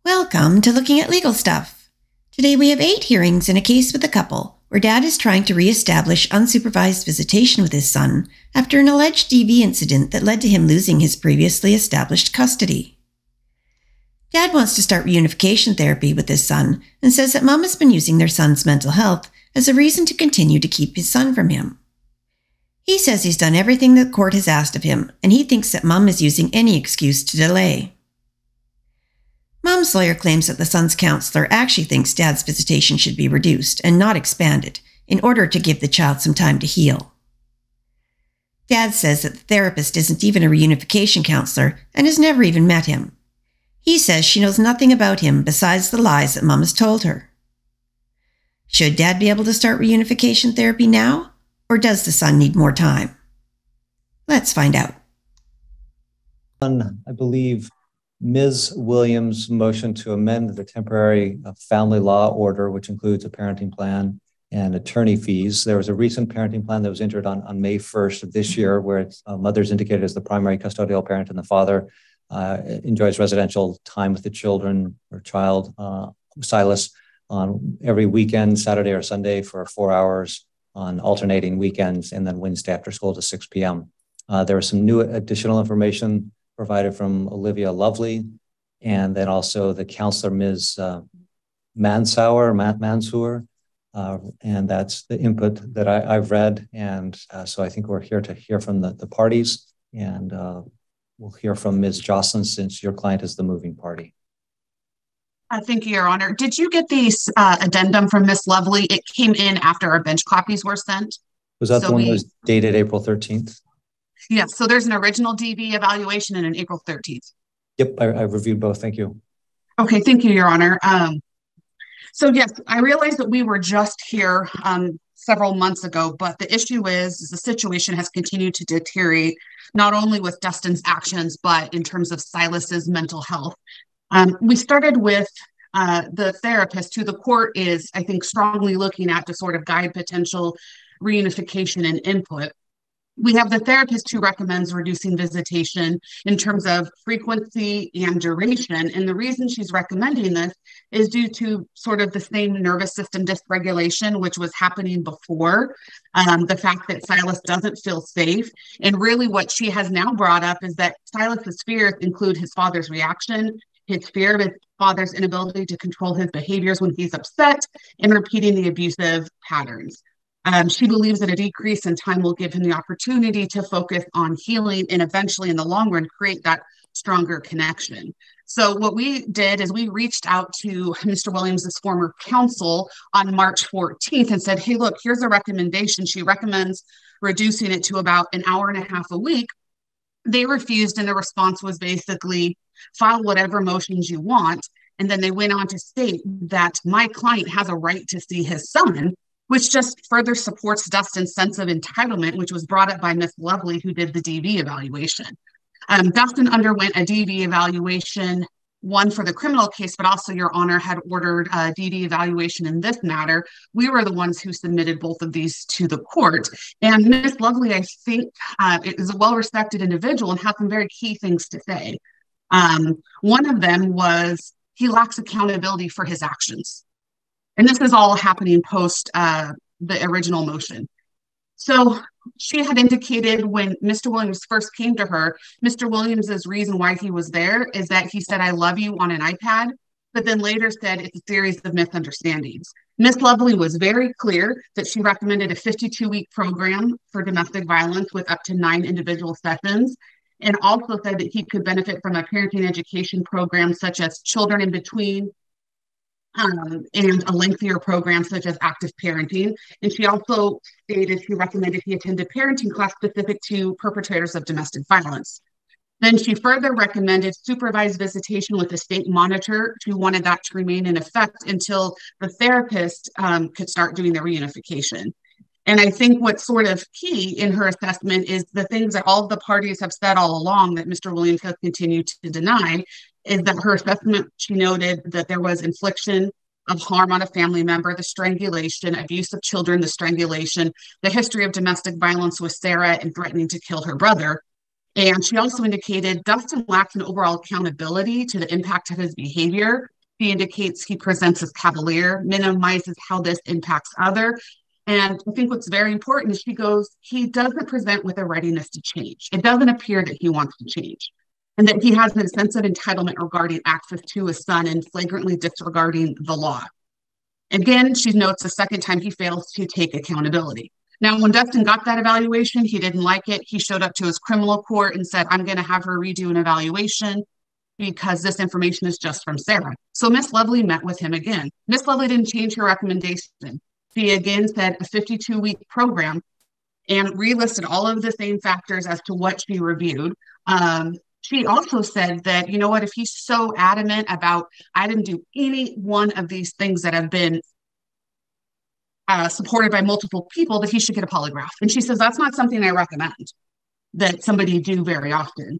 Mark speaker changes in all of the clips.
Speaker 1: Welcome to Looking at Legal Stuff. Today we have 8 hearings in a case with a couple where dad is trying to reestablish unsupervised visitation with his son after an alleged DV incident that led to him losing his previously established custody. Dad wants to start reunification therapy with his son and says that mom has been using their son's mental health as a reason to continue to keep his son from him. He says he's done everything the court has asked of him, and he thinks that mom is using any excuse to delay. Mom's lawyer claims that the son's counselor actually thinks dad's visitation should be reduced and not expanded in order to give the child some time to heal. Dad says that the therapist isn't even a reunification counselor and has never even met him. He says she knows nothing about him besides the lies that Mom has told her. Should Dad be able to start reunification therapy now, or does the son need more time? Let's find out.
Speaker 2: I believe Ms. Williams' motion to amend the temporary family law order, which includes a parenting plan and attorney fees. There was a recent parenting plan that was entered on May 1st of this year, where it's, mother's indicated as the primary custodial parent and the father enjoys residential time with the children or child, Silas, on every weekend, Saturday or Sunday for 4 hours on alternating weekends, and then Wednesday after school to 6 p.m. There was some new additional information provided from Olivia Lovely, and then also the counselor, Ms. Mansour, and that's the input that I've read. And so I think we're here to hear from the parties, and we'll hear from Ms. Jocelyn since your client is the moving party.
Speaker 3: Thank you, Your Honor. Did you get the addendum from Ms. Lovely? It came in after our bench copies were sent.
Speaker 2: Was that the one that was dated April 13th?
Speaker 3: Yes, so there's an original DV evaluation and an April 13th.
Speaker 2: Yep, I reviewed both. Thank you.
Speaker 3: Okay, thank you, Your Honor. So yes, I realized that we were just here several months ago, but the issue is the situation has continued to deteriorate, not only with Dustin's actions, but in terms of Silas's mental health. We started with the therapist, who the court is, I think, strongly looking at to sort of guide potential reunification and input. We have the therapist who recommends reducing visitation in terms of frequency and duration. And the reason she's recommending this is due to sort of the same nervous system dysregulation, which was happening before, the fact that Silas doesn't feel safe. And really what she has now brought up is that Silas's fears include his father's reaction, his fear of his father's inability to control his behaviors when he's upset, and repeating the abusive patterns. She believes that a decrease in time will give him the opportunity to focus on healing and eventually in the long run create that stronger connection. So what we did is we reached out to Mr. Williams' former counsel on March 14th and said, hey, look, here's a recommendation. She recommends reducing it to about an hour and a half a week. They refused, and the response was basically file whatever motions you want. And then they went on to state that my client has a right to see his son, which just further supports Dustin's sense of entitlement, which was brought up by Ms. Lovely, who did the DV evaluation. Dustin underwent a DV evaluation, one for the criminal case, but also, Your Honor, had ordered a DV evaluation in this matter. We were the ones who submitted both of these to the court. And Ms. Lovely, I think, is a well-respected individual and has some very key things to say. One of them was he lacks accountability for his actions. And this is all happening post the original motion. So she had indicated when Mr. Williams first came to her, Mr. Williams's reason why he was there is that he said, I love you on an iPad, but then later said it's a series of misunderstandings. Ms. Lovely was very clear that she recommended a 52-week program for domestic violence with up to 9 individual sessions, and also said that he could benefit from a parenting education program such as Children in Between, and a lengthier program such as active parenting. And she also stated she recommended he attend a parenting class specific to perpetrators of domestic violence. Then she further recommended supervised visitation with a state monitor. She wanted that to remain in effect until the therapist could start doing the reunification. And I think what's sort of key in her assessment is the things that all of the parties have said all along that Mr. Williams has continued to deny, is that her assessment, she noted that there was infliction of harm on a family member, the strangulation, abuse of children, the strangulation, the history of domestic violence with Sarah, and threatening to kill her brother. And she also indicated Dustin lacks an overall accountability to the impact of his behavior She indicates he presents as cavalier, minimizes how this impacts other. And I think what's very important is she goes, he doesn't present with a readiness to change. It doesn't appear that he wants to change, and that he has a sense of entitlement regarding access to his son and flagrantly disregarding the law. Again, she notes the second time he fails to take accountability. Now, when Dustin got that evaluation, he didn't like it. He showed up to his criminal court and said, I'm going to have her redo an evaluation because this information is just from Sarah. So Miss Lovely met with him again. Miss Lovely didn't change her recommendation. She again said a 52-week program and relisted all of the same factors as to what she reviewed. She also said that, you know what, if he's so adamant about, I didn't do any one of these things that have been supported by multiple people, that he should get a polygraph. And she says, that's not something I recommend that somebody do very often.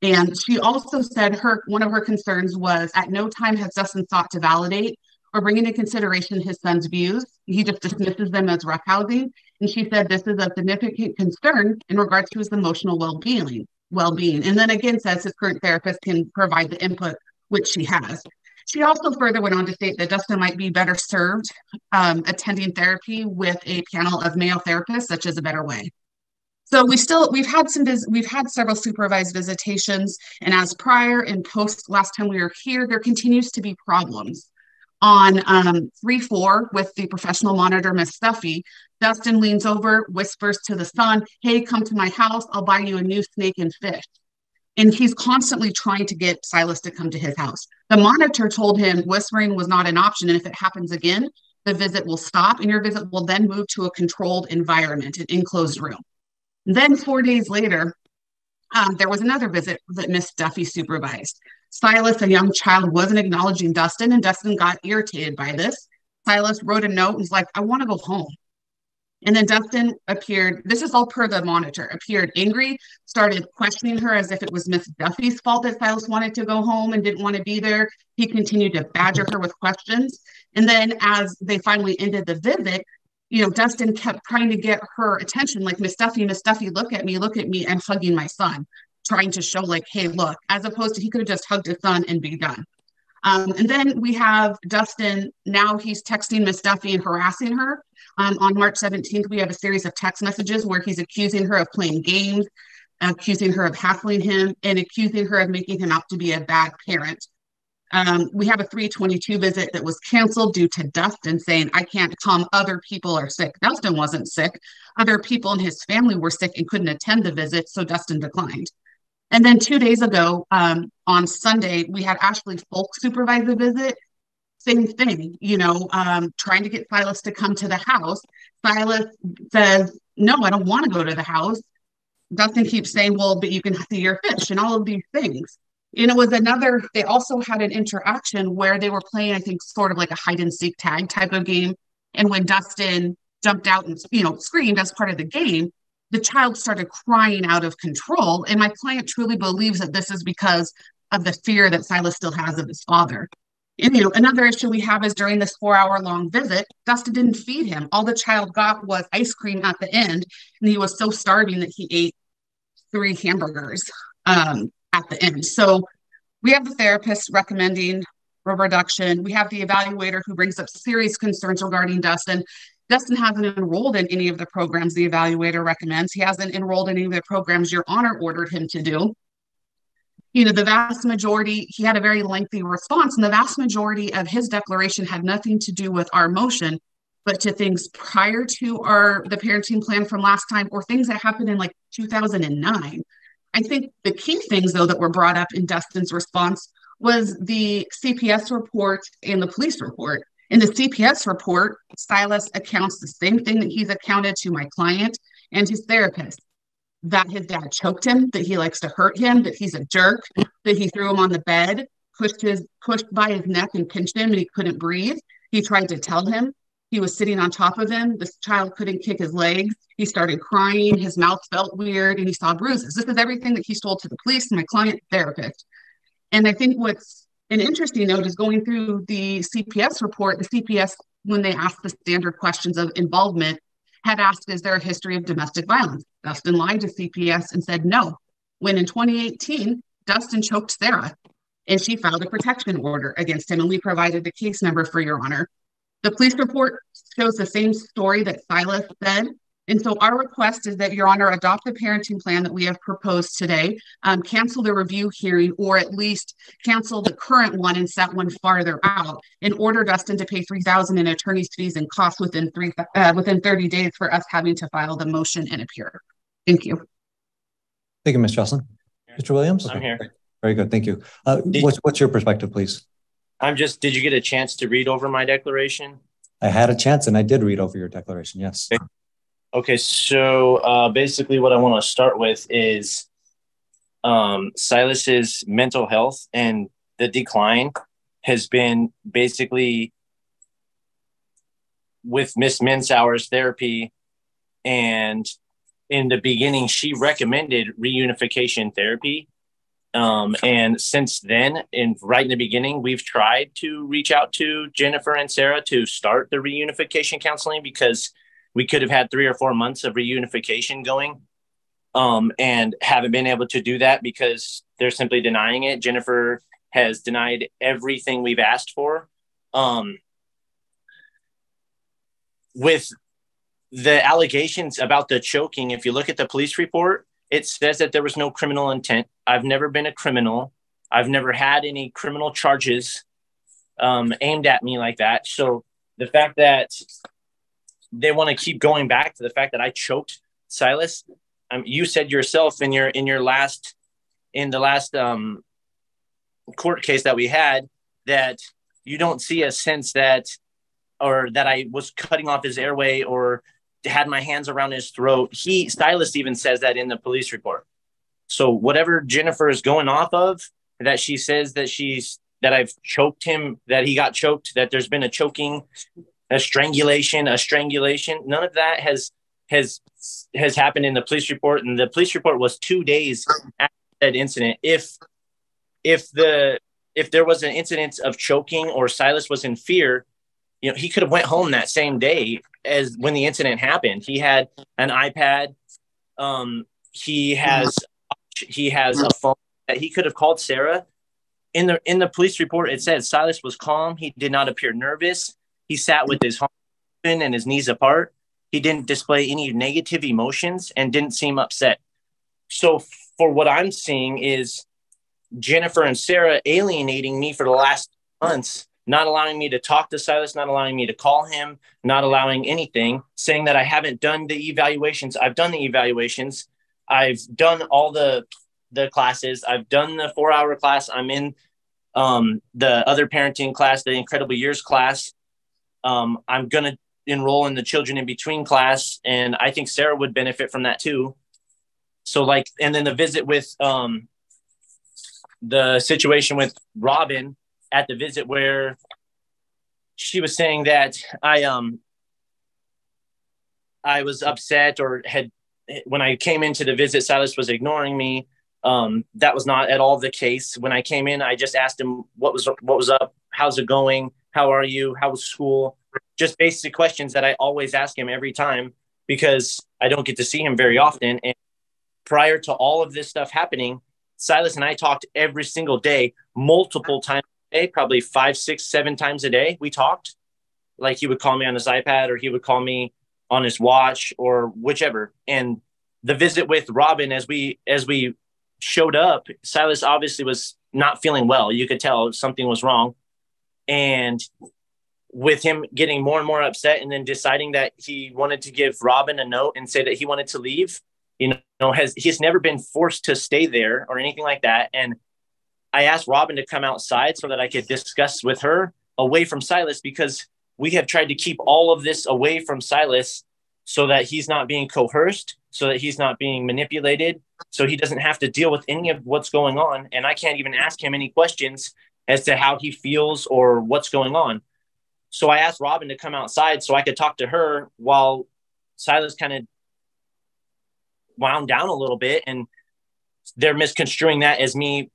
Speaker 3: And she also said one of her concerns was at no time has Dustin sought to validate or bring into consideration his son's views. He just dismisses them as roughhousing. And she said this is a significant concern in regards to his emotional well-being. And then again says his current therapist can provide the input, which she has. She also further went on to state that Dustin might be better served attending therapy with a panel of male therapists, such as A Better Way. So we've had several supervised visitations, and as prior and post last time we were here, there continues to be problems. On 3-4 with the professional monitor, Miss Stuffy, Dustin leans over, whispers to the son, hey, come to my house, I'll buy you a new snake and fish. And he's constantly trying to get Silas to come to his house. The monitor told him whispering was not an option, and if it happens again, the visit will stop, and your visit will then move to a controlled environment, an enclosed room. Then 4 days later, there was another visit that Miss Duffy supervised. Silas, a young child, wasn't acknowledging Dustin, and Dustin got irritated by this. Silas wrote a note and was like, I want to go home. And then Dustin appeared, this is all per the monitor, appeared angry, started questioning her as if it was Miss Duffy's fault that Silas wanted to go home and didn't want to be there. He continued to badger her with questions. And then as they finally ended the visit, Dustin kept trying to get her attention, like, Miss Duffy, look at me, and hugging my son, trying to show like, hey, look, as opposed to he could have just hugged his son and be done. And then we have Dustin, now he's texting Miss Duffy and harassing her. On March 17th, we have a series of text messages where he's accusing her of playing games, accusing her of hassling him, and accusing her of making him out to be a bad parent. We have a 3/22 visit that was canceled due to Dustin saying, I can't come, other people are sick. Dustin wasn't sick. Other people in his family were sick and couldn't attend the visit, so Dustin declined. And then 2 days ago, on Sunday, we had Ashley Folk supervise the visit. Same thing, trying to get Silas to come to the house. Silas says, no, I don't want to go to the house. Dustin keeps saying, well, but you can see your fish and all of these things. It was they also had an interaction where they were playing, I think, sort of like a hide and seek tag type of game. And when Dustin jumped out and, screamed as part of the game, the child started crying out of control. And my client truly believes that this is because of the fear that Silas still has of his father. And, another issue we have is during this 4-hour-long visit, Dustin didn't feed him. All the child got was ice cream at the end. And he was so starving that he ate 3 hamburgers at the end. So we have the therapist recommending a reduction. We have the evaluator who brings up serious concerns regarding Dustin. Dustin hasn't enrolled in any of the programs the evaluator recommends. He hasn't enrolled in any of the programs Your Honor ordered him to do. The vast majority, he had a very lengthy response, and the vast majority of his declaration had nothing to do with our motion, but to things prior to the parenting plan from last time, or things that happened in like 2009. I think the key things, though, that were brought up in Dustin's response was the CPS report and the police report. In the CPS report, Silas accounts the same thing that he's accounted to my client and his therapist, that his dad choked him, that he likes to hurt him, that he's a jerk, that he threw him on the bed, pushed by his neck and pinched him and he couldn't breathe. He tried to tell him. He was sitting on top of him. This child couldn't kick his legs. He started crying. His mouth felt weird and he saw bruises. This is everything that he's told to the police and my client therapist. And I think what's an interesting note is going through the CPS report, the CPS, when they asked the standard questions of involvement, had asked, is there a history of domestic violence? Dustin lied to CPS and said no. When in 2018, Dustin choked Sarah. and she filed a protection order against him, and we provided the case number for your honor. The police report shows the same story that Silas said. And so our request is that your honor adopt the parenting plan that we have proposed today, cancel the review hearing, or at least cancel the current one and set one farther out, and order Dustin to pay $3,000 in attorney's fees and costs within 30 days for us having to file the motion and appear. Thank you.
Speaker 2: Thank you, Ms. Jocelyn. Mr. Williams?
Speaker 4: I'm here.
Speaker 2: Very good. Thank you. What's your perspective, please?
Speaker 4: Did you get a chance to read over my declaration?
Speaker 2: I had a chance and I did read over your declaration. Yes.
Speaker 4: Okay. So basically what I want to start with is Silas's mental health, and the decline has been basically with Miss Minsauer's therapy. And in the beginning, she recommended reunification therapy. And since then, right in the beginning, we've tried to reach out to Jennifer and Sarah to start the reunification counseling, because we could have had 3 or 4 months of reunification going, and haven't been able to do that because they're simply denying it. Jennifer has denied everything we've asked for. With the allegations about the choking, if you look at the police report, it says that there was no criminal intent. I've never been a criminal. I've never had any criminal charges aimed at me like that. So the fact that they want to keep going back to the fact that I choked Silas, you said yourself in the last court case that we had, that you don't see a sense that I was cutting off his airway or had my hands around his throat. Silas even says that in the police report. So whatever Jennifer is going off of, that she says that I've choked him, that he got choked, that there's been a choking, a strangulation, none of that has happened in the police report. And the police report was 2 days after that incident. If there was an incident of choking or Silas was in fear, he could have went home that same day as when the incident happened. He had an iPad. He has a phone that he could have called Sarah. In the police report, it said Silas was calm. He did not appear nervous. He sat with his arms open and his knees apart. He didn't display any negative emotions and didn't seem upset. So for what I'm seeing is Jennifer and Sarah alienating me for the last months, not allowing me to talk to Silas, not allowing me to call him, not allowing anything, saying that I haven't done the evaluations. I've done the evaluations. I've done all the classes. I've done the 4-hour class. I'm in the other parenting class, the Incredible Years class. I'm going to enroll in the Children in Between class, and I think Sarah would benefit from that too. So and then the visit with the situation with Robin, at the visit where she was saying that I was upset, or when I came into the visit, Silas was ignoring me. That was not at all the case. When I came in, I just asked him what was up, how's it going, how are you, how was school, just basic questions that I always ask him every time, because I don't get to see him very often. And prior to all of this stuff happening, Silas and I talked every single day, multiple times. Probably 5, 6, 7 times a day we talked. Like, he would call me on his iPad, or he would call me on his watch, or whichever. And the visit with Robin, as we showed up, Silas obviously was not feeling well. You could tell something was wrong. And with him getting more and more upset, and then deciding that he wanted to give Robin a note and say that he wanted to leave, he's never been forced to stay there or anything like that. And I asked Robin to come outside so that I could discuss with her away from Silas, because we have tried to keep all of this away from Silas so that he's not being coerced, so that he's not being manipulated, so he doesn't have to deal with any of what's going on. And I can't even ask him any questions as to how he feels or what's going on. So I asked Robin to come outside so I could talk to her while Silas kind of wound down a little bit. And they're misconstruing that as me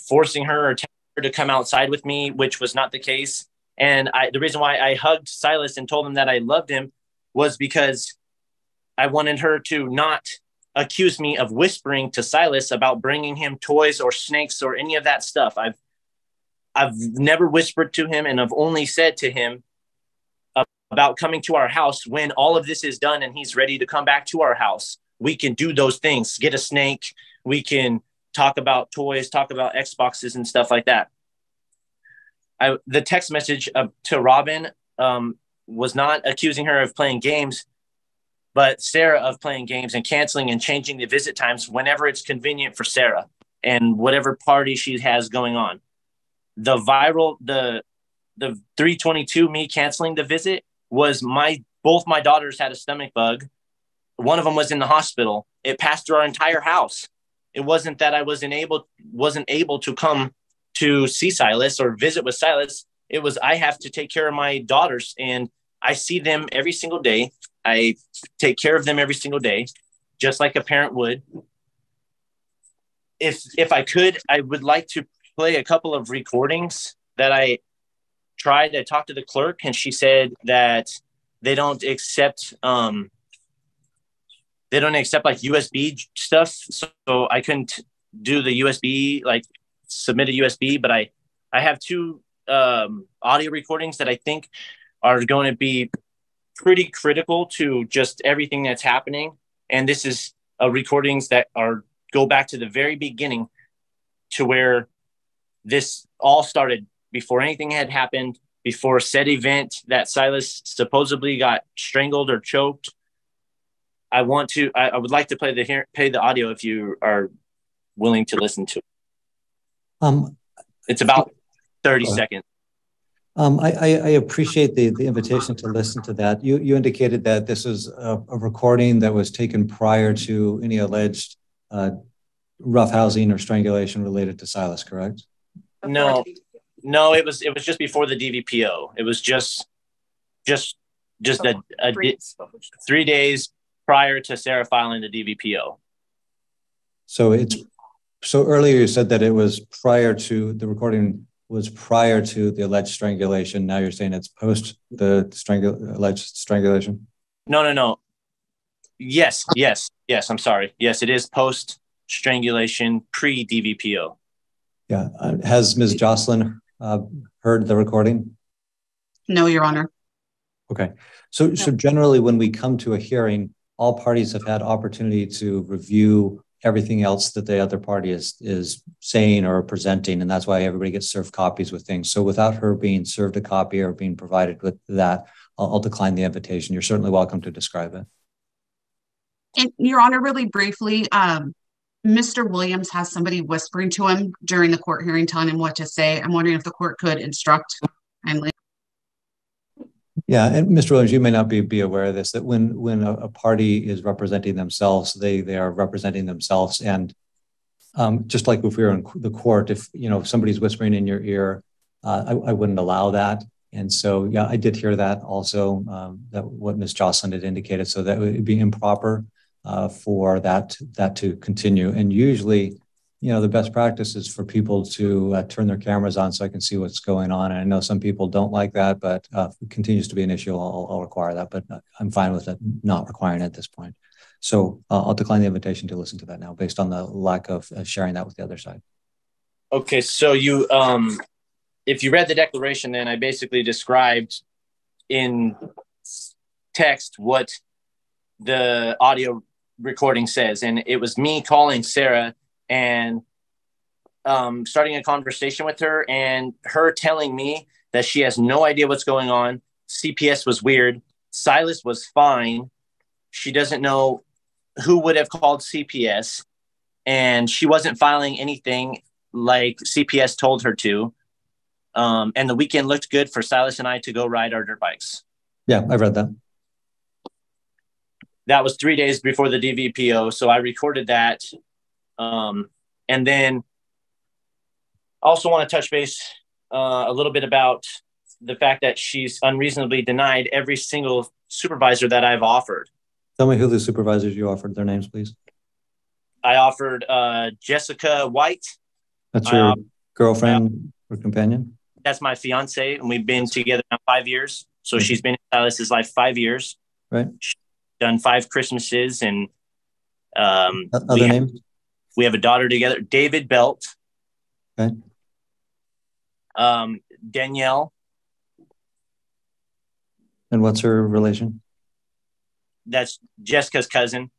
Speaker 4: forcing her or telling her to come outside with me, which was not the case. And the reason why I hugged Silas and told him that I loved him was because I wanted her to not accuse me of whispering to Silas about bringing him toys or snakes or any of that stuff. I've never whispered to him, and I've only said to him about coming to our house when all of this is done and he's ready to come back to our house. We can do those things, get a snake. We can talk about toys, talk about Xboxes and stuff like that. The text message to Robin was not accusing her of playing games, but Sarah of playing games and canceling and changing the visit times whenever it's convenient for Sarah and whatever party she has going on. The 322, me canceling the visit, was both my daughters had a stomach bug. One of them was in the hospital. It passed through our entire house. It wasn't that I wasn't able to come to see Silas or visit with Silas. It was, I have to take care of my daughters, and I see them every single day. I take care of them every single day, just like a parent would. If I could, I would like to play a couple of recordings that I tried to talk to the clerk, and she said that they don't accept like USB stuff. So I couldn't do the USB, like submit a USB, but I have two audio recordings that I think are going to be pretty critical to just everything that's happening. And this is recordings that go back to the very beginning, to where this all started, before anything had happened, before said event that Silas supposedly got strangled or choked. I would like to play the audio if you are willing to listen to it. It's about 30 seconds.
Speaker 2: I appreciate the invitation to listen to that. You indicated that this is a recording that was taken prior to any alleged roughhousing or strangulation related to Silas, correct?
Speaker 4: No, it was just before the DVPO. It was just 3 days prior to Sarah filing the DVPO.
Speaker 2: So earlier you said that it was the recording was prior to the alleged strangulation. Now you're saying it's post the alleged strangulation?
Speaker 4: No. Yes. I'm sorry. Yes, it is post strangulation, pre DVPO.
Speaker 2: Yeah. Has Ms. Jocelyn heard the recording?
Speaker 3: No, Your Honor.
Speaker 2: Okay. So generally when we come to a hearing, all parties have had opportunity to review everything else that the other party is saying or presenting, and that's why everybody gets served copies with things. So without her being served a copy or being provided with that, I'll decline the invitation. You're certainly welcome to describe it.
Speaker 3: And Your Honor, really briefly, Mr. Williams has somebody whispering to him during the court hearing, telling him what to say. I'm wondering if the court could instruct kindly.
Speaker 2: Yeah, and Mr. Williams, you may not be aware of this, that when a party is representing themselves, they are representing themselves. And just like if we were in the court, if somebody's whispering in your ear, I wouldn't allow that. And so, yeah, I did hear that also, that what Ms. Jocelyn had indicated. So that would be improper for that to continue. And usually, the best practice is for people to turn their cameras on so I can see what's going on. And I know some people don't like that, but if it continues to be an issue, I'll require that. But I'm fine with it not requiring it at this point. So I'll decline the invitation to listen to that now, based on the lack of sharing that with the other side.
Speaker 4: Okay, so you, if you read the declaration, then I basically described in text what the audio recording says, and it was me calling Sarah and starting a conversation with her, and her telling me that she has no idea what's going on. CPS was weird. Silas was fine. She doesn't know who would have called CPS, and she wasn't filing anything like CPS told her to. And the weekend looked good for Silas and I to go ride our dirt bikes.
Speaker 2: Yeah, I read that.
Speaker 4: That was 3 days before the DVPO. So I recorded that. And then I also want to touch base a little bit about the fact that she's unreasonably denied every single supervisor that I've offered.
Speaker 2: Tell me who the supervisors you offered, their names, please.
Speaker 4: I offered Jessica White.
Speaker 2: That's your girlfriend or companion?
Speaker 4: That's my fiance, and we've been together now 5 years. So she's been in Silas's life 5 years.
Speaker 2: Right.
Speaker 4: She's done 5 Christmases, and
Speaker 2: other names?
Speaker 4: We have a daughter together, David Belt.
Speaker 2: Okay.
Speaker 4: Danielle.
Speaker 2: And what's her relation?
Speaker 4: That's Jessica's cousin.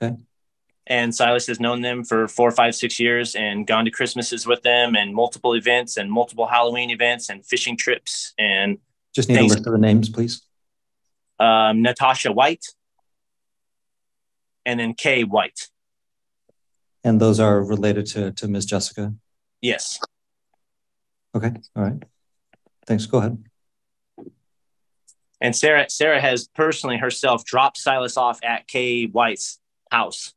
Speaker 2: Okay.
Speaker 4: And Silas has known them for 4, 5, 6 years and gone to Christmases with them and multiple events and multiple Halloween events and fishing trips and
Speaker 2: just need a list of the names, please.
Speaker 4: Natasha White and then Kay White.
Speaker 2: And those are related to Ms. Jessica?
Speaker 4: Yes.
Speaker 2: Okay. All right. Thanks. Go ahead.
Speaker 4: And Sarah has personally herself dropped Silas off at Kay White's house.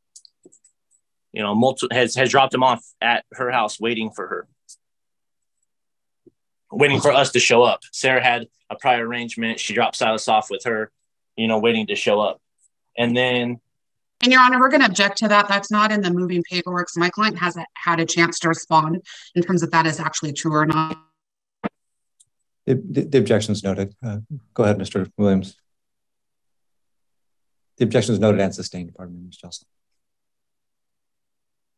Speaker 4: You know, has dropped him off at her house, waiting for her, waiting for us to show up. Sarah had a prior arrangement. She dropped Silas off with her, you know, waiting to show up. And then,
Speaker 3: and Your Honor, we're going to object to that. That's not in the moving paperwork. So my client hasn't had a chance to respond in terms of that is actually true or not.
Speaker 2: The objection is noted. Go ahead, Mr. Williams. The objection is noted and sustained. Pardon me, Ms. Jocelyn.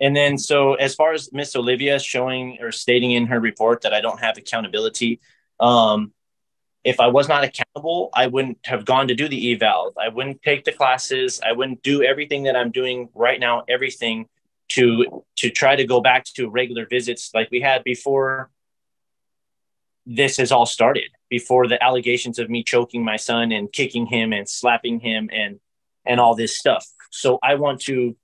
Speaker 4: And then, so as far as Miss Olivia showing or stating in her report that I don't have accountability, if I was not accountable, I wouldn't have gone to do the eval. I wouldn't take the classes. I wouldn't do everything that I'm doing right now, everything to try to go back to regular visits like we had before this has all started, before the allegations of me choking my son and kicking him and slapping him and all this stuff. So I want to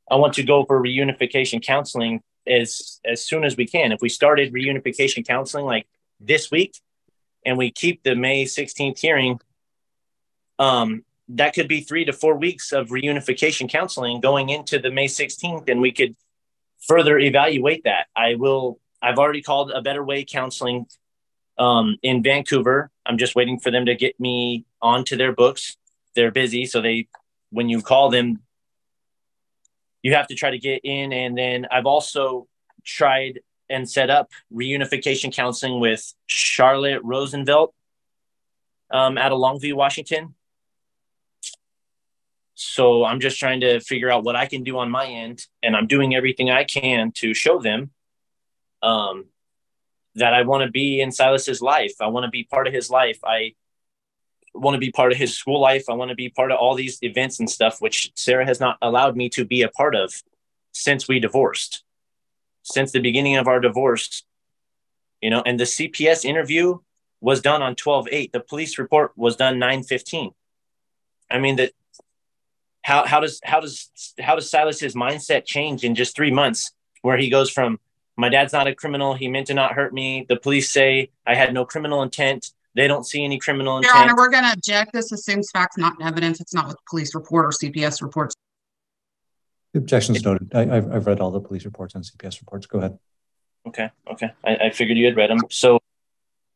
Speaker 4: go for reunification counseling as soon as we can. If we started reunification counseling like this week and we keep the May 16th hearing, that could be 3 to 4 weeks of reunification counseling going into the May 16th, and we could further evaluate that. I've already called A Better Way Counseling in Vancouver. I'm just waiting for them to get me onto their books. They're busy, so when you call them, you have to try to get in. And then I've also tried and set up reunification counseling with Charlotte Rosenvelt out of Longview, Washington. So I'm just trying to figure out what I can do on my end, and I'm doing everything I can to show them that I want to be in Silas's life. I want to be part of his life. I want to be part of his school life. I want to be part of all these events and stuff, which Sarah has not allowed me to be a part of since we divorced, since the beginning of our divorce, you know. And the CPS interview was done on 12/8. The police report was done 9/15. I mean, that how does Silas's mindset change in just 3 months, where he goes from, my dad's not a criminal, he meant to not hurt me, the police say I had no criminal intent, they don't see any criminal intent.
Speaker 3: Your Honor, we're going to object. This assumes facts, not evidence. It's not what the police report or CPS reports.
Speaker 2: The objection is noted. I've read all the police reports and CPS reports. Go ahead.
Speaker 4: Okay. I figured you had read them. So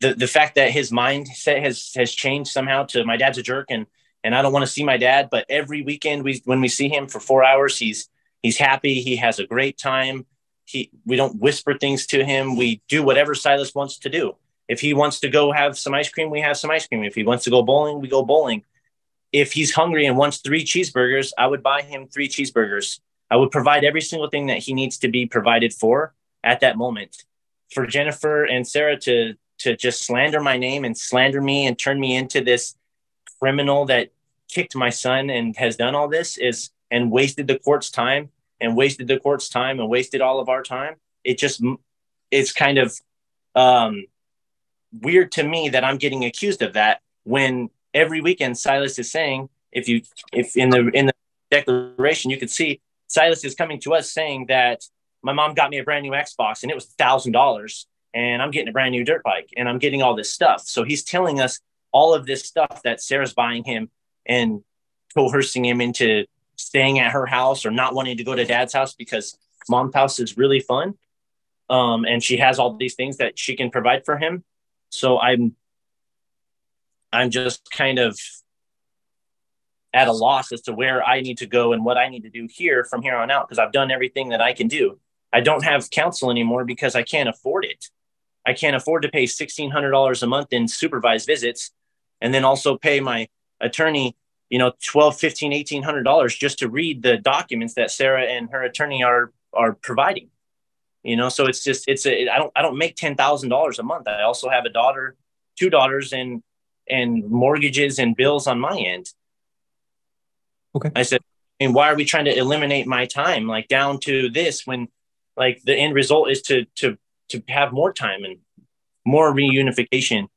Speaker 4: the fact that his mindset has changed somehow to, my dad's a jerk and I don't want to see my dad, but every weekend when we see him for 4 hours, he's happy. He has a great time. We don't whisper things to him. We do whatever Silas wants to do. If he wants to go have some ice cream, we have some ice cream. If he wants to go bowling, we go bowling. If he's hungry and wants 3 cheeseburgers, I would buy him 3 cheeseburgers. I would provide every single thing that he needs to be provided for at that moment. For Jennifer and Sarah to just slander my name and slander me and turn me into this criminal that kicked my son and has done all this and wasted the court's time and wasted all of our time. It's kind of weird to me that I'm getting accused of that, when every weekend Silas is saying, if in the declaration, you could see Silas is coming to us saying that my mom got me a brand new Xbox and it was $1,000 and I'm getting a brand new dirt bike and I'm getting all this stuff. So he's telling us all of this stuff that Sarah's buying him and coercing him into staying at her house or not wanting to go to dad's house because mom's house is really fun. And she has all these things that she can provide for him. So I'm just kind of at a loss as to where I need to go and what I need to do here from here on out, because I've done everything that I can do. I don't have counsel anymore because I can't afford it. I can't afford to pay $1,600 a month in supervised visits and then also pay my attorney, $1,200, $1,500, $1,800 just to read the documents that Sarah and her attorney are providing. So I don't make $10,000 a month. I also have a daughter, 2 daughters, and mortgages and bills on my end.
Speaker 2: Okay.
Speaker 4: I said, and why are we trying to eliminate my time like down to this when like the end result is to have more time and more reunification?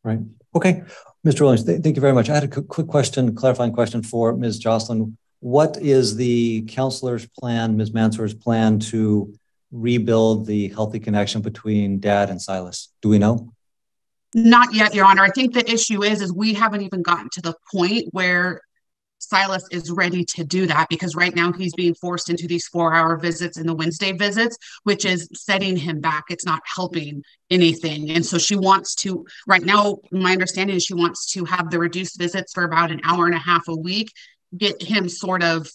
Speaker 2: Right. Okay. Mr. Williams, thank you very much. I had a quick question, clarifying question for Ms. Jocelyn. What is the counselor's plan, Ms. Mansour's plan to rebuild the healthy connection between Dad and Silas? Do we know?
Speaker 3: Not yet, Your Honor. I think the issue is we haven't even gotten to the point where Silas is ready to do that, because right now he's being forced into these 4-hour visits and the Wednesday visits, which is setting him back. It's not helping anything. And so she wants to, right now, my understanding is she wants to have the reduced visits for about an hour and a half a week, get him sort of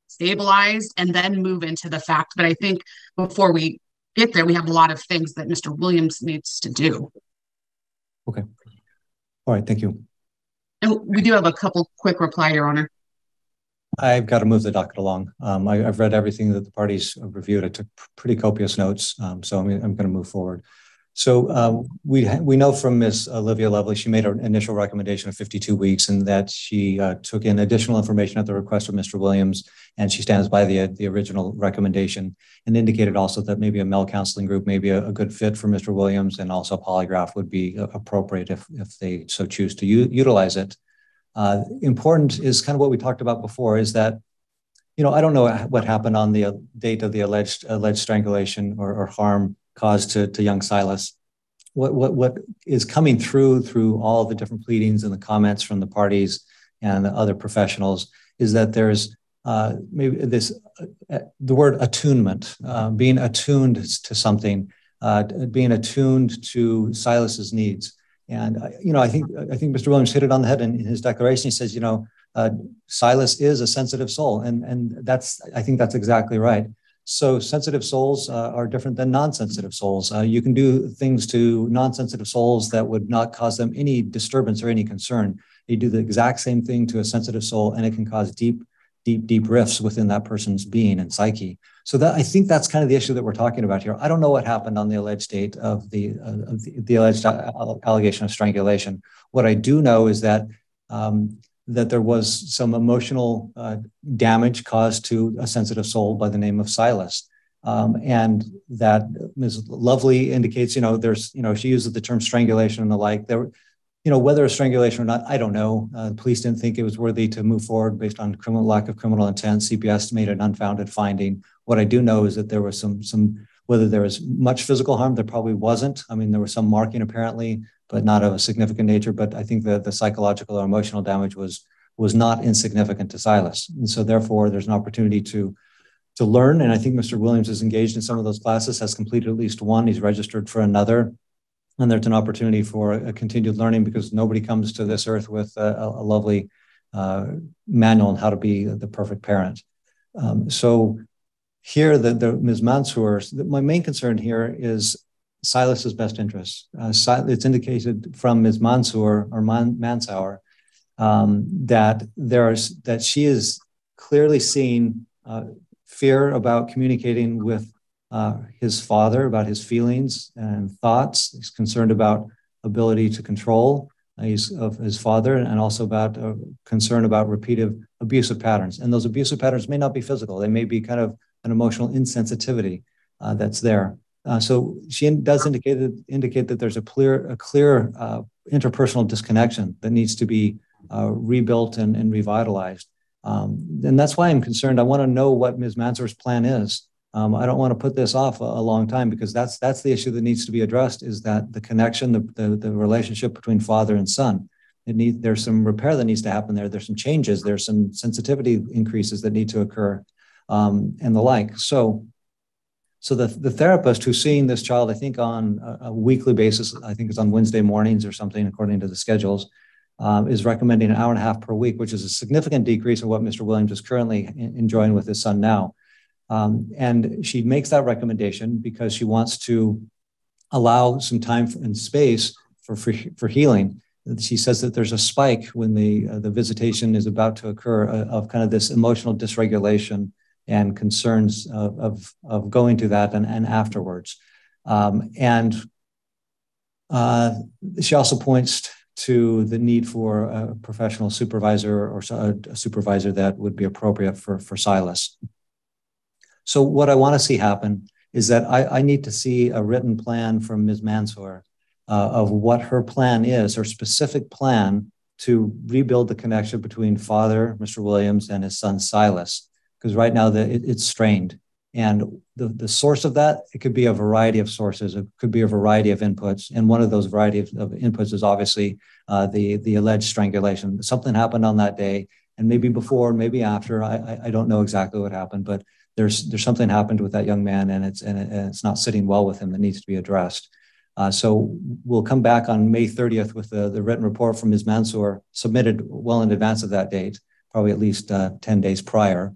Speaker 3: stabilized, and then move into the fact. But I think before we get there, we have a lot of things that Mr. Williams needs to do.
Speaker 2: Okay. All right. Thank you.
Speaker 3: And we do have a couple quick reply, Your Honor.
Speaker 2: I've got to move the docket along. I've read everything that the parties reviewed. I took pretty copious notes, so I'm going to move forward. So we know from Ms. Olivia Lovely, she made her initial recommendation of 52 weeks, and that she took in additional information at the request of Mr. Williams, and she stands by the original recommendation, and indicated also that maybe a male counseling group may be a good fit for Mr. Williams, and also a polygraph would be appropriate if they so choose to utilize it. Important is kind of what we talked about before, is that, I don't know what happened on the date of the alleged strangulation or harm caused to young Silas. What is coming through all the different pleadings and the comments from the parties and the other professionals is that there's maybe this the word attunement, being attuned to something, being attuned to Silas's needs. And I think Mr. Williams hit it on the head in his declaration. He says, Silas is a sensitive soul, and I think that's exactly right. So sensitive souls are different than non-sensitive souls. You can do things to non-sensitive souls that would not cause them any disturbance or any concern. You do the exact same thing to a sensitive soul, and it can cause deep rifts within that person's being and psyche. So I think that's kind of the issue that we're talking about here. I don't know what happened on the alleged date of the alleged allegation of strangulation. What I do know is that that there was some emotional damage caused to a sensitive soul by the name of Silas. And that Ms. Lovely indicates, she uses the term strangulation and the like. There, whether it's strangulation or not, I don't know. The police didn't think it was worthy to move forward based on lack of criminal intent. CPS made an unfounded finding. What I do know is that there was some whether there was much physical harm, there probably wasn't. I mean, there was some marking apparently, but not of a significant nature. But I think that the psychological or emotional damage was not insignificant to Silas. And so therefore there's an opportunity to learn. And I think Mr. Williams is engaged in some of those classes, has completed at least one, he's registered for another. And there's an opportunity for a continued learning, because nobody comes to this earth with a lovely manual on how to be the perfect parent. So here, the Ms. Mansour, my main concern here is Silas's best interests. It's indicated from Ms. Mansour or Mansour that she is clearly seeing fear about communicating with his father, about his feelings and thoughts. He's concerned about ability to control of his father, and also about concern about repeated abusive patterns. And those abusive patterns may not be physical. They may be kind of an emotional insensitivity that's there. So she does indicate that there's a clear interpersonal disconnection that needs to be rebuilt and revitalized. And that's why I'm concerned. I want to know what Ms. Mansour's plan is. I don't want to put this off a long time, because that's the issue that needs to be addressed, is that the connection, the relationship between father and son. There's some repair that needs to happen there. There's some changes. There's some sensitivity increases that need to occur, and the like. So the therapist who's seeing this child, I think on a weekly basis, I think it's on Wednesday mornings or something, according to the schedules, is recommending an hour and a half per week, which is a significant decrease in what Mr. Williams is currently enjoying with his son now. And she makes that recommendation because she wants to allow some time and space for healing. She says that there's a spike when the visitation is about to occur of kind of this emotional dysregulation and concerns of going to that and afterwards. She also points to the need for a professional supervisor or a supervisor that would be appropriate for Silas. So what I want to see happen is that I need to see a written plan from Ms. Mansour of what her plan is, her specific plan to rebuild the connection between Father, Mr. Williams, and his son Silas, because right now it's strained. And the source of that, it could be a variety of sources. It could be a variety of inputs. And one of those variety of inputs is obviously the alleged strangulation. Something happened on that day, and maybe before, maybe after. I don't know exactly what happened, but there's something happened with that young man, and it's not sitting well with him that needs to be addressed. So we'll come back on May 30th with the written report from Ms. Mansour, submitted well in advance of that date, probably at least 10 days prior.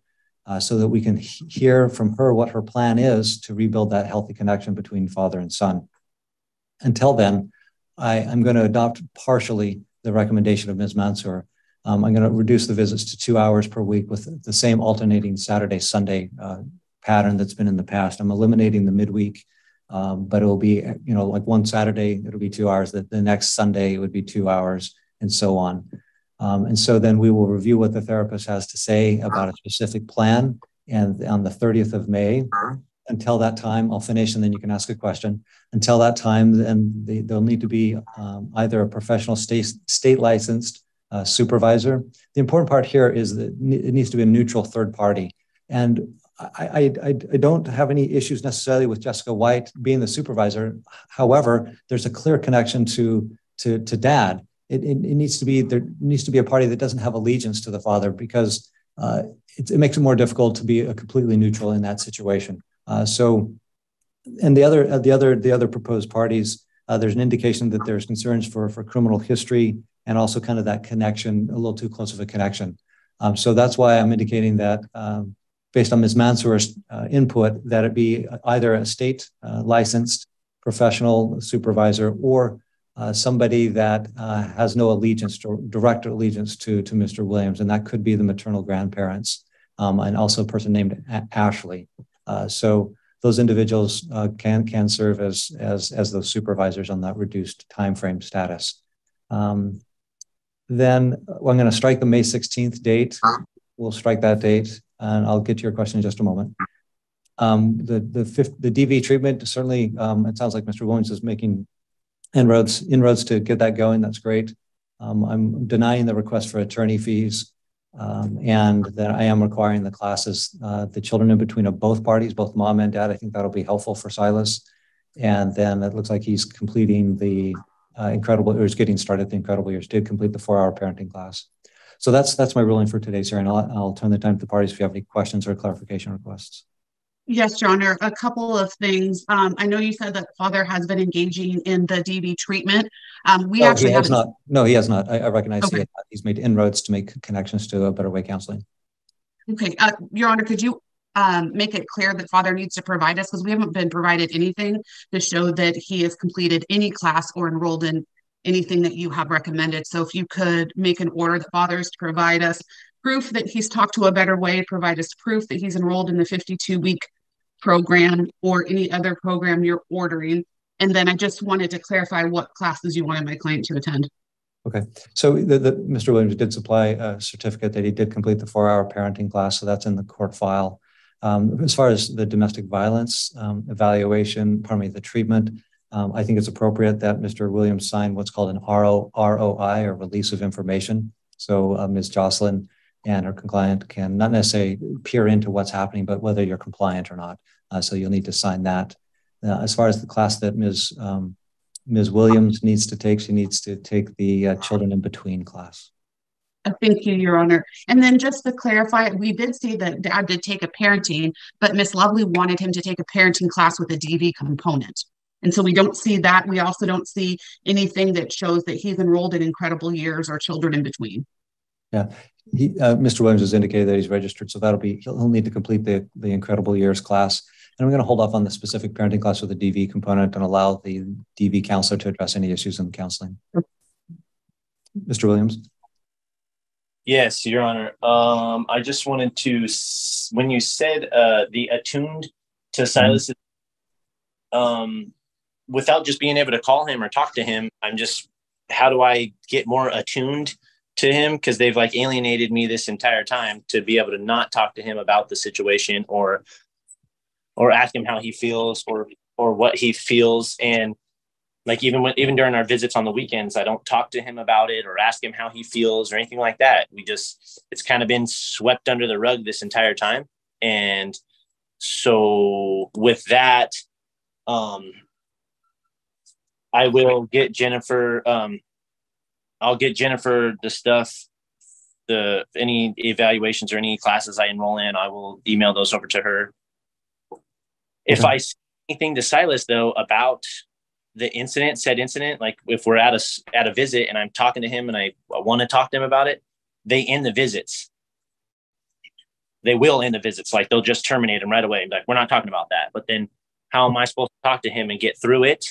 Speaker 2: So that we can hear from her what her plan is to rebuild that healthy connection between father and son. Until then, I'm going to adopt partially the recommendation of Ms. Mansour. I'm going to reduce the visits to 2 hours per week with the same alternating Saturday-Sunday pattern that's been in the past. I'm eliminating the midweek, but it will be, like one Saturday, it'll be 2 hours. The next Sunday, it would be 2 hours, and so on. And so then we will review what the therapist has to say about a specific plan. And on the 30th of May, until that time, I'll finish and then you can ask a question. Until that time, then there'll need to be either a professional state licensed supervisor. The important part here is that it needs to be a neutral third party. And I don't have any issues necessarily with Jessica White being the supervisor. However, there's a clear connection to Dad. There needs to be a party that doesn't have allegiance to the father, because it makes it more difficult to be completely neutral in that situation. And the other proposed parties, there's an indication that there's concerns for criminal history and also kind of that connection, a little too close of a connection. So that's why I'm indicating that based on Ms. Mansour's input, that it be either a state licensed professional supervisor or somebody that has no allegiance, direct allegiance to Mr. Williams, and that could be the maternal grandparents, and also a person named Ashley. So those individuals can serve as those supervisors on that reduced time frame status. Then I'm going to strike the May 16th date. We'll strike that date, and I'll get to your question in just a moment. The DV treatment, certainly, it sounds like Mr. Williams is making inroads to get that going. That's great. I'm denying the request for attorney fees, and that I am requiring the classes, the children in between of both parties, both mom and dad. I think that'll be helpful for Silas. And then it looks like he's completing the he's getting started the Incredible Years, did complete the 4-hour parenting class. So that's my ruling for today, Sarah, and I'll turn the time to the parties if you have any questions or clarification requests.
Speaker 3: Yes, Your Honor, a couple of things. I know you said that father has been engaging in the DV treatment. He has not. No, he has not. I recognize okay. He's made inroads to make connections to a Better Way counseling. Okay, Your Honor, could you make it clear that father needs to provide us, because we haven't been provided anything to show that he has completed any class or enrolled in anything that you have recommended. So if you could make an order that father is to provide us proof that he's talked to a Better Way, provide us proof that he's enrolled in the 52-week program or any other program you're ordering. And then I just wanted to clarify what classes you wanted my client to attend. Okay. So Mr. Williams did supply a certificate that he did complete the 4-hour parenting class. So that's in the court file. As far as the domestic violence evaluation, the treatment, I think it's appropriate that Mr. Williams sign what's called an ROI, or release of information. So Ms. Jocelyn and her client can not necessarily peer into what's happening, but whether you're compliant or not. So you'll need to sign that. As far as the class that Ms. Williams needs to take, she needs to take the Children in Between class. Thank you, Your Honor. And then just to clarify, we did see that Dad did take a parenting, but Miss Lovely wanted him to take a parenting class with a DV component. And so we don't see that. We also don't see anything that shows that he's enrolled in Incredible Years or Children in Between. Yeah. Mr. Williams has indicated that he's registered, so he'll need to complete the Incredible Years class. And I'm going to hold off on the specific parenting class with the DV component and allow the DV counselor to address any issues in the counseling. Mr. Williams?
Speaker 4: Yes, Your Honor. I just wanted to, when you said the attuned to Silas, without just being able to call him or talk to him, how do I get more attuned to him? Because they've like alienated me this entire time to be able to not talk to him about the situation or ask him how he feels or what he feels. And like even during our visits on the weekends, I don't talk to him about it or ask him how he feels or anything like that. It's kind of been swept under the rug this entire time. And so with that, I will get Jennifer. I'll get Jennifer the stuff, any evaluations or any classes I enroll in. I will email those over to her. If I say anything to Silas though about the said incident, like if we're at a visit and I'm talking to him and I want to talk to him about it, they end the visits. They will end the visits. Like they'll just terminate him right away. Like, we're not talking about that. But then how am I supposed to talk to him and get through it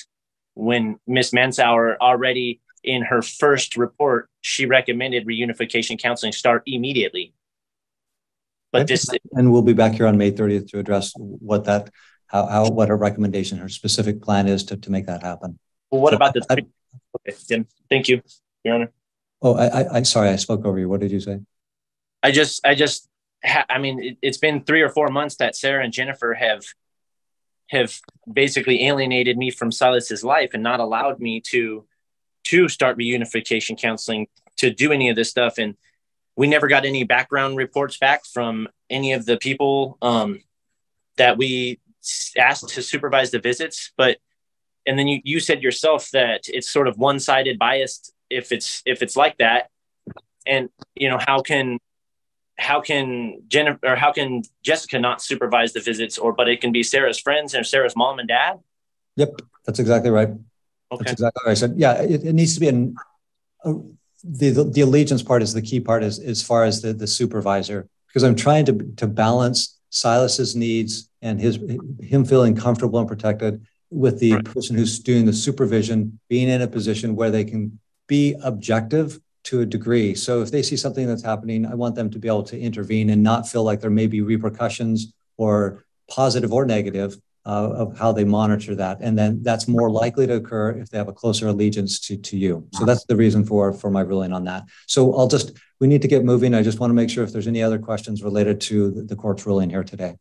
Speaker 4: when Miss Mansauer already in her first report, she recommended reunification counseling start immediately. But
Speaker 2: and we'll be back here on May 30th to address what her recommendation, her specific plan is to make that happen.
Speaker 4: Well, what about okay, Tim, thank you, Your Honor.
Speaker 2: Oh, I sorry, I spoke over you. What did you say?
Speaker 4: I mean, it's been 3 or 4 months that Sarah and Jennifer have basically alienated me from Silas's life and not allowed me to start reunification counseling, to do any of this stuff. And we never got any background reports back from any of the people that we asked to supervise the visits. And then you said yourself that it's sort of one-sided biased if it's like that. And how can Jessica not supervise the visits, but it can be Sarah's friends and Sarah's mom and dad?
Speaker 2: Yep, that's exactly right.
Speaker 4: Okay.
Speaker 2: That's exactly what I said. Yeah, it needs to be the allegiance part is the key part as far as the supervisor, because I'm trying to balance Silas's needs and him feeling comfortable and protected with the person who's doing the supervision being in a position where they can be objective to a degree. So if they see something that's happening, I want them to be able to intervene and not feel like there may be repercussions or positive or negative of how they monitor that. And then that's more likely to occur if they have a closer allegiance to you. So that's the reason for my ruling on that. So we need to get moving. I just want to make sure if there's any other questions related to the court's ruling here today.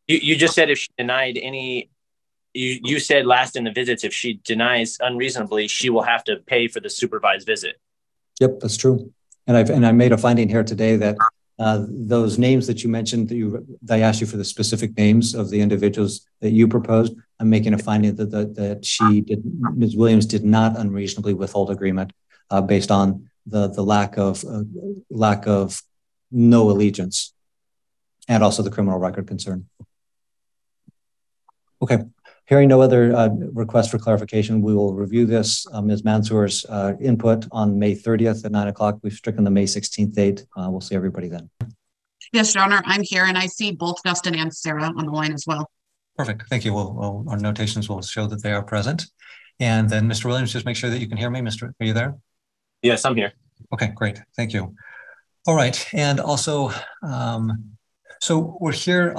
Speaker 4: You just said if she denied any, you said last in the visits, if she denies unreasonably, she will have to pay for the supervised visit.
Speaker 2: Yep, that's true. And I made a finding here today that those names that you mentioned, I asked you for the specific names of the individuals that you proposed. I'm making a finding that Ms. Williams did not unreasonably withhold agreement based on the lack of no allegiance and also the criminal record concern. Okay. Hearing no other requests for clarification, we will review this. Ms. Mansour's input on May 30th at 9 o'clock. We've stricken the May 16th date. We'll see everybody then.
Speaker 3: Yes, Your Honor, I'm here and I see both Justin and Sarah on the line as well.
Speaker 2: Perfect. Thank you. Our notations will show that they are present. And then Mr. Williams, just make sure that you can hear me. Are you there?
Speaker 4: Yes, I'm here.
Speaker 2: Okay, great. Thank you. All right. And also, so we're here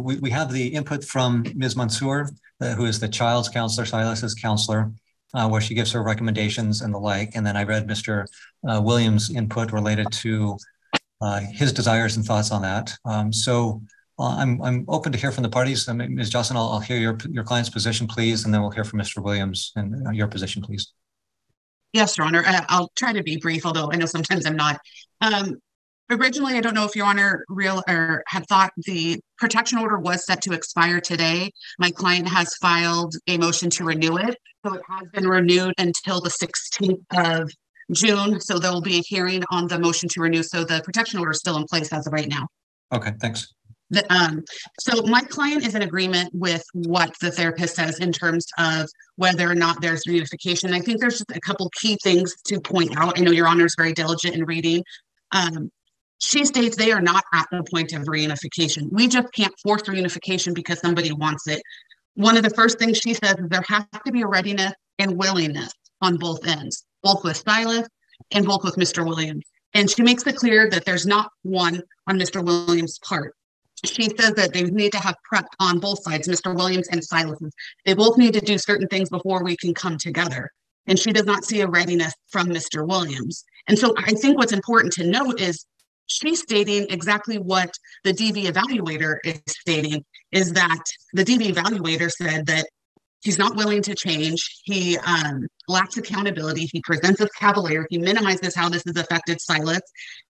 Speaker 2: we have the input from Ms. Mansour, who is the child's counselor, Silas's counselor, where she gives her recommendations and the like. And then I read Mr. Williams' input related to his desires and thoughts on that. So I'm open to hear from the parties. Ms. Jocelyn, I'll hear your client's position, please, and then we'll hear from Mr. Williams and your position, please.
Speaker 3: Yes, Your Honor. I'll try to be brief, although I know sometimes I'm not. Originally, I don't know if Your Honor had thought the protection order was set to expire today. My client has filed a motion to renew it. So it has been renewed until the 16th of June. So there will be a hearing on the motion to renew. So the protection order is still in place as of right now.
Speaker 2: Okay, thanks.
Speaker 3: So my client is in agreement with what the therapist says in terms of whether or not there's reunification. I think there's just a couple key things to point out. I know Your Honor is very diligent in reading. She states they are not at the point of reunification. We just can't force reunification because somebody wants it. One of the first things she says is there has to be a readiness and willingness on both ends, both with Silas and both with Mr. Williams. And she makes it clear that there's not one on Mr. Williams' part. She says that they need to have prep on both sides, Mr. Williams and Silas's. They both need to do certain things before we can come together. And she does not see a readiness from Mr. Williams. And so I think what's important to note is she's stating exactly what the DV evaluator is stating, is that the DV evaluator said that he's not willing to change. He lacks accountability. He presents as cavalier. He minimizes how this has affected Silas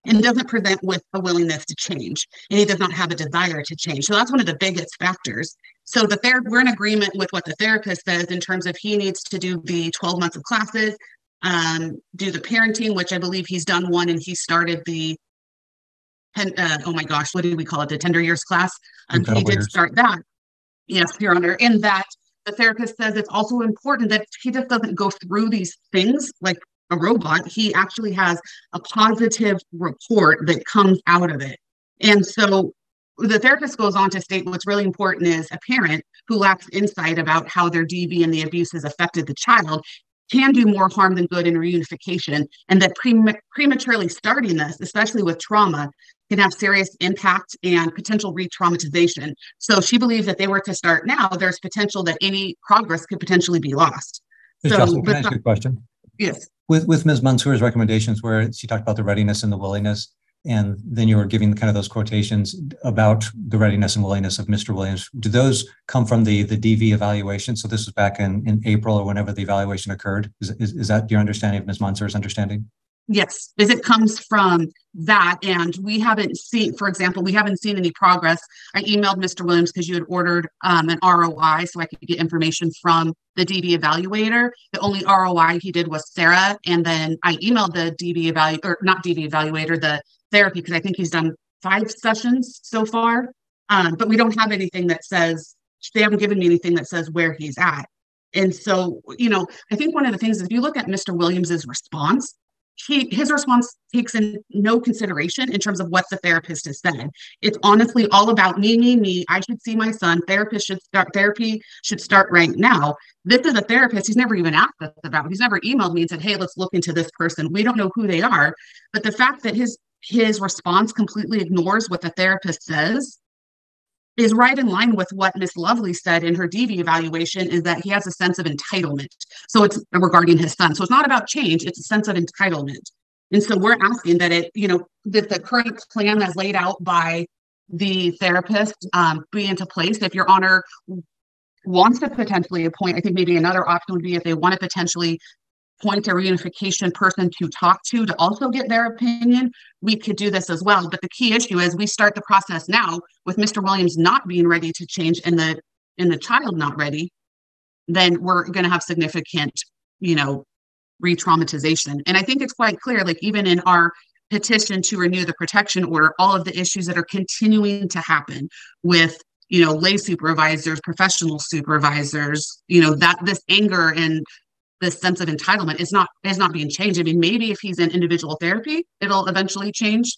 Speaker 3: and doesn't present with a willingness to change. And he does not have a desire to change. So that's one of the biggest factors. So we're in agreement with what the therapist says in terms of he needs to do the 12 months of classes, do the parenting, which I believe he's done one, and he started the oh my gosh, what do we call it? The tender years class. He did start that. Yes, Your Honor. In that, the therapist says it's also important that he just doesn't go through these things like a robot. He actually has a positive report that comes out of it. And so the therapist goes on to state what's really important is a parent who lacks insight about how their DV and the abuse has affected the child can do more harm than good in reunification, and that prematurely starting this, especially with trauma, can have serious impact and potential re-traumatization. So she believes that they were to start now, there's potential that any progress could potentially be lost.
Speaker 2: Ms. Jocelyn, can I ask you a question?
Speaker 3: Yes.
Speaker 2: With Ms. Mansour's recommendations, where she talked about the readiness and the willingness, and then you were giving kind of those quotations about the readiness and willingness of Mr. Williams, do those come from the DV evaluation? So this was back in April or whenever the evaluation occurred. Is that your understanding of Ms. Mansour's understanding?
Speaker 3: Yes, as it comes from that. And we haven't seen, for example, we haven't seen any progress. I emailed Mr. Williams because you had ordered an ROI so I could get information from the DV evaluator. The only ROI he did was Sarah. And then I emailed the DV evaluator, or not DV evaluator, the therapy, because I think he's done 5 sessions so far. But we don't have anything that says, they haven't given me anything that says where he's at. And so, I think one of the things is if you look at Mr. Williams's response, his response takes in no consideration in terms of what the therapist has said. It's honestly all about me. I should see my son. Therapy should start right now. This is a therapist he's never even asked us about. He's never emailed me and said, hey, let's look into this person. We don't know who they are. But the fact that his response completely ignores what the therapist says is right in line with what Miss Lovely said in her DV evaluation, is that he has a sense of entitlement. So it's regarding his son. So it's not about change, it's a sense of entitlement. And so we're asking that that the current plan as laid out by the therapist be into place. If Your Honor wants to potentially appoint, I think maybe another option would be if they want to potentially point a reunification person to talk to also get their opinion, we could do this as well. But the key issue is we start the process now with Mr. Williams not being ready to change and the child not ready, then we're going to have significant, re-traumatization. And I think it's quite clear, like even in our petition to renew the protection order, all of the issues that are continuing to happen with lay supervisors, professional supervisors, that this anger and this sense of entitlement is not being changed. I mean, maybe if he's in individual therapy, it'll eventually change.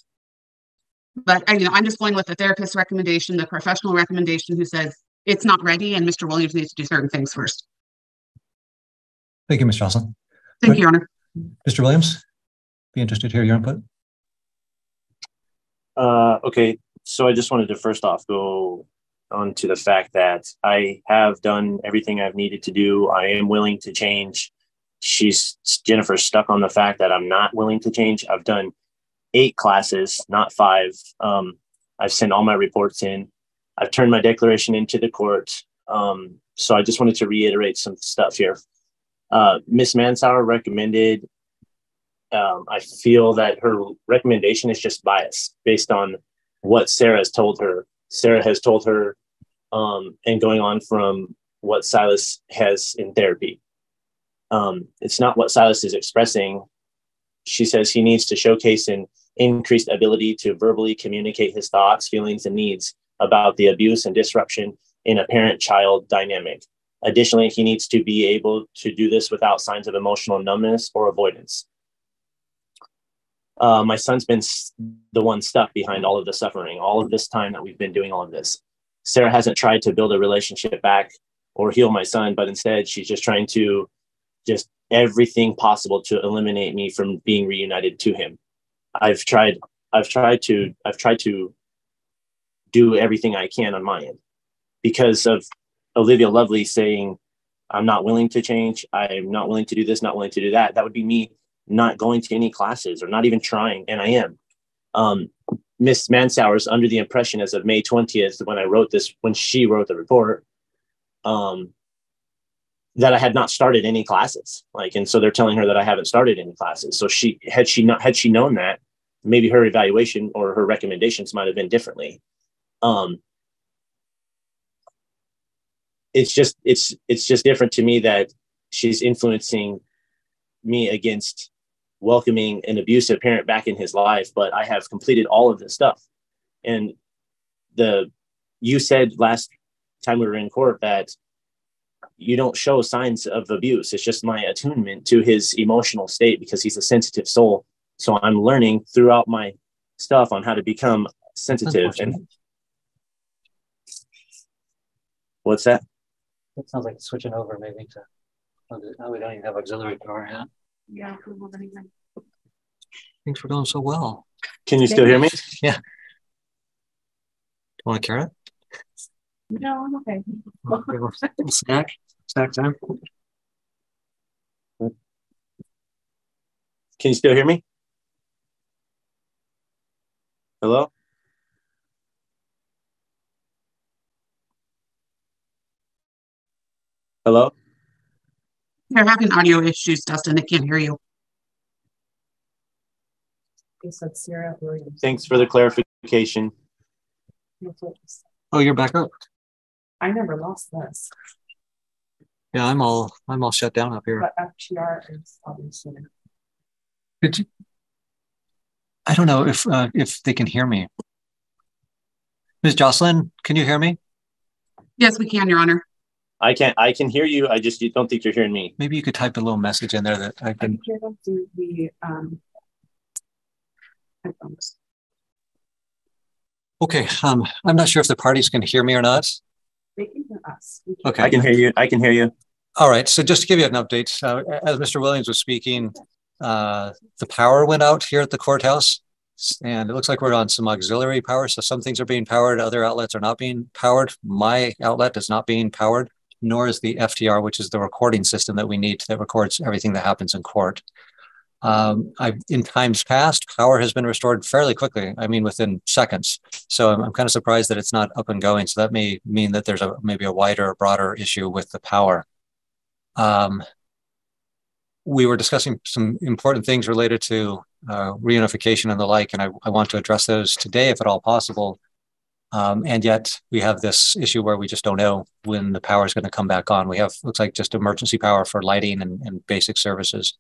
Speaker 3: But I'm just going with the therapist's recommendation, the professional recommendation, who says it's not ready and Mr. Williams needs to do certain things first.
Speaker 2: Thank you, Ms. Jocelyn.
Speaker 3: Thank you, Your Honor.
Speaker 2: Mr. Williams, be interested to hear your input.
Speaker 4: Okay, so I just wanted to first off go on to the fact that I have done everything I've needed to do. I am willing to change. Jennifer's stuck on the fact that I'm not willing to change. I've done 8 classes, not 5. I've sent all my reports in. I've turned my declaration into the court. So I just wanted to reiterate some stuff here. Ms. Mansour recommended, I feel that her recommendation is just biased based on what Sarah has told her. Sarah has told her, and going on from what Silas has in therapy. It's not what Silas is expressing. She says he needs to showcase an increased ability to verbally communicate his thoughts, feelings, and needs about the abuse and disruption in a parent-child dynamic. Additionally, he needs to be able to do this without signs of emotional numbness or avoidance. My son's been the one stuck behind all of the suffering, all of this time that we've been doing all of this. Sarah hasn't tried to build a relationship back or heal my son, but instead she's just trying to just everything possible to eliminate me from being reunited to him. I've tried to do everything I can on my end because of Olivia Lovely saying, I'm not willing to change. I'm not willing to do this, not willing to do that. That would be me not going to any classes or not even trying. And I am. Miss Mansauer's under the impression as of May 20th, when she wrote the report, that I had not started any classes. And so they're telling her that I haven't started any classes. So had she known that, maybe her evaluation or her recommendations might have been differently. It's just different to me that she's influencing me against welcoming an abusive parent back in his life, but I have completed all of this stuff. And you said last time we were in court that you don't show signs of abuse. It's just my attunement to his emotional state because he's a sensitive soul. So I'm learning throughout my stuff on how to become sensitive. And what's that?
Speaker 2: It sounds like switching over maybe to, we don't even have auxiliary power yet.
Speaker 3: Yeah.
Speaker 2: Things were going so well.
Speaker 4: Can you still hear me?
Speaker 2: Yeah. Want a carrot?
Speaker 3: No, I'm okay.
Speaker 2: Snack time.
Speaker 4: Can you still hear me? Hello? Hello?
Speaker 3: They're having audio issues, Dustin. They can't hear you.
Speaker 4: Thanks for the clarification.
Speaker 2: Oh, you're back up.
Speaker 5: I never lost this.
Speaker 2: Yeah, I'm all shut down up here.
Speaker 5: But FTR is obviously.
Speaker 2: I don't know if they can hear me. Ms. Jocelyn, can you hear me?
Speaker 3: Yes, we can, Your Honor.
Speaker 4: I can hear you. I just don't think you're hearing me.
Speaker 2: Maybe you could type a little message in there that I can
Speaker 5: hear them through the headphones.
Speaker 2: Okay, I'm not sure if the parties can hear me or not.
Speaker 5: They can hear us.
Speaker 2: Okay.
Speaker 4: I can hear you. I can hear you.
Speaker 2: All right, so just to give you an update, as Mr. Williams was speaking, the power went out here at the courthouse, and it looks like we're on some auxiliary power. So some things are being powered, other outlets are not being powered. My outlet is not being powered, nor is the FTR, which is the recording system that we need that records everything that happens in court. In times past, power has been restored fairly quickly. I mean, within seconds. So I'm kind of surprised that it's not up and going. So that may mean that there's maybe a wider, broader issue with the power. We were discussing some important things related to reunification and the like, and I want to address those today, if at all possible. And yet we have this issue where we just don't know when the power is going to come back on. We have, looks like, just emergency power for lighting and basic services.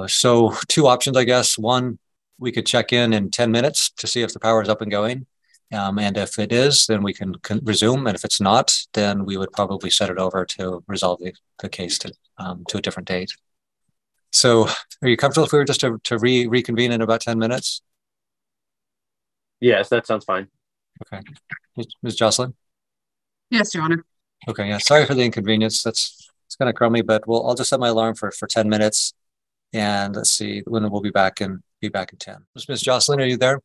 Speaker 2: So two options, I guess. One, we could check in 10 minutes to see if the power is up and going. And if it is, then we can resume. And if it's not, then we would probably set it over to resolve the case to a different date. So are you comfortable if we were just to reconvene in about 10 minutes?
Speaker 4: Yes, that sounds fine.
Speaker 2: Okay. Ms. Jocelyn?
Speaker 3: Yes, Your Honor.
Speaker 2: Okay, yeah, sorry for the inconvenience. It's kind of crummy, but I'll just set my alarm for 10 minutes. And let's see when we'll be back in 10. Ms. Jocelyn, are you there?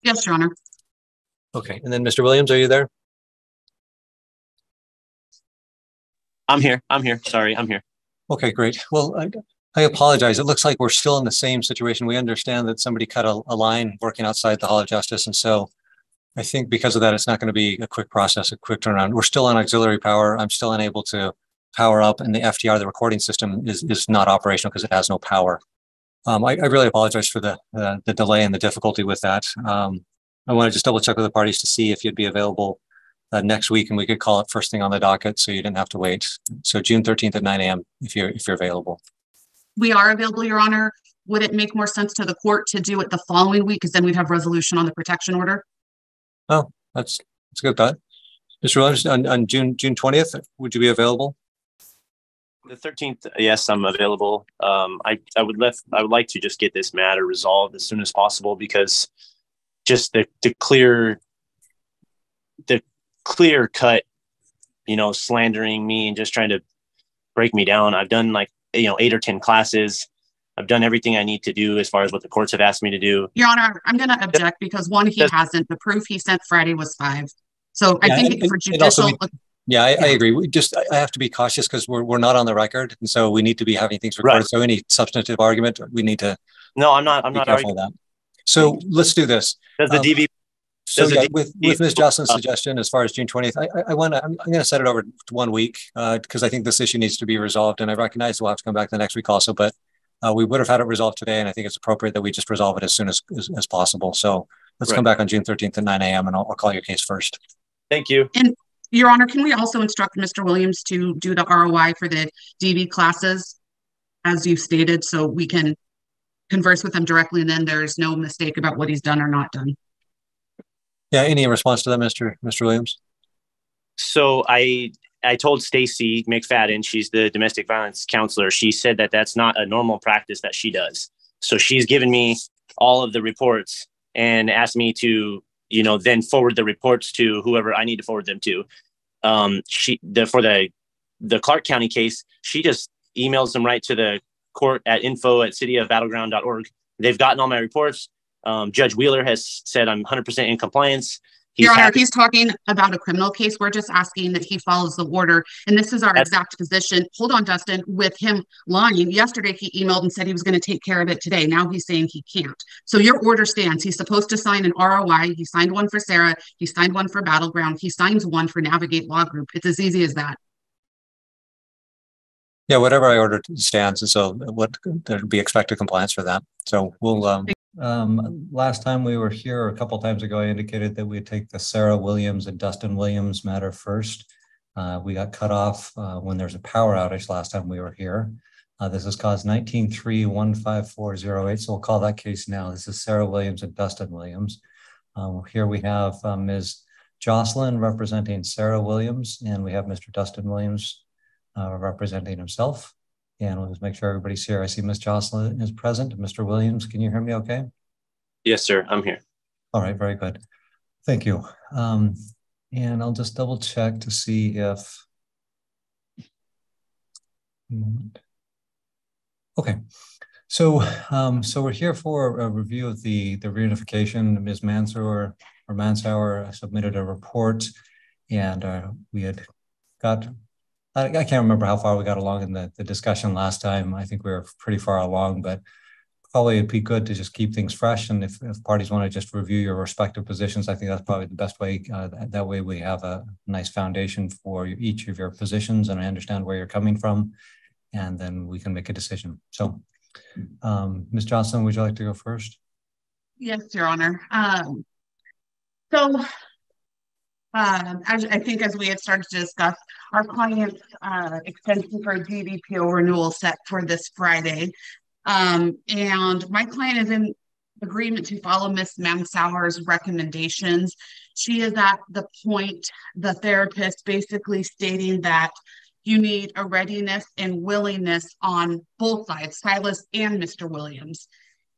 Speaker 3: Yes, Your Honor.
Speaker 2: Okay, and then Mr. Williams, are you there?
Speaker 4: I'm here. Sorry, I'm here.
Speaker 2: Okay, great. Well, I apologize. It looks like we're still in the same situation. We understand that somebody cut a line working outside the Hall of Justice. And so I think because of that, it's not going to be a quick process, a quick turnaround. We're still on auxiliary power. I'm still unable to power up, and the FDR, the recording system, is not operational because it has no power. I really apologize for the delay and the difficulty with that. I want to just double check with the parties to see if you'd be available next week, and we could call it first thing on the docket so you didn't have to wait. So June 13th at 9 a.m. if you're available.
Speaker 3: We are available, Your Honor. Would it make more sense to the court to do it the following week? Because then we'd have resolution on the protection order.
Speaker 2: Oh, that's a good thought. Mr. Williams, on June 20th, would you be available?
Speaker 4: The 13th, yes, I'm available. I would like to just get this matter resolved as soon as possible, because just the clear cut, slandering me and just trying to break me down. I've done like, 8 or 10 classes. I've done everything I need to do as far as what the courts have asked me to do.
Speaker 3: Your Honor, I'm going to object because one, he hasn't. The proof he sent Friday was 5. So I think for judicial.
Speaker 2: I agree. I have to be cautious because we're not on the record, and so we need to be having things recorded. Right. So any substantive argument, we need to.
Speaker 4: No, I'm not
Speaker 2: arguing that. So let's do this.
Speaker 4: Does the DV?
Speaker 2: So yeah, with Ms. Jocelyn's suggestion, as far as June 20th, I'm going to set it over to 1 week because I think this issue needs to be resolved, and I recognize we'll have to come back the next week also, but we would have had it resolved today, and I think it's appropriate that we just resolve it as soon as possible. So let's come back on June 13th at 9 a.m. and I'll call your case first.
Speaker 4: Thank you.
Speaker 3: And Your Honor, can we also instruct Mr. Williams to do the ROI for the DV classes, as you stated, so we can converse with him directly, and then there's no mistake about what he's done or not done?
Speaker 2: Yeah, any response to that, Mr. Williams?
Speaker 4: So I told Stacy McFadden, she's the domestic violence counselor. She said that that's not a normal practice that she does. So she's given me all of the reports and asked me to, then forward the reports to whoever I need to forward them to. For the Clark County case, she just emails them right to the court at info@cityofbattleground.org. They've gotten all my reports. Judge Wheeler has said I'm 100% in compliance.
Speaker 3: Your Honor, he's talking about a criminal case. We're just asking that he follows the order. And this is our exact position. Hold on, Dustin, with him lying. Yesterday, he emailed and said he was going to take care of it today. Now he's saying he can't. So your order stands. He's supposed to sign an ROI. He signed one for Sarah. He signed one for Battleground. He signs one for Navigate Law Group. It's as easy as that.
Speaker 2: Yeah, whatever I ordered stands. And so there'd be expected compliance for that. So we'll... last time we were here, a couple times ago, I indicated that we'd take the Sarah Williams and Dustin Williams matter first. We got cut off when there's a power outage last time we were here. This has caused 19-3-15408. So we'll call that case now. This is Sarah Williams and Dustin Williams. Here we have Ms. Jocelyn representing Sarah Williams, and we have Mr. Dustin Williams representing himself. And we'll just make sure everybody's here. I see Ms. Jocelyn is present. Mr. Williams, can you hear me okay?
Speaker 4: Yes, sir. I'm here.
Speaker 2: All right, very good. Thank you. And I'll just double check to see if... Okay. So we're here for a review of the reunification. Ms. Mansauer submitted a report, and we had got... I can't remember how far we got along in the discussion last time. I think we were pretty far along, but probably it'd be good to just keep things fresh. And if parties want to just review your respective positions, I think that's probably the best way. That way we have a nice foundation for each of your positions, and I understand where you're coming from, and then we can make a decision. So, Ms. Johnson, would you like to go first?
Speaker 3: Yes, Your Honor. As I think as we had started to discuss, our client's extension for a DVPO renewal set for this Friday. And my client is in agreement to follow Ms. Mansauer's recommendations. She is at the point, the therapist basically stating that you need a readiness and willingness on both sides, Silas and Mr. Williams.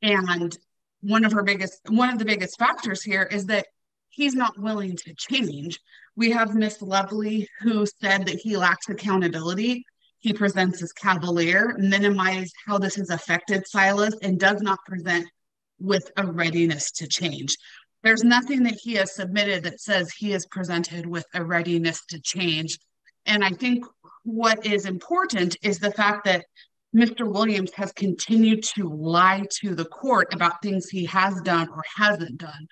Speaker 3: And one of the biggest factors here is that he's not willing to change. We have Miss Lovely, who said that he lacks accountability. He presents as cavalier, minimized how this has affected Silas, and does not present with a readiness to change. There's nothing that he has submitted that says he is presented with a readiness to change. And I think what is important is the fact that Mr. Williams has continued to lie to the court about things he has done or hasn't done.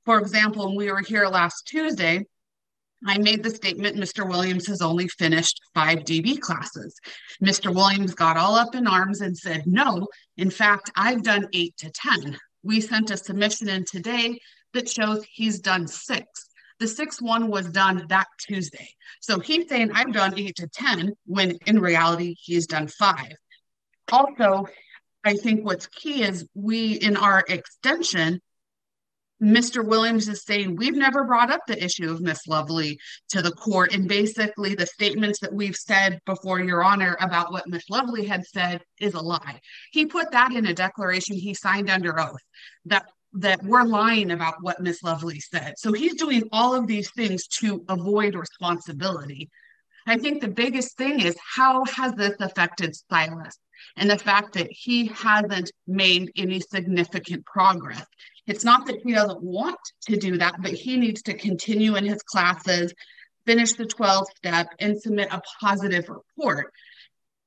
Speaker 3: For example, when we were here last Tuesday, I made the statement, Mr. Williams has only finished 5 DB classes. Mr. Williams got all up in arms and said, no, in fact, I've done 8 to 10. We sent a submission in today that shows he's done 6. The 6th one was done that Tuesday. So he's saying I've done 8 to 10, when in reality, he's done 5. Also, I think what's key is in our extension, Mr. Williams is saying we've never brought up the issue of Miss Lovely to the court. And basically the statements that we've said before Your Honor about what Miss Lovely had said is a lie. He put that in a declaration he signed under oath, that we're lying about what Miss Lovely said. So he's doing all of these things to avoid responsibility. I think the biggest thing is, how has this affected Silas? And the fact that he hasn't made any significant progress. It's not that he doesn't want to do that, but he needs to continue in his classes, finish the 12th step, and submit a positive report.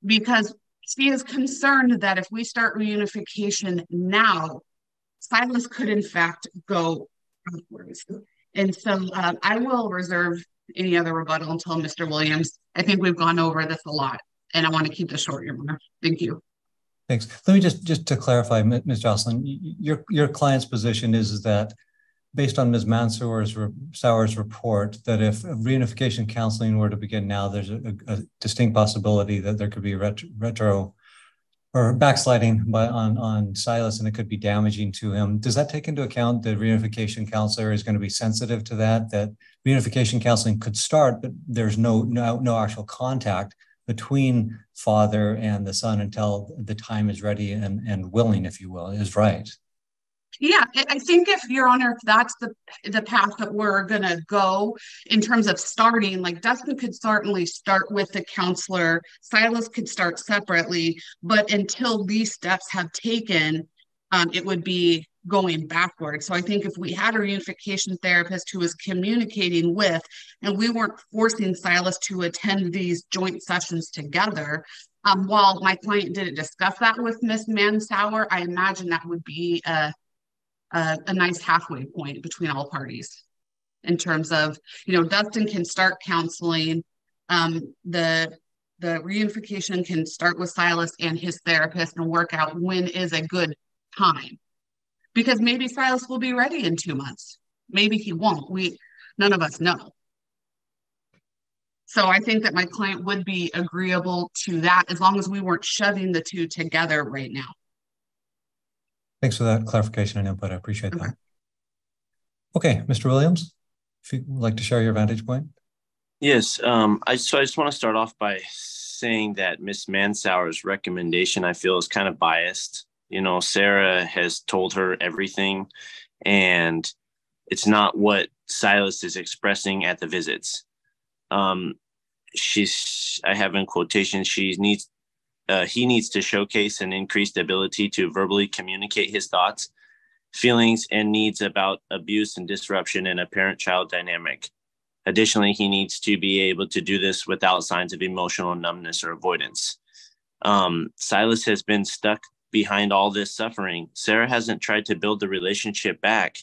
Speaker 3: Because she is concerned that if we start reunification now, Silas could in fact go backwards. And so I will reserve any other rebuttal until Mr. Williams. I think we've gone over this a lot, and I want to keep this short, Your Honor. Thank you.
Speaker 2: Thanks. Let me just to clarify, Ms. Jocelyn, your client's position is that based on Ms. Mansauer's report, that if reunification counseling were to begin now, there's a distinct possibility that there could be retro or backsliding on Silas, and it could be damaging to him. Does that take into account the reunification counselor is going to be sensitive to that reunification counseling could start, but there's no actual contact between father and the son until the time is ready and willing, if you will, is right?
Speaker 3: Yeah, I think, if Your Honor, if that's the path that we're going to go in terms of starting, like Dustin could certainly start with the counselor, Silas could start separately, but until these steps have taken, it would be going backwards. So I think if we had a reunification therapist who was communicating with, and we weren't forcing Silas to attend these joint sessions together, while my client didn't discuss that with Ms. Mansauer, I imagine that would be a nice halfway point between all parties in terms of, Dustin can start counseling. The reunification can start with Silas and his therapist and work out when is a good time. Because maybe Silas will be ready in 2 months. Maybe he won't. None of us know. So I think that my client would be agreeable to that as long as we weren't shoving the two together right now.
Speaker 2: Thanks for that clarification and input. I appreciate that. Okay, Mr. Williams, if you'd like to share your vantage point.
Speaker 4: Yes, I just want to start off by saying that Ms. Mansauer's recommendation, I feel, is kind of biased. Sarah has told her everything, and it's not what Silas is expressing at the visits. I have in quotation, he needs to showcase an increased ability to verbally communicate his thoughts, feelings, and needs about abuse and disruption in a parent-child dynamic. Additionally, he needs to be able to do this without signs of emotional numbness or avoidance. Silas has been stuck behind all this suffering. Sarah hasn't tried to build the relationship back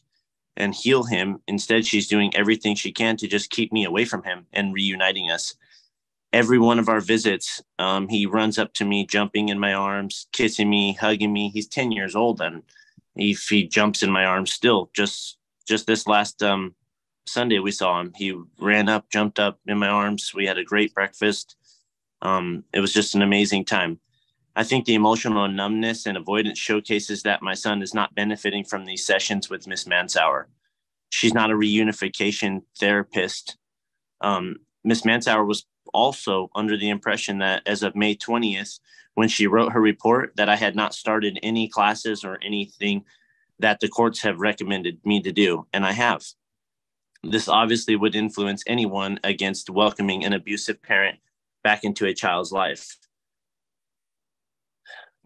Speaker 4: and heal him. Instead, she's doing everything she can to just keep me away from him and reuniting us. Every one of our visits, he runs up to me, jumping in my arms, kissing me, hugging me. He's 10 years old, and he jumps in my arms still. Just this last Sunday we saw him. He ran up, jumped up in my arms. We had a great breakfast. It was just an amazing time. I think the emotional numbness and avoidance showcases that my son is not benefiting from these sessions with Ms. Mansauer. She's not a reunification therapist. Ms. Mansauer was also under the impression that as of May 20th, when she wrote her report, that I had not started any classes or anything that the courts have recommended me to do, and I have. This obviously would influence anyone against welcoming an abusive parent back into a child's life.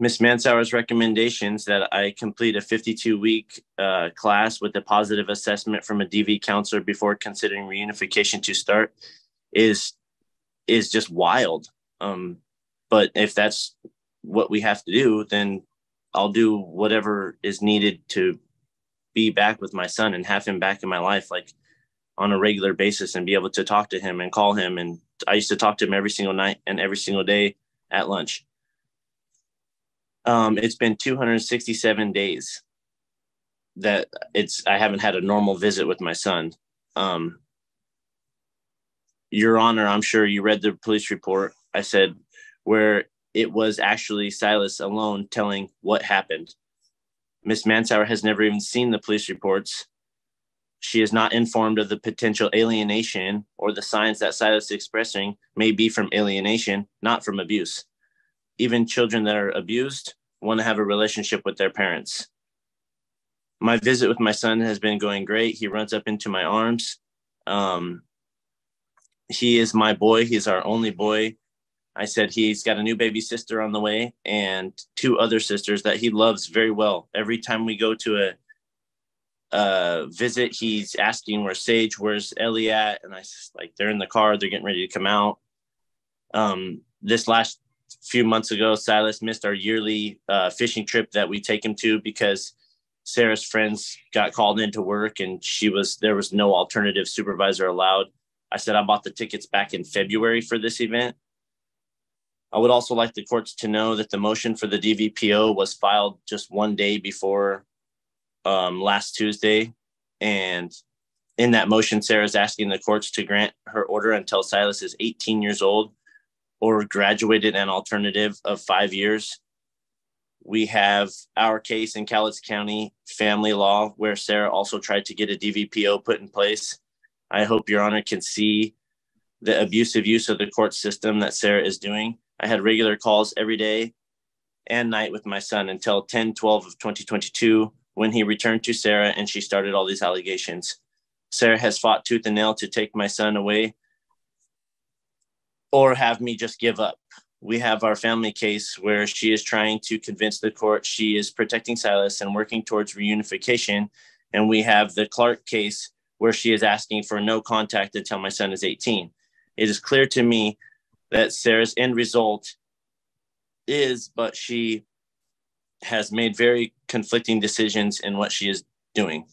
Speaker 4: Ms. Mansauer's recommendations that I complete a 52-week class with a positive assessment from a DV counselor before considering reunification to start is just wild. But if that's what we have to do, then I'll do whatever is needed to be back with my son and have him back in my life, like on a regular basis, and be able to talk to him and call him. And I used to talk to him every single night and every single day at lunch. It's been 267 days that I haven't had a normal visit with my son. Your Honor, I'm sure you read the police report. I said where it was actually Silas alone telling what happened. Ms. Mansauer has never even seen the police reports. She is not informed of the potential alienation or the signs that Silas is expressing may be from alienation, not from abuse. Even children that are abused want to have a relationship with their parents. My visit with my son has been going great. He runs up into my arms. he is my boy. He's our only boy. I said he's got a new baby sister on the way and 2 other sisters that he loves very well. Every time we go to a visit, he's asking where's Sage, where's Ellie at? And I like, they're in the car, they're getting ready to come out. This last few months ago, Silas missed our yearly fishing trip that we take him to because Sarah's friends got called into work and there was no alternative supervisor allowed. I said I bought the tickets back in February for this event. I would also like the courts to know that the motion for the DVPO was filed just 1 day before last Tuesday. And in that motion, Sarah's asking the courts to grant her order until Silas is 18 years old or graduated an alternative of 5 years. We have our case in Cowlitz County family law where Sarah also tried to get a DVPO put in place. I hope Your Honor can see the abusive use of the court system that Sarah is doing. I had regular calls every day and night with my son until 10/12 of 2022 when he returned to Sarah and she started all these allegations. Sarah has fought tooth and nail to take my son away or have me just give up. We have our family case where she is trying to convince the court she is protecting Silas and working towards reunification. And we have the Clark case where she is asking for no contact until my son is 18. It is clear to me that Sarah's end result but she has made very conflicting decisions in what she is doing.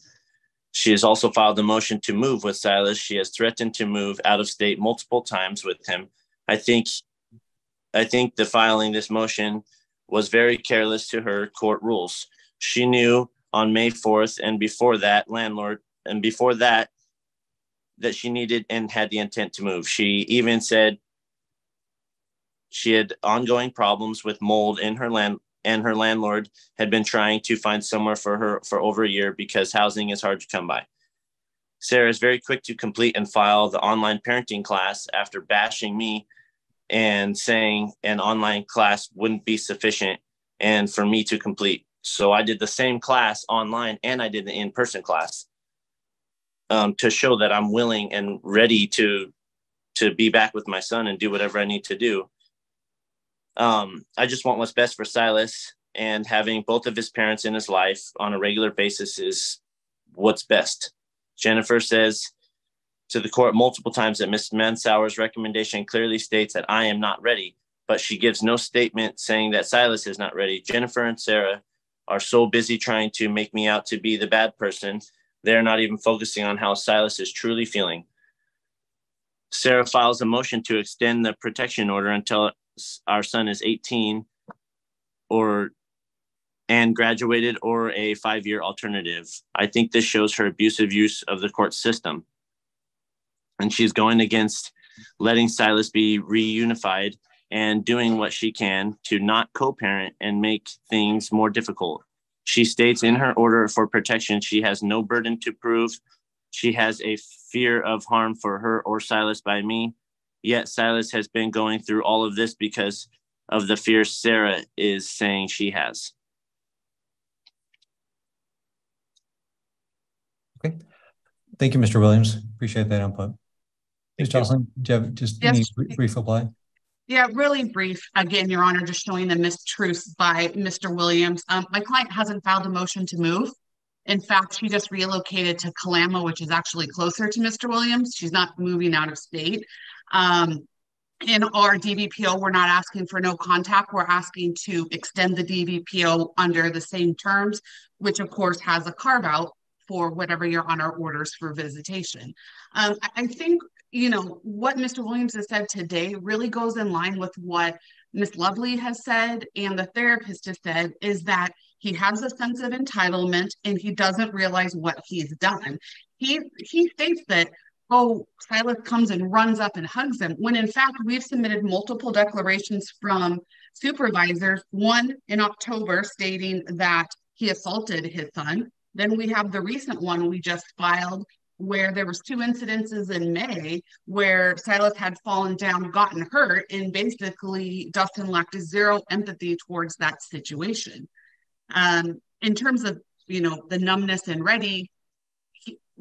Speaker 4: She has also filed a motion to move with Silas. She has threatened to move out of state multiple times with him. I think the filing this motion was very careless to her court rules. She knew on May 4th and before that, that she needed and had the intent to move. She even said she had ongoing problems with mold in her land, and her landlord had been trying to find somewhere for her for over a year because housing is hard to come by. Sarah is very quick to complete and file the online parenting class after bashing me and saying an online class wouldn't be sufficient and for me to complete. So I did the same class online and I did the in-person class to show that I'm willing and ready to be back with my son and do whatever I need to do. I just want what's best for Silas, and having both of his parents in his life on a regular basis is what's best. Jennifer says to the court multiple times that Ms. Mansauer's recommendation clearly states that I am not ready, but she gives no statement saying that Silas is not ready. Jennifer and Sarah are so busy trying to make me out to be the bad person, they're not even focusing on how Silas is truly feeling. Sarah files a motion to extend the protection order until our son is 18 and graduated or a 5-year alternative. I think this shows her abusive use of the court system. And she's going against letting Silas be reunified and doing what she can to not co-parent and make things more difficult. She states in her order for protection, she has no burden to prove. She has a fear of harm for her or Silas by me. Yet Silas has been going through all of this because of the fear Sarah is saying she has.
Speaker 2: Okay. Thank you, Mr. Williams. Appreciate that input. Ms. Jocelyn, do you have just any brief reply?
Speaker 3: Yeah, really brief. Again, Your Honor, just showing the mistruths by Mr. Williams. My client hasn't filed a motion to move. In fact, she just relocated to Kalama, which is actually closer to Mr. Williams. She's not moving out of state. In our DVPO, we're not asking for no contact. We're asking to extend the DVPO under the same terms, which of course has a carve out for whatever Your Honor orders for visitation. I think, you know, what Mr. Williams has said today really goes in line with what Ms. Lovely has said and the therapist has said, is that he has a sense of entitlement and he doesn't realize what he's done. He states that, oh, Silas comes and runs up and hugs him, when in fact we've submitted multiple declarations from supervisors, one in October stating that he assaulted his son. Then we have the recent one we just filed where there was 2 incidences in May where Silas had fallen down, gotten hurt, and basically Dustin lacked zero empathy towards that situation. In terms of, you know, the numbness and ready,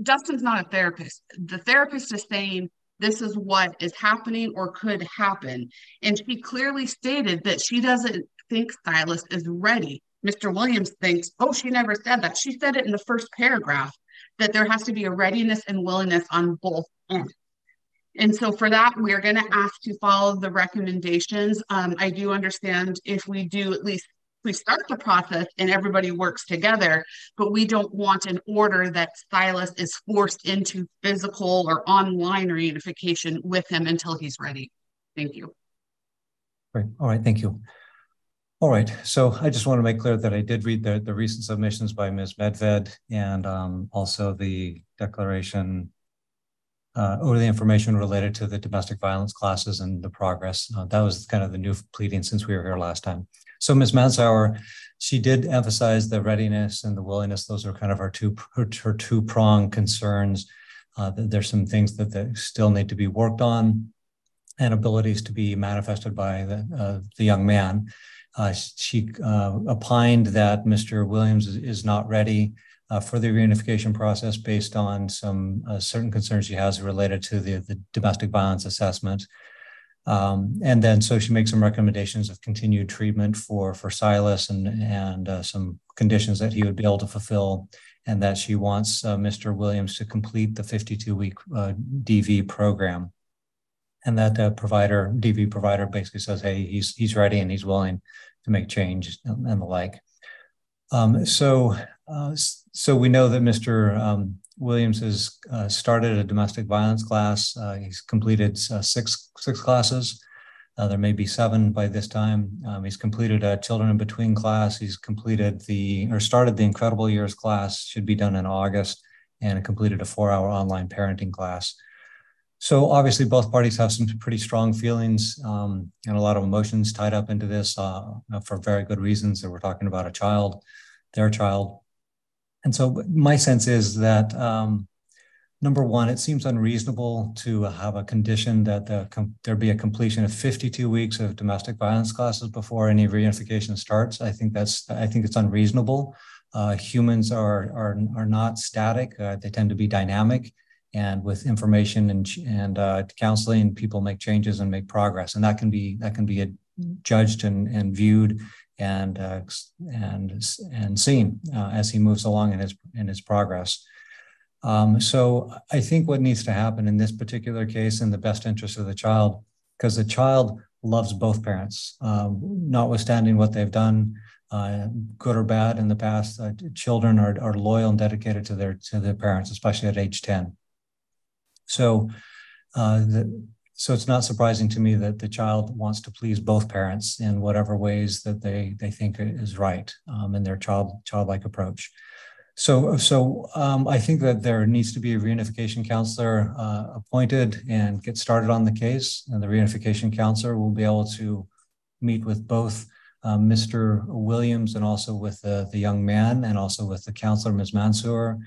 Speaker 3: Dustin's not a therapist. The therapist is saying this is what is happening or could happen. And she clearly stated that she doesn't think Silas is ready. Mr. Williams thinks, oh, she never said that. She said it in the first paragraph, that there has to be a readiness and willingness on both ends. And so for that, we're going to ask to follow the recommendations. I do understand if we do at least we start the process and everybody works together, but we don't want an order that Silas is forced into physical or online reunification with him until he's ready. Thank you.
Speaker 2: Great. All right. Thank you. All right. So I just want to make clear that I did read the recent submissions by Ms. Medved and also the declaration or the information related to the domestic violence classes and the progress. That was kind of the new pleading since we were here last time. So Ms. Mansauer, she did emphasize the readiness and the willingness. Those are kind of her two-pronged concerns. There's some things that still need to be worked on and abilities to be manifested by the young man. She opined that Mr. Williams is not ready for the reunification process based on some certain concerns she has related to the domestic violence assessment. And then so she makes some recommendations of continued treatment for Silas and some conditions that he would be able to fulfill, and that she wants Mr. Williams to complete the 52-week DV program. And that DV provider basically says, hey, he's ready and he's willing to make change and the like. So we know that Mr. Williams has started a domestic violence class. He's completed six classes. There may be 7 by this time. He's completed a Children in Between class. He's completed started the Incredible Years class, should be done in August, and completed a 4-hour online parenting class. So obviously both parties have some pretty strong feelings and a lot of emotions tied up into this for very good reasons. That we're talking about a child, their child. And so my sense is that, number one, it seems unreasonable to have a condition that there be a completion of 52 weeks of domestic violence classes before any reunification starts. I think it's unreasonable. Humans are not static. They tend to be dynamic. And with information and counseling, people make changes and make progress, and that can be judged and viewed and seen as he moves along in his progress. So I think what needs to happen in this particular case, in the best interest of the child, because the child loves both parents, notwithstanding what they've done, good or bad in the past. Children are loyal and dedicated to their parents, especially at age 10. So it's not surprising to me that the child wants to please both parents in whatever ways that they think is right in their childlike approach. So I think that there needs to be a reunification counselor appointed and get started on the case. And the reunification counselor will be able to meet with both Mr. Williams and also with the young man, and also with the counselor, Ms. Mansour,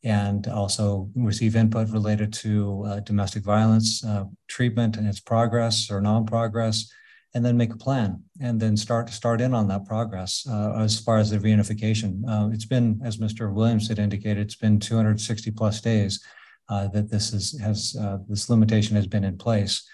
Speaker 2: and also receive input related to domestic violence treatment and its progress or non-progress, and then make a plan and then start in on that progress as far as the reunification. It's been, as Mr. Williams had indicated, it's been 260 plus days that this limitation has been in place.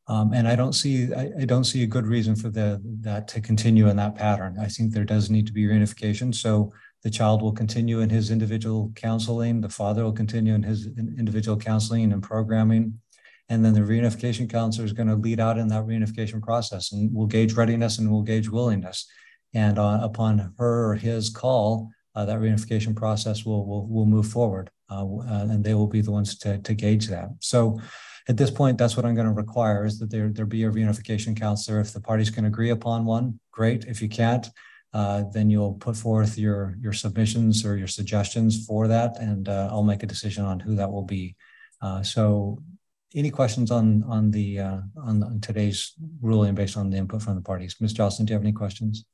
Speaker 2: And I don't see a good reason for that to continue in that pattern. I think there does need to be reunification. So the child will continue in his individual counseling. The father will continue in his individual counseling and programming. And then the reunification counselor is going to lead out in that reunification process, and we'll gauge readiness and we'll gauge willingness. And upon her or his call, that reunification process will move forward, and they will be the ones to gauge that. So at this point, that's what I'm going to require, is that there be a reunification counselor. If the parties can agree upon one, great. If you can't, then you'll put forth your submissions or your suggestions for that, and I'll make a decision on who that will be. So any questions on today's ruling based on the input from the parties? Ms. Jocelyn, do you have any questions?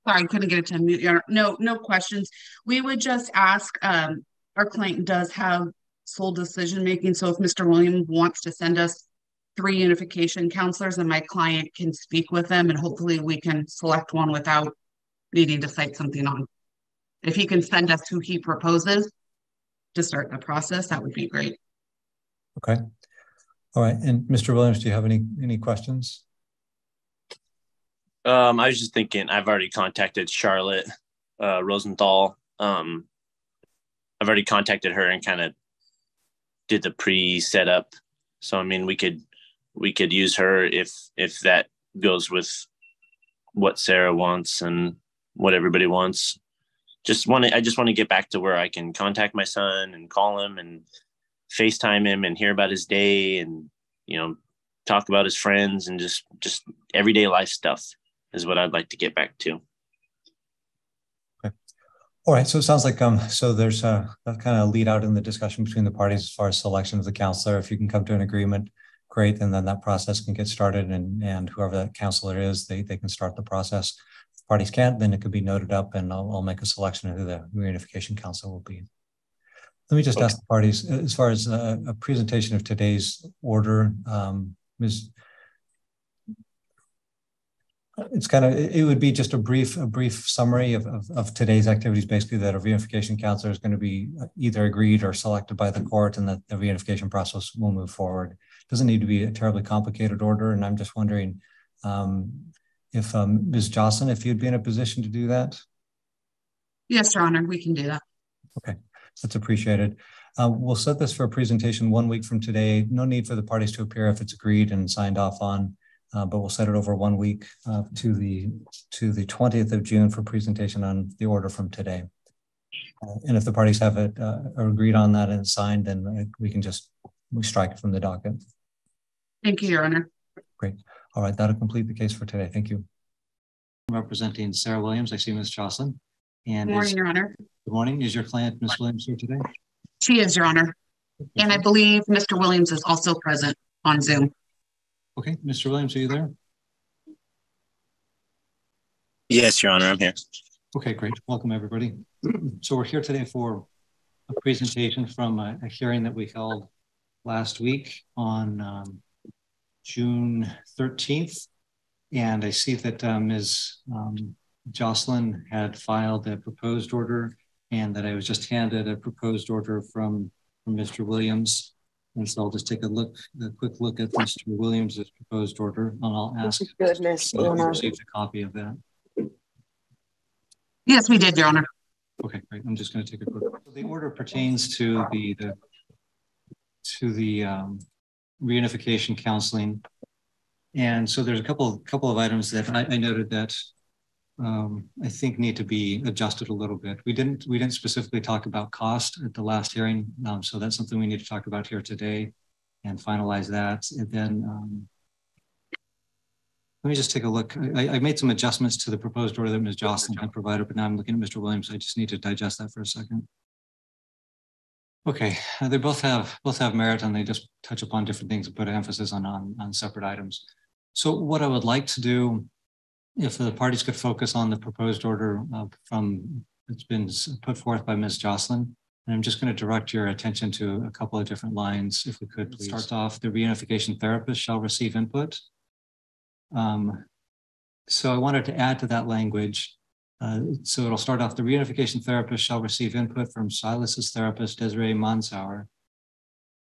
Speaker 3: Sorry, I couldn't get it to mute. No questions. We would just ask, our client does have sole decision making. So if Mr. Williams wants to send us 3 unification counselors, and my client can speak with them, and hopefully we can select one without needing to cite something on. If he can send us who he proposes, to start the process, that would be great.
Speaker 2: Okay. All right. And Mr. Williams, do you have any questions?
Speaker 4: I was just thinking, I've already contacted Charlotte Rosenthal. I've already contacted her and kind of did the pre-setup. So, I mean, we could use her if that goes with what Sarah wants and what everybody wants. I just want to get back to where I can contact my son and call him and FaceTime him and hear about his day and, you know, talk about his friends and just everyday life stuff is what I'd like to get back to.
Speaker 2: Okay. All right. So it sounds like so there's that kind of lead out in the discussion between the parties as far as selection of the counselor. If you can come to an agreement, great, and then that process can get started, and whoever that counselor is, they can start the process. If the parties can't, then it could be noted up, and I'll make a selection of who the reunification counsel will be. Let me just ask the parties, as far as a presentation of today's order, it would be just a brief summary of today's activities, basically that a reunification counselor is going to be either agreed or selected by the court, and that the reunification process will move forward. It doesn't need to be a terribly complicated order, and I'm just wondering if Ms. Jocelyn, if you'd be in a position to do that.
Speaker 3: Yes, Your Honor, we can do that.
Speaker 2: Okay, that's appreciated. We'll set this for a presentation 1 week from today. No need for the parties to appear if it's agreed and signed off on. But we'll set it over 1 week to the 20th of June for presentation on the order from today. And if the parties have it or agreed on that and signed, then we strike it from the docket.
Speaker 3: Thank you, Your Honor.
Speaker 2: Great. All right, that'll complete the case for today. Thank you. Representing Sarah Williams, I see Ms. Jocelyn. And
Speaker 3: Good morning, Your Honor.
Speaker 2: Good morning. Is your client, Ms. Williams, here today?
Speaker 3: She is, Your Honor. And I believe Mr. Williams is also present on Zoom.
Speaker 2: Okay, Mr. Williams, are you there?
Speaker 4: Yes, Your Honor, I'm here.
Speaker 2: Okay, great. Welcome, everybody. So we're here today for a presentation from a hearing that we held last week on June 13th. And I see that Ms. Jocelyn had filed a proposed order, and that I was just handed a proposed order from Mr. Williams. And so I'll just take a quick look at Mr. Williams' proposed order, and I'll ask if you received a copy of that.
Speaker 3: Yes, we did, Your Honor.
Speaker 2: Okay, great. I'm just going to take a quick look. The order pertains to the reunification counseling. And so there's a couple of items that I noted that I think need to be adjusted a little bit. We didn't specifically talk about cost at the last hearing, so that's something we need to talk about here today and finalize that. And then let me just take a look. I made some adjustments to the proposed order that Ms. Jocelyn had provided, but now I'm looking at Mr. Williams. I just need to digest that for a second. Okay, they both have merit, and they just touch upon different things and put an emphasis on separate items. So what I would like to do, if the parties could focus on the proposed order that's been put forth by Ms. Jocelyn, and I'm just going to direct your attention to a couple of different lines, if we could please. Start off, the reunification therapist shall receive input. So I wanted to add to that language. So it'll start off, the reunification therapist shall receive input from Silas's therapist, Desiree Mansauer,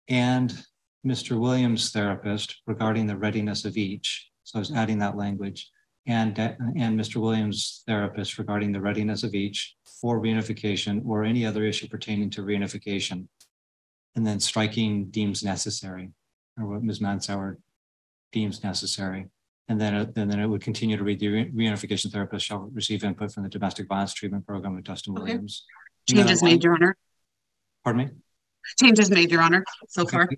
Speaker 2: and Mr. Williams' therapist regarding the readiness of each. So I was adding that language. And Mr. Williams' therapist regarding the readiness of each for reunification or any other issue pertaining to reunification. And then striking deems necessary, or what Ms. Mansauer deems necessary. And then it would continue to read, the reunification therapist shall receive input from the domestic violence treatment program of Dustin Williams.
Speaker 3: Changes made, Your Honor.
Speaker 2: Pardon me?
Speaker 3: Changes made, Your Honor, so far.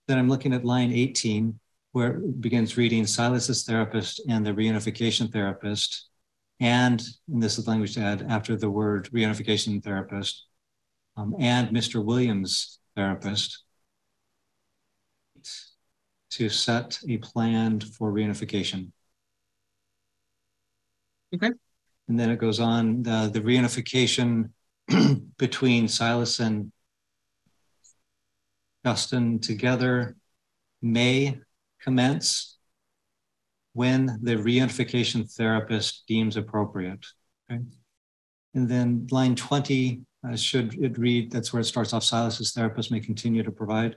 Speaker 2: Then I'm looking at line 18, where it begins reading Silas's therapist and the reunification therapist. And this is language to add after the word reunification therapist, and Mr. Williams' therapist, to set a plan for reunification.
Speaker 3: Okay.
Speaker 2: And then it goes on, the reunification between Silas and Dustin together may commence when the reunification therapist deems appropriate. Okay. And then line 20, should it read, that's where it starts off, Silas's therapist may continue to provide.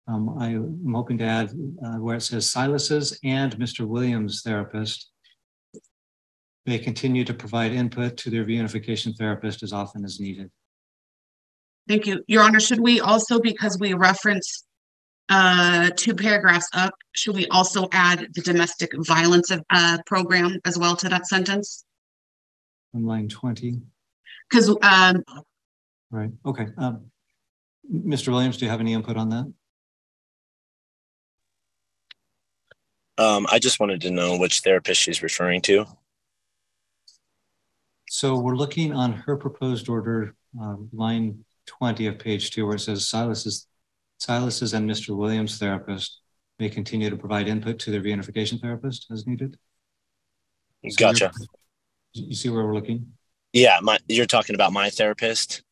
Speaker 2: I'm hoping to add where it says Silas's and Mr. Williams' therapist may continue to provide input to their reunification therapist as often as needed.
Speaker 3: Thank you. Your Honor, should we also, because we reference 2 paragraphs up, should we also add the domestic violence program as well to that sentence?
Speaker 2: On line 20.
Speaker 3: Because
Speaker 2: Right. Okay. Mr. Williams, do you have any input on that?
Speaker 6: I just wanted to know which therapist she's referring to.
Speaker 2: So we're looking on her proposed order, line 20 of page 2, where it says Silas's and Mr. Williams' therapist may continue to provide input to their reunification therapist as needed. So
Speaker 6: Gotcha.
Speaker 2: You see where we're looking?
Speaker 6: Yeah, you're talking about my therapist.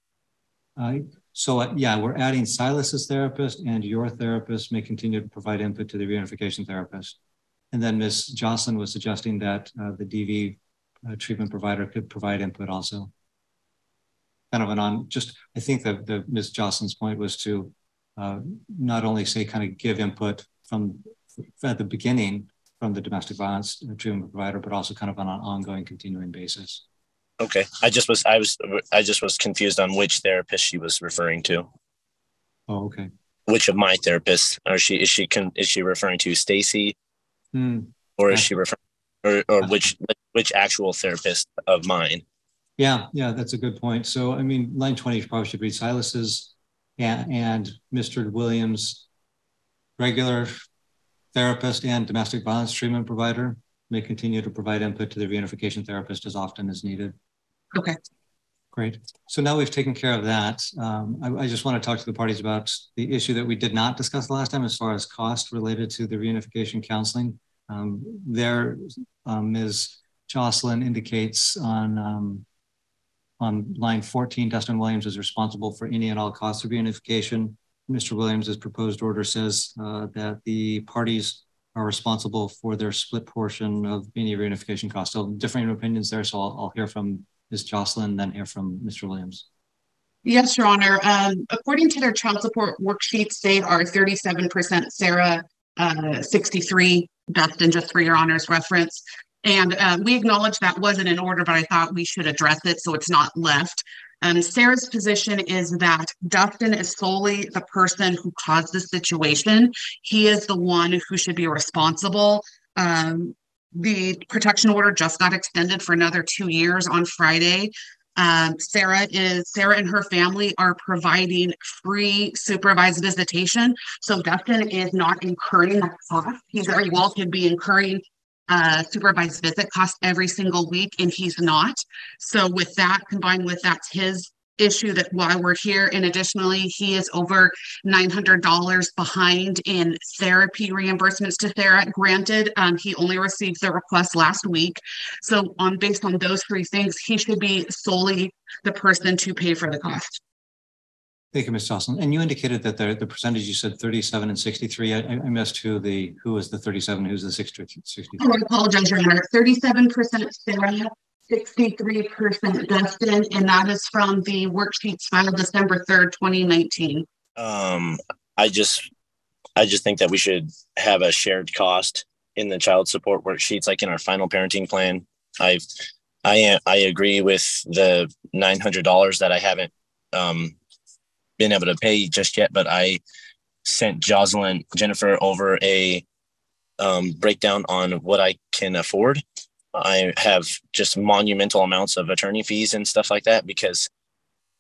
Speaker 2: Yeah, we're adding Silas's therapist and your therapist may continue to provide input to the reunification therapist. And then Ms. Jocelyn was suggesting that the DV treatment provider could provide input also. Kind of I think that Ms. Jocelyn's point was to not only say kind of give input at the beginning from the domestic violence treatment provider, but also kind of on an ongoing, continuing basis.
Speaker 6: Okay, I just was confused on which therapist she was referring to.
Speaker 2: Oh, okay.
Speaker 6: Which of my therapists? Is she referring to Stacy, or is she referring, or which actual therapist of mine?
Speaker 2: Yeah, that's a good point. So I mean, line 20 probably should read Silas's and Mr. Williams, regular therapist and domestic violence treatment provider may continue to provide input to the reunification therapist as often as needed.
Speaker 3: okay.
Speaker 2: Great. So now we've taken care of that. I just want to talk to the parties about the issue that we did not discuss the last time as far as cost related to the reunification counseling. Ms. Jocelyn indicates on line 14, Dustin Williams is responsible for any and all costs of reunification. Mr. Williams' proposed order says that the parties are responsible for their split portion of any reunification costs. So differing opinions there. So I'll hear from Ms. Jocelyn, then hear from Mr. Williams.
Speaker 3: Yes, Your Honor. According to their child support worksheets, they are 37% Sarah, 63 Dustin, just for Your Honor's reference. And we acknowledge that wasn't in order, but I thought we should address it so it's not left. Sarah's position is that Dustin is solely the person who caused the situation. He is the one who should be responsible. The protection order just got extended for another 2 years on Friday. Sarah and her family are providing free supervised visitation. So Dustin is not incurring that cost. He very well could be incurring supervised visit cost every single week, and he's not. So with that, combined with that's his issue that why we're here. And additionally, he is over $900 behind in therapy reimbursements to Sarah. Granted, he only received the request last week. So based on those 3 things, he should be solely the person to pay for the cost.
Speaker 2: Thank you, Ms. Jocelyn. And you indicated that the percentage, you said 37 and 63. I missed who was the 37, who's the 63.
Speaker 3: I apologize, Your Honor. 37% Sarah, 63% Dustin, and that is from the worksheets filed December 3rd, 2019.
Speaker 6: I just think that we should have a shared cost in the child support worksheets, like in our final parenting plan. I agree with the $900 that I haven't been able to pay just yet, but I sent Jennifer over a breakdown on what I can afford. I have just monumental amounts of attorney fees and stuff like that because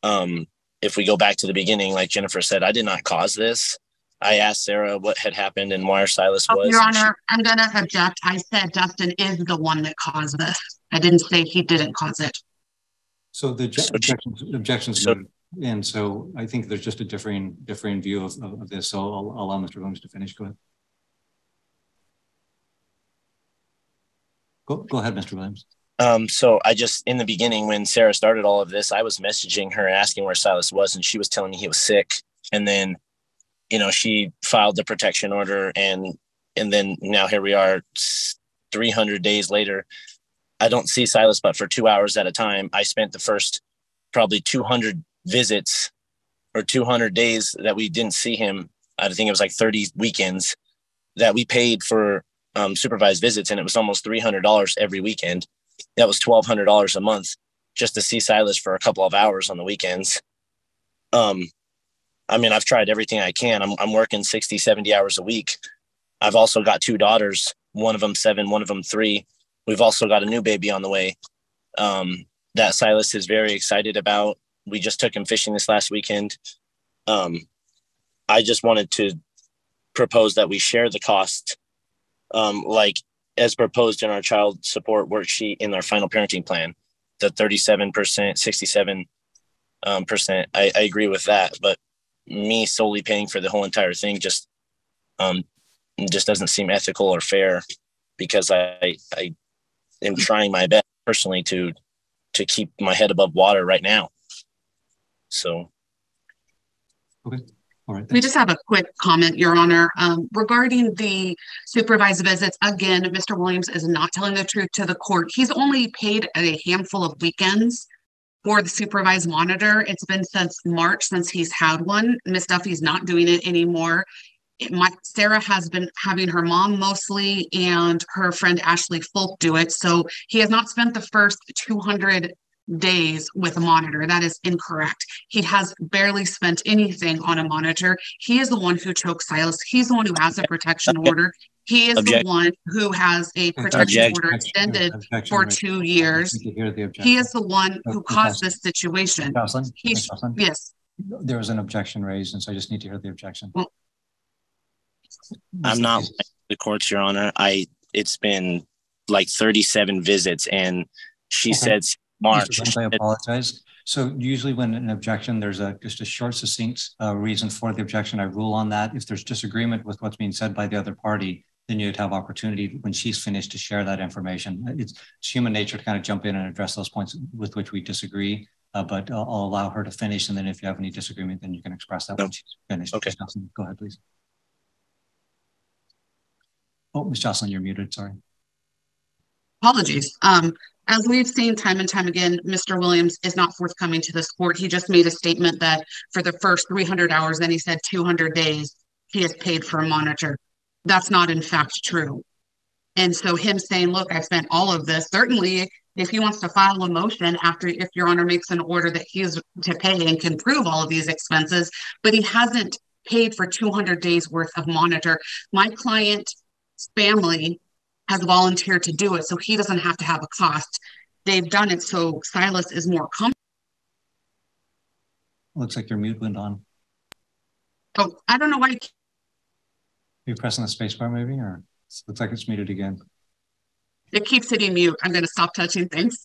Speaker 6: if we go back to the beginning, like Jennifer said, I did not cause this. I asked Sarah what had happened and where Silas was.
Speaker 3: Your Honor, I'm going to object. I said Dustin is the one that caused this. I didn't say he didn't cause it.
Speaker 2: So the objections noted. And so I think there's just a differing view of this. So I'll allow Mr. Williams to finish. Go ahead. Go ahead, Mr. Williams.
Speaker 6: So in the beginning, when Sarah started all of this, I was messaging her asking where Silas was, and she was telling me he was sick. And then, she filed the protection order, and then now here we are 300 days later. I don't see Silas but for 2 hours at a time. I spent the first probably 200 visits or 200 days that we didn't see him. I think it was like 30 weekends that we paid for supervised visits, and it was almost $300 every weekend. That was $1,200 a month just to see Silas for a couple of hours on the weekends. I mean, I've tried everything I can. I'm working 60, 70 hours a week. I've also got 2 daughters, one of them 7, one of them 3. We've also got a new baby on the way that Silas is very excited about. We just took him fishing this last weekend. I just wanted to propose that we share the cost, like as proposed in our child support worksheet in our final parenting plan, the 37%, 67%. I agree with that, but me solely paying for the whole entire thing just doesn't seem ethical or fair, because I am trying my best personally to keep my head above water right now. So.
Speaker 2: Okay. All right.
Speaker 3: We just have a quick comment, Your Honor, regarding the supervised visits. Again, Mr. Williams is not telling the truth to the court. He's only paid a handful of weekends for the supervised monitor. It's been since March since he's had one. Miss Duffy's not doing it anymore. Sarah has been having her mom mostly and her friend Ashley Folk do it. So he has not spent the first 200 days with a monitor. That is incorrect. He has barely spent anything on a monitor. He is the one who choked Silas. He's the one who has a protection order. He is the one who has a protection order extended for 2 years. He is the one who caused this situation. Yes.
Speaker 2: There was an objection raised, and so I just need to hear the objection.
Speaker 3: Well,
Speaker 6: I'm not the courts, Your Honor. It's been like 37 visits, and she said March.
Speaker 2: I apologize. So usually when an objection, there's just a short, succinct reason for the objection. I rule on that. If there's disagreement with what's being said by the other party, then you'd have opportunity when she's finished to share that information. It's human nature to kind of jump in and address those points with which we disagree, but I'll allow her to finish. And then if you have any disagreement, then you can express that when she's finished.
Speaker 6: Okay.
Speaker 2: Go ahead, please. Oh, Ms. Jocelyn, you're muted, sorry.
Speaker 3: Apologies. As we've seen time and time again, Mr. Williams is not forthcoming to this court. He just made a statement that for the first 300 hours, then he said 200 days, he has paid for a monitor. That's not in fact true. And so him saying, look, I spent all of this, certainly if he wants to file a motion after, if Your Honor makes an order that he is to pay and can prove all of these expenses, but he hasn't paid for 200 days worth of monitor. My client's family has volunteered to do it, so he doesn't have to have a cost. They've done it so Silas is more comfortable.
Speaker 2: Looks like your mute went on.
Speaker 3: Oh, I don't know why.
Speaker 2: Are you pressing the space bar maybe, or looks like it's muted again?
Speaker 3: It keeps hitting mute. I'm going to stop touching things.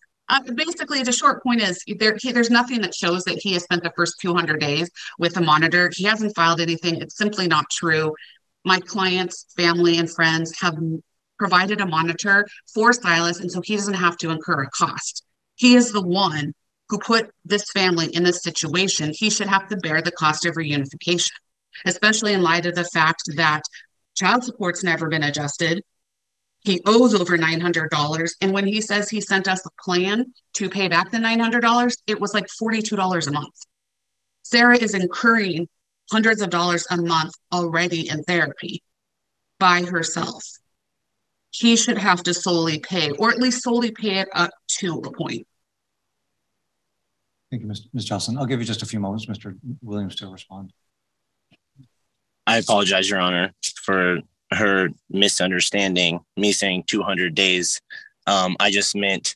Speaker 3: Basically, the short point is there's nothing that shows that he has spent the first 200 days with the monitor. He hasn't filed anything. It's simply not true. My client's family and friends have provided a monitor for Silas, and so he doesn't have to incur a cost. He is the one who put this family in this situation. He should have to bear the cost of reunification, especially in light of the fact that child support's never been adjusted. He owes over $900. And when he says he sent us a plan to pay back the $900, it was like $42 a month. Sarah is incurring hundreds of dollars a month already in therapy by herself. He should have to solely pay, or at least solely pay it up to a point.
Speaker 2: Thank you, Ms. Jocelyn. I'll give you just a few moments, Mr. Williams, to respond.
Speaker 6: I apologize, Your Honor, for her misunderstanding, me saying 200 days. I just meant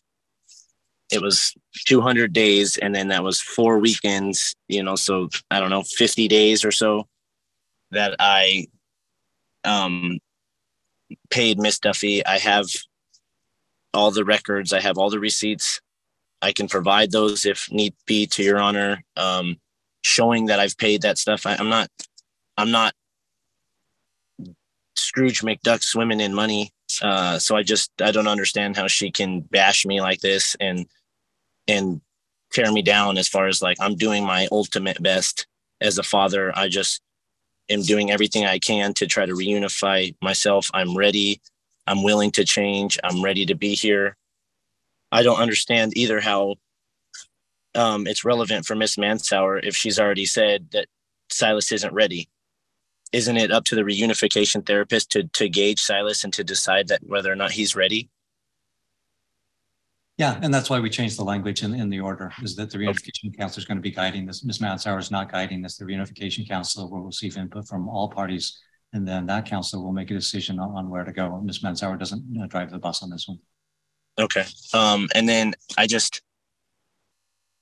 Speaker 6: it was 200 days, and then that was 4 weekends, so I don't know, 50 days or so that I paid Miss Duffy. I have all the records. I have all the receipts. I can provide those if need be, to Your Honor, showing that I've paid that stuff. I'm not Scrooge McDuck swimming in money. So I don't understand how she can bash me like this and tear me down as far as like, I'm doing my ultimate best as a father. I just am doing everything I can to try to reunify myself. I'm ready. I'm willing to change. I'm ready to be here. I don't understand either how it's relevant for Miss Mansauer if she's already said that Silas isn't ready. Isn't it up to the reunification therapist to gauge Silas and to decide that whether or not he's ready?
Speaker 2: Yeah, and that's why we changed the language in the order, is that the reunification counselor is going to be guiding this. Ms. Mansauer is not guiding this. The reunification counselor will receive input from all parties, and then that counselor will make a decision on where to go. Ms. Mansauer doesn't drive the bus on this one.
Speaker 6: Okay. And then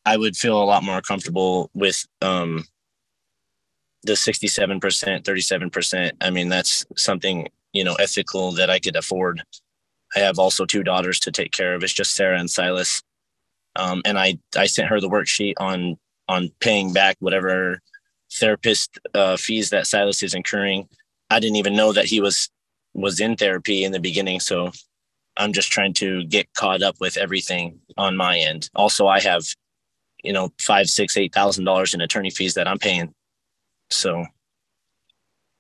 Speaker 6: I would feel a lot more comfortable with the 67%, 37%. I mean, that's something, ethical that I could afford. I have also 2 daughters to take care of. It's just Sarah and Silas. And I sent her the worksheet on paying back whatever therapist fees that Silas is incurring. I didn't even know that he was in therapy in the beginning. So I'm just trying to get caught up with everything on my end. Also, I have, $5,000, $6,000, $8,000 in attorney fees that I'm paying. So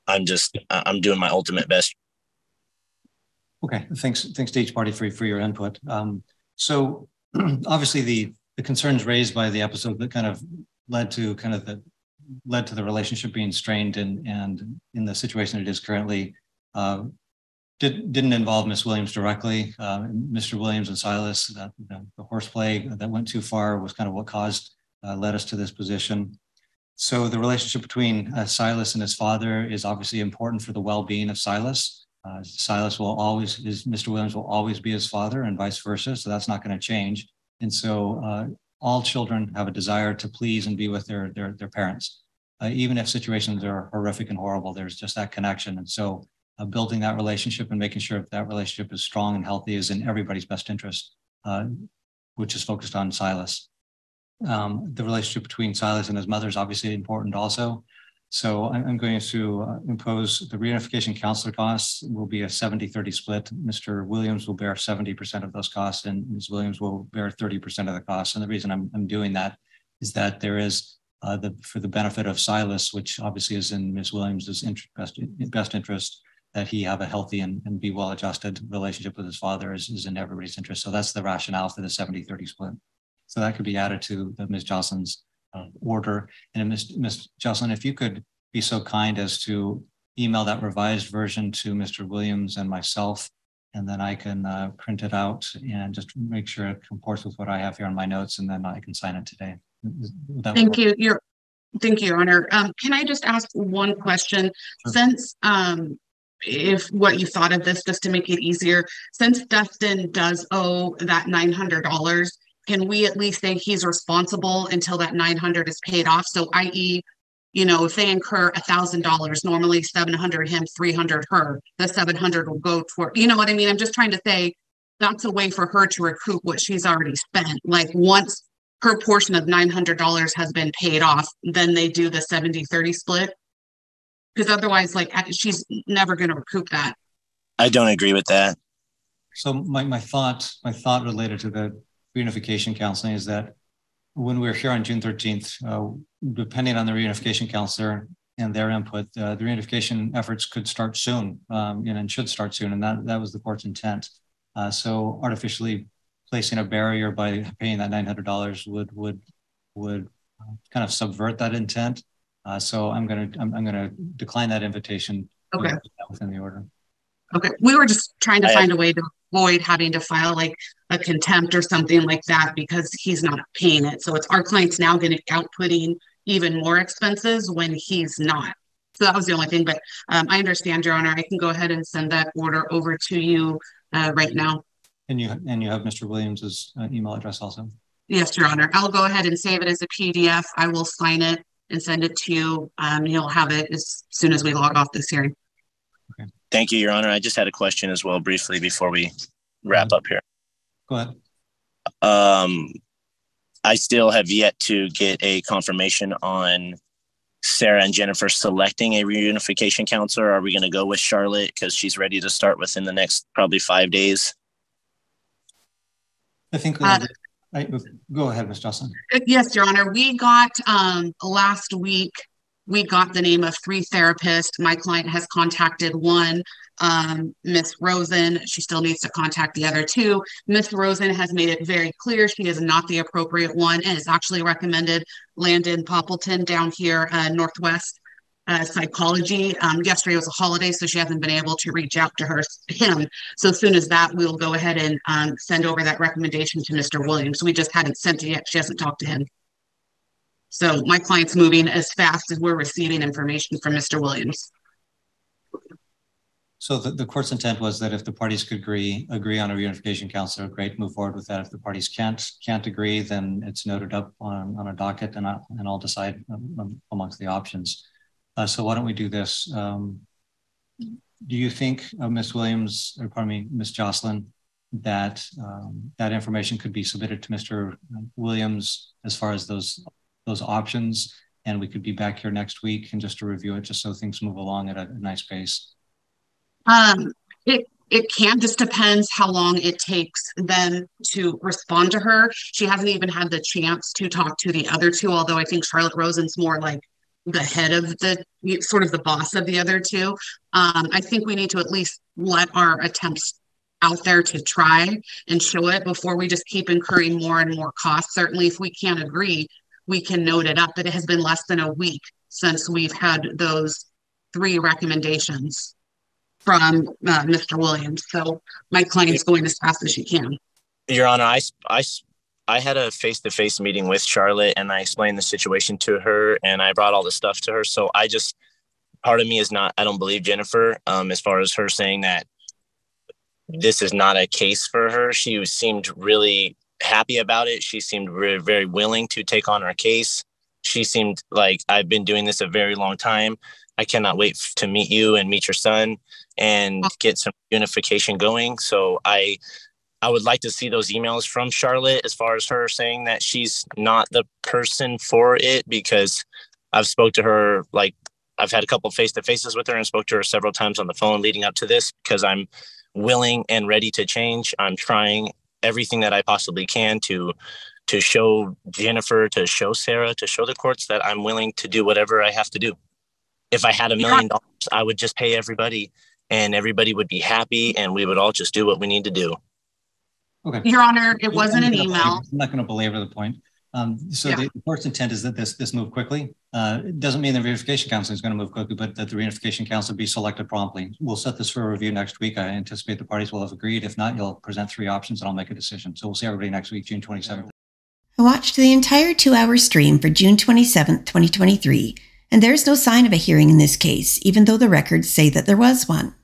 Speaker 6: I'm doing my ultimate best.
Speaker 2: Okay, thanks to each party for your input. So obviously the concerns raised by the episode that kind of led to the relationship being strained and in the situation it is currently didn't involve Miss Williams directly. Mr. Williams and Silas, the horseplay that went too far was kind of what led us to this position. So the relationship between Silas and his father is obviously important for the well-being of Silas. Mr. Williams will always be his father and vice versa. So that's not going to change. And so all children have a desire to please and be with their parents. Even if situations are horrific and horrible, there's just that connection. And so building that relationship and making sure that relationship is strong and healthy is in everybody's best interest, which is focused on Silas. The relationship between Silas and his mother is obviously important also. So I'm going to impose the reunification counselor costs will be a 70-30 split. Mr. Williams will bear 70% of those costs and Ms. Williams will bear 30% of the costs. And the reason I'm doing that is that there is for the benefit of Silas, which obviously is in Ms. Williams' best interest, that he have a healthy and be well-adjusted relationship with his father is in everybody's interest. So that's the rationale for the 70-30 split. So that could be added to Ms. Jocelyn's order. And Ms. Jocelyn, if you could be so kind as to email that revised version to Mr. Williams and myself, and then I can print it out and just make sure it comports with what I have here on my notes, and then I can sign it today.
Speaker 3: Thank you, Your Honor. Can I just ask one question? Sure. Since if what you thought of this, just to make it easier, since Dustin does owe that $900, can we at least say he's responsible until that $900 is paid off? So i.e., if they incur $1,000, normally $700 him, $300 her, the $700 will go toward, you know what I mean? I'm just trying to say that's a way for her to recoup what she's already spent. Like once her portion of $900 has been paid off, then they do the 70-30 split. Because otherwise, she's never going to recoup that.
Speaker 6: I don't agree with that.
Speaker 2: So my thought related to the reunification counseling is that when we were here on June 13th, depending on the reunification counselor and their input, the reunification efforts could start soon, and should start soon, and that was the court's intent. So artificially placing a barrier by paying that $900 would kind of subvert that intent. So I'm gonna decline that invitation.
Speaker 3: Okay.
Speaker 2: Within the order.
Speaker 3: Okay. We were just trying to find a way to avoid having to file like a contempt or something like that because he's not paying it. So it's our client's now going to outputting even more expenses when he's not. So that was the only thing. But I understand, Your Honor. I can go ahead and send that order over to you right now. And you
Speaker 2: have Mr. Williams's email address also?
Speaker 3: Yes, Your Honor. I'll go ahead and save it as a PDF. I will sign it and send it to you. You'll have it as soon as we log off this hearing.
Speaker 6: Okay. Thank you, Your Honor. I just had a question as well, briefly, before we wrap up here.
Speaker 2: Go ahead.
Speaker 6: I still have yet to get a confirmation on Sarah and Jennifer selecting a reunification counselor. Are we going to go with Charlotte because she's ready to start within the next probably 5 days?
Speaker 2: I think go ahead, Ms. Jocelyn.
Speaker 3: Yes, Your Honor. We got last week we got the name of 3 therapists. My client has contacted one, Miss Rosen. She still needs to contact the other 2. Miss Rosen has made it very clear she is not the appropriate one and has actually recommended Landon Poppleton down here, Northwest Psychology. Yesterday was a holiday, so she hasn't been able to reach out to him. So as soon as that, we'll go ahead and send over that recommendation to Mr. Williams. We just hadn't sent it yet. She hasn't talked to him. So my client's moving as fast as we're receiving information from Mr. Williams.
Speaker 2: So the court's intent was that if the parties could agree on a reunification counselor, great, move forward with that. If the parties can't agree, then it's noted up on a docket, and I'll decide amongst the options. So why don't we do this? Do you think, Ms. Williams, or pardon me, Ms. Jocelyn, that that information could be submitted to Mr. Williams as far as those options, and we could be back here next week and just to review it, just so things move along at a nice pace?
Speaker 3: It can, just depends how long it takes them to respond to her. She hasn't even had the chance to talk to the other 2, although I think Charlotte Rosen's more like the head of the, sort of the boss of the other 2. I think we need to at least let our attempts out there to try and show it before we just keep incurring more and more costs. Certainly, if we can't agree, we can note it up, but it has been less than a week since we've had those 3 recommendations from Mr. Williams. So my client's going as fast as she can.
Speaker 6: Your Honor, I had a face-to-face meeting with Charlotte, and I explained the situation to her, and I brought all the stuff to her. So part of me is not, I don't believe Jennifer, as far as her saying that this is not a case for her. She seemed really happy about it. She seemed very, very willing to take on our case. She seemed like, I've been doing this a very long time. I cannot wait to meet you and meet your son and get some unification going. So I would like to see those emails from Charlotte as far as her saying that she's not the person for it, because I've spoke to her, like I've had a couple face-to-faces with her and spoke to her several times on the phone leading up to this, because I'm willing and ready to change. I'm trying everything that I possibly can to show Jennifer, to show Sarah, to show the courts that I'm willing to do whatever I have to do. If I had $1 million, I would just pay everybody and everybody would be happy and we would all just do what we need to do.
Speaker 2: Okay.
Speaker 3: Your Honor, it wasn't an email.
Speaker 2: I'm not going to belabor the point. The court's intent is that this move quickly. It doesn't mean the reunification council is going to move quickly, but that the reunification council be selected promptly. We'll set this for a review next week. I anticipate the parties will have agreed. If not, you'll present 3 options and I'll make a decision. So we'll see everybody next week, June 27th.
Speaker 1: I watched the entire 2-hour stream for June 27th, 2023, and there's no sign of a hearing in this case, even though the records say that there was one.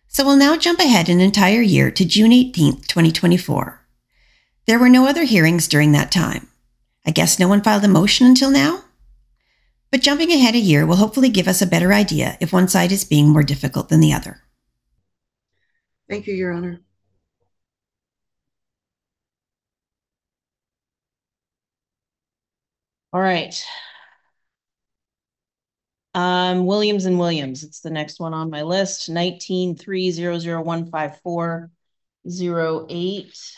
Speaker 1: So we'll now jump ahead an entire year to June 18th, 2024. There were no other hearings during that time. I guess no one filed a motion until now? But jumping ahead a year will hopefully give us a better idea if one side is being more difficult than the other.
Speaker 5: Thank you, Your Honor.
Speaker 7: All right. Williams and Williams. It's the next one on my list. 19-300-154-08.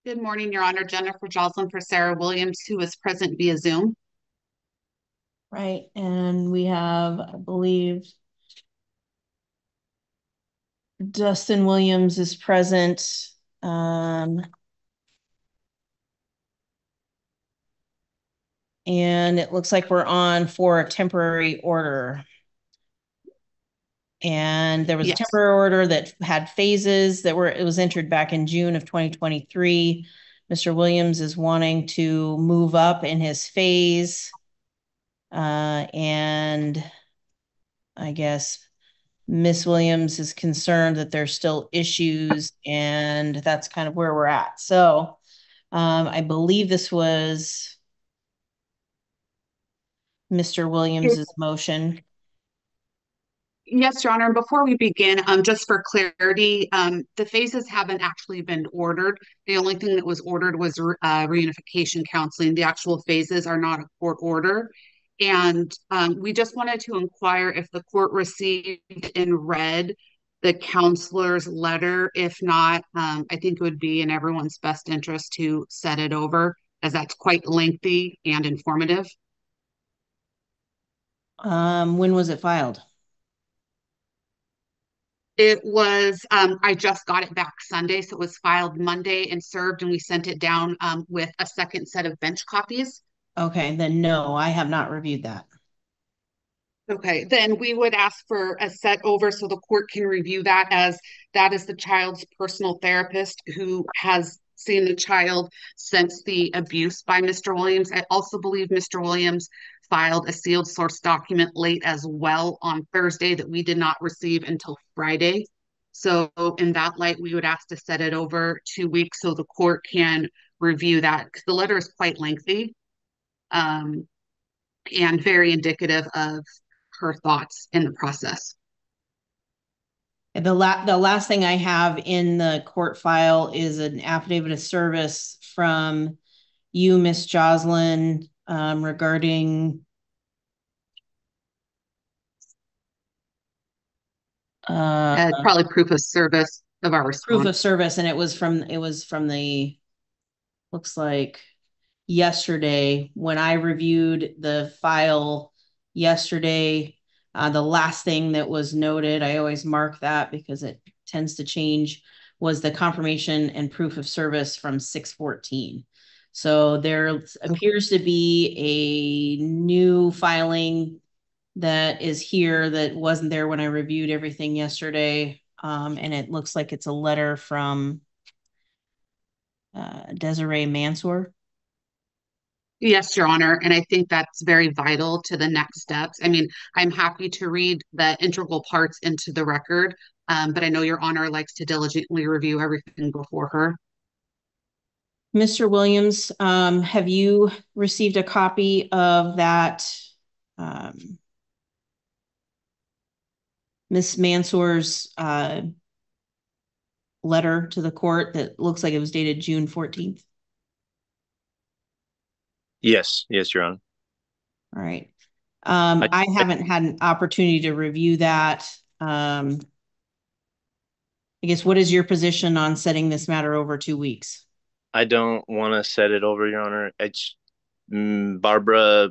Speaker 3: Good morning, Your Honor. Jennifer Jocelyn for Sarah Williams, who is present via Zoom.
Speaker 7: Right. And we have, I believe, Dustin Williams is present. And it looks like we're on for a temporary order. And there was a temporary order that had phases it was entered back in June of 2023. Mr. Williams is wanting to move up in his phase. And I guess Miss Williams is concerned that there's still issues, and that's kind of where we're at. So I believe this was Mr. Williams's motion.
Speaker 3: Yes, Your Honor. And before we begin, just for clarity, the phases haven't actually been ordered. The only thing that was ordered was reunification counseling. The actual phases are not a court order. And we just wanted to inquire if the court received and read the counselor's letter. If not, I think it would be in everyone's best interest to set it over, as that's quite lengthy and informative.
Speaker 7: When was it filed?
Speaker 3: It was, I just got it back Sunday, so it was filed Monday and served, and we sent it down with a second set of bench copies.
Speaker 7: Okay, then no, I have not reviewed that.
Speaker 3: Okay, then we would ask for a set over so the court can review that, as that is the child's personal therapist who has seen the child since the abuse by Mr. Williams. I also believe Mr. Williams filed a sealed source document late as well on Thursday that we did not receive until Friday. So in that light, we would ask to set it over 2 weeks so the court can review that, because the letter is quite lengthy and very indicative of her thoughts in the process.
Speaker 7: The last thing I have in the court file is an affidavit of service from you, Miss Jocelyn, regarding
Speaker 3: probably proof of service of our response.
Speaker 7: Proof of service, and it was from the, looks like yesterday when I reviewed the file yesterday. The last thing that was noted, I always mark that because it tends to change, was the confirmation and proof of service from 6/14. So there appears to be a new filing that is here that wasn't there when I reviewed everything yesterday. And it looks like it's a letter from Desiree Mansour.
Speaker 3: Yes, Your Honor. And I think that's very vital to the next steps. I mean, I'm happy to read the integral parts into the record, but I know Your Honor likes to diligently review everything before her.
Speaker 7: Mr. Williams, have you received a copy of that Ms. Mansour's letter to the court that looks like it was dated June 14th?
Speaker 6: Yes, Your Honor.
Speaker 7: All right. I haven't had an opportunity to review that. I guess, what is your position on setting this matter over 2 weeks?
Speaker 6: I don't want to set it over, Your Honor. It's Barbara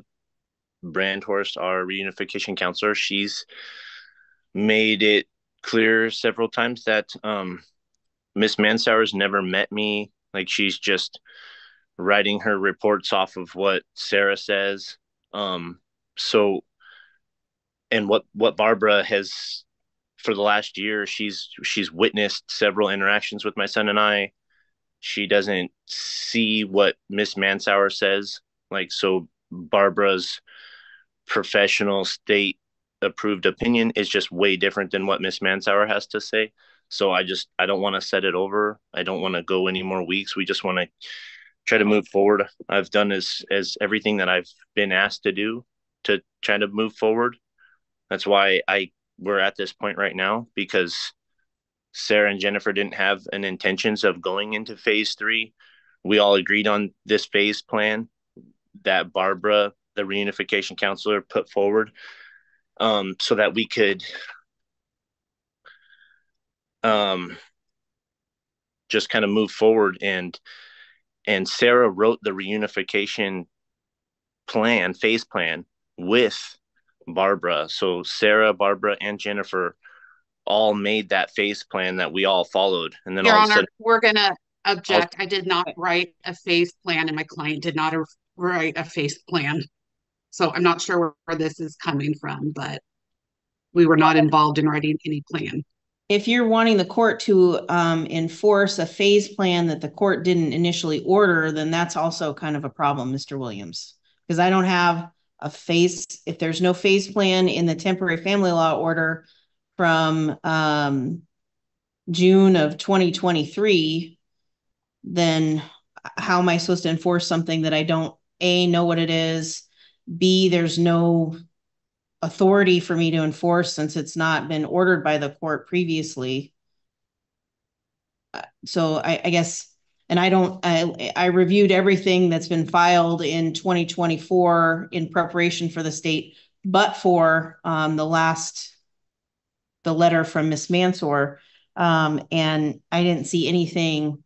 Speaker 6: Brandhorst, our reunification counselor. She's made it clear several times that Miss Mansour's never met me. Like, she's just writing her reports off of what Sarah says. So, and what Barbara has, for the last year, she's witnessed several interactions with my son and I. She doesn't see what Miss Mansour says. Like, so Barbara's professional state approved opinion is just way different than what Miss Mansour has to say. So I don't want to set it over. I don't want to go any more weeks. We just want to try to move forward. I've done as everything that I've been asked to do to try to move forward. That's why we're at this point right now, because Sarah and Jennifer didn't have an intentions of going into phase 3. We all agreed on this phase plan that Barbara, the reunification counselor, put forward, so that we could just kind of move forward. And Sarah wrote the reunification plan, phase plan, with Barbara. So Sarah, Barbara, and Jennifer all made that phase plan that we all followed. And then
Speaker 3: Your
Speaker 6: all
Speaker 3: Honor,
Speaker 6: of a sudden,
Speaker 3: we're going to object. I did not write a phase plan, and my client did not write a phase plan. So I'm not sure where this is coming from, but we were not involved in writing any plan.
Speaker 7: If you're wanting the court to enforce a phase plan that the court didn't initially order, then that's also kind of a problem, Mr. Williams, because I don't have a phase. If there's no phase plan in the temporary family law order from June of 2023, then how am I supposed to enforce something that I don't, A, know what it is, B, there's no authority for me to enforce since it's not been ordered by the court previously? So I guess, and I reviewed everything that's been filed in 2024 in preparation for the state, but for the letter from Miss Mansour, and I didn't see anything.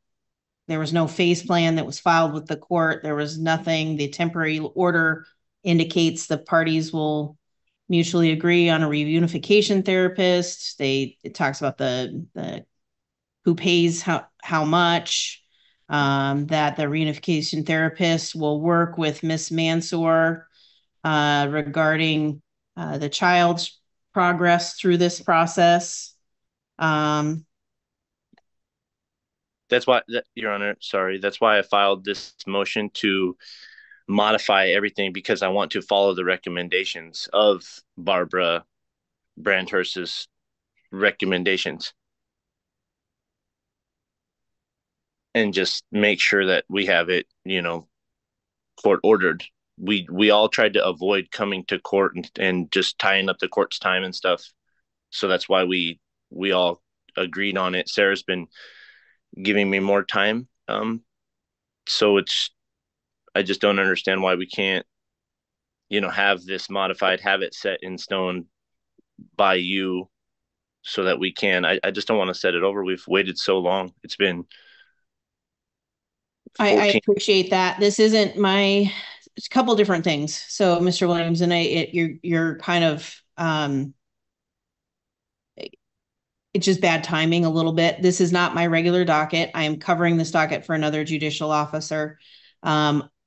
Speaker 7: There was no phase plan that was filed with the court. There was nothing. The temporary order indicates the parties will mutually agree on a reunification therapist. It talks about the who pays how much, that the reunification therapist will work with Miss Mansour regarding the child's progress through this process.
Speaker 6: That's why, Your Honor, sorry, that's why I filed this motion to modify everything, because I want to follow the recommendations of Barbara Brandhurst's recommendations, and just make sure that we have it, court ordered. We all tried to avoid coming to court and just tying up the court's time and stuff. So that's why we all agreed on it. Sarah's been giving me more time. So I just don't understand why we can't, have this modified, have it set in stone by you, so that we can. I just don't want to set it over. We've waited so long. It's been 14.
Speaker 7: I appreciate that. This isn't it's a couple different things. So Mr. Williams, and you're kind of, it's just bad timing a little bit. This is not my regular docket. I am covering this docket for another judicial officer.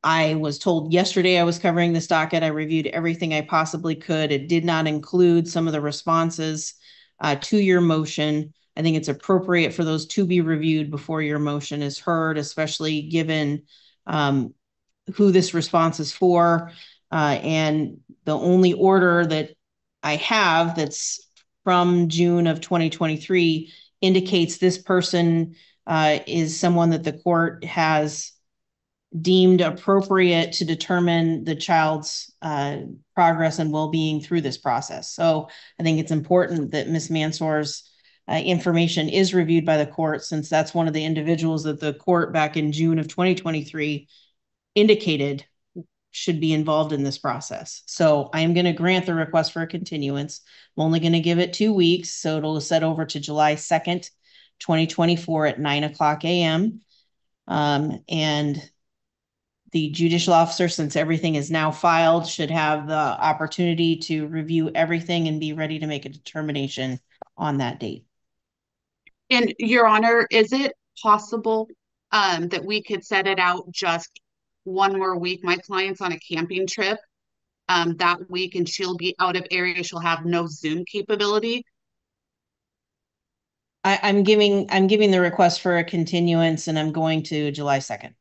Speaker 7: I was told yesterday I was covering this docket. I reviewed everything I possibly could. It did not include some of the responses to your motion. I think it's appropriate for those to be reviewed before your motion is heard, especially given who this response is for. And the only order that I have that's from June of 2023 indicates this person is someone that the court has deemed appropriate to determine the child's progress and well-being through this process. So I think it's important that Ms. Mansour's information is reviewed by the court, since that's one of the individuals that the court back in June of 2023 indicated should be involved in this process. So I am going to grant the request for a continuance. I'm only going to give it 2 weeks. So it'll set over to July 2nd, 2024 at 9:00 a.m. And the judicial officer, since everything is now filed, should have the opportunity to review everything and be ready to make a determination on that date.
Speaker 3: And Your Honor, is it possible that we could set it out just one more week? My client's on a camping trip that week, and she'll be out of area. She'll have no Zoom capability.
Speaker 7: I'm giving the request for a continuance, and I'm going to July 2nd.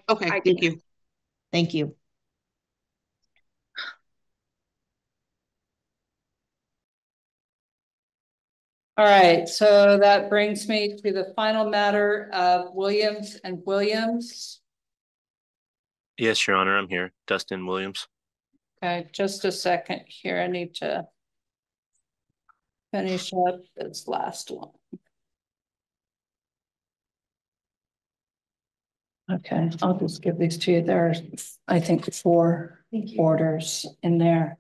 Speaker 3: Okay, thank you.
Speaker 7: Thank you.
Speaker 8: All right, so that brings me to the final matter of Williams and Williams.
Speaker 6: Yes, Your Honor, I'm here. Dustin Williams.
Speaker 8: Okay, just a second here. I need to finish up this last one. Okay, I'll just give these to you. There's, I think, 4 orders in there.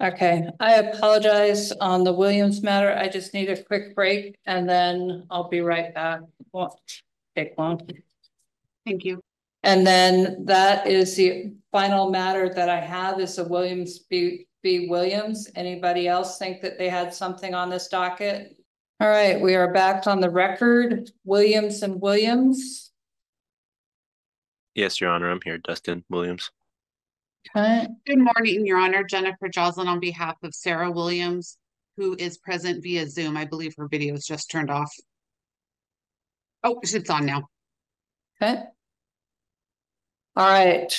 Speaker 8: Okay, I apologize on the Williams matter. I just need a quick break and then I'll be right back. Won't take long.
Speaker 3: Thank you.
Speaker 8: And then that is the final matter that I have, is the Williams v. Williams. Anybody else think that they had something on this docket? All right, we are back on the record. Williams and Williams.
Speaker 6: Yes, Your Honor, I'm here. Dustin Williams.
Speaker 8: Okay.
Speaker 3: Good morning, Your Honor. Jennifer Joslin on behalf of Sarah Williams, who is present via Zoom. I believe her video is just turned off. Oh, it's on now.
Speaker 8: Okay. All right.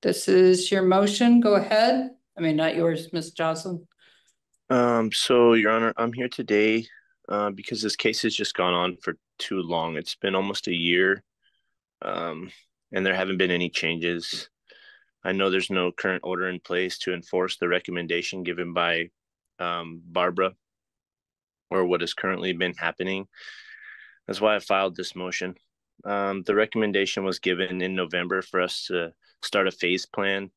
Speaker 8: This is your motion. Go ahead. I mean, not yours, Ms. Joslin.
Speaker 6: So, Your Honor, I'm here today because this case has just gone on for too long. It's been almost a year, and there haven't been any changes. I know there's no current order in place to enforce the recommendation given by Barbara, or what has currently been happening. That's why I filed this motion. The recommendation was given in November for us to start a phase plan.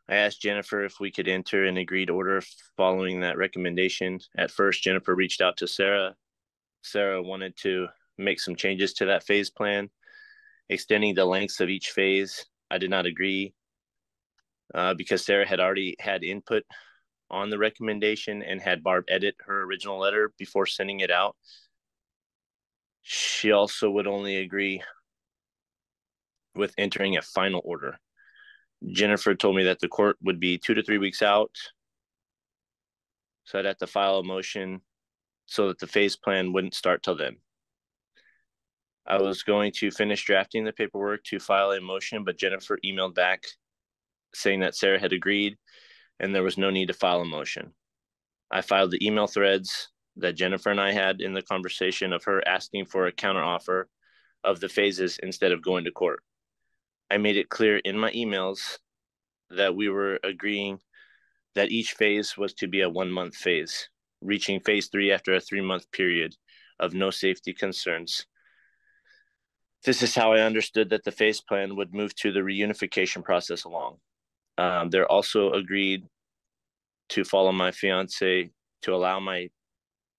Speaker 6: I asked Jennifer if we could enter an agreed order following that recommendation. At first, Jennifer reached out to Sarah. Sarah wanted to make some changes to that phase plan, extending the lengths of each phase I did not agree because Sarah had already had input on the recommendation and had Barb edit her original letter before sending it out. She also would only agree with entering a final order. Jennifer told me that the court would be 2 to 3 weeks out, so I'd have to file a motion so that the phase plan wouldn't start till then. I was going to finish drafting the paperwork to file a motion, but Jennifer emailed back saying that Sarah had agreed and there was no need to file a motion. I filed the email threads that Jennifer and I had in the conversation of her asking for a counteroffer of the phases instead of going to court. I made it clear in my emails that we were agreeing that each phase was to be a 1 month phase, reaching phase 3 after a 3-month period of no safety concerns. This is how I understood that the phase plan would move to the reunification process along. They're also agreed to follow my fiance, to allow my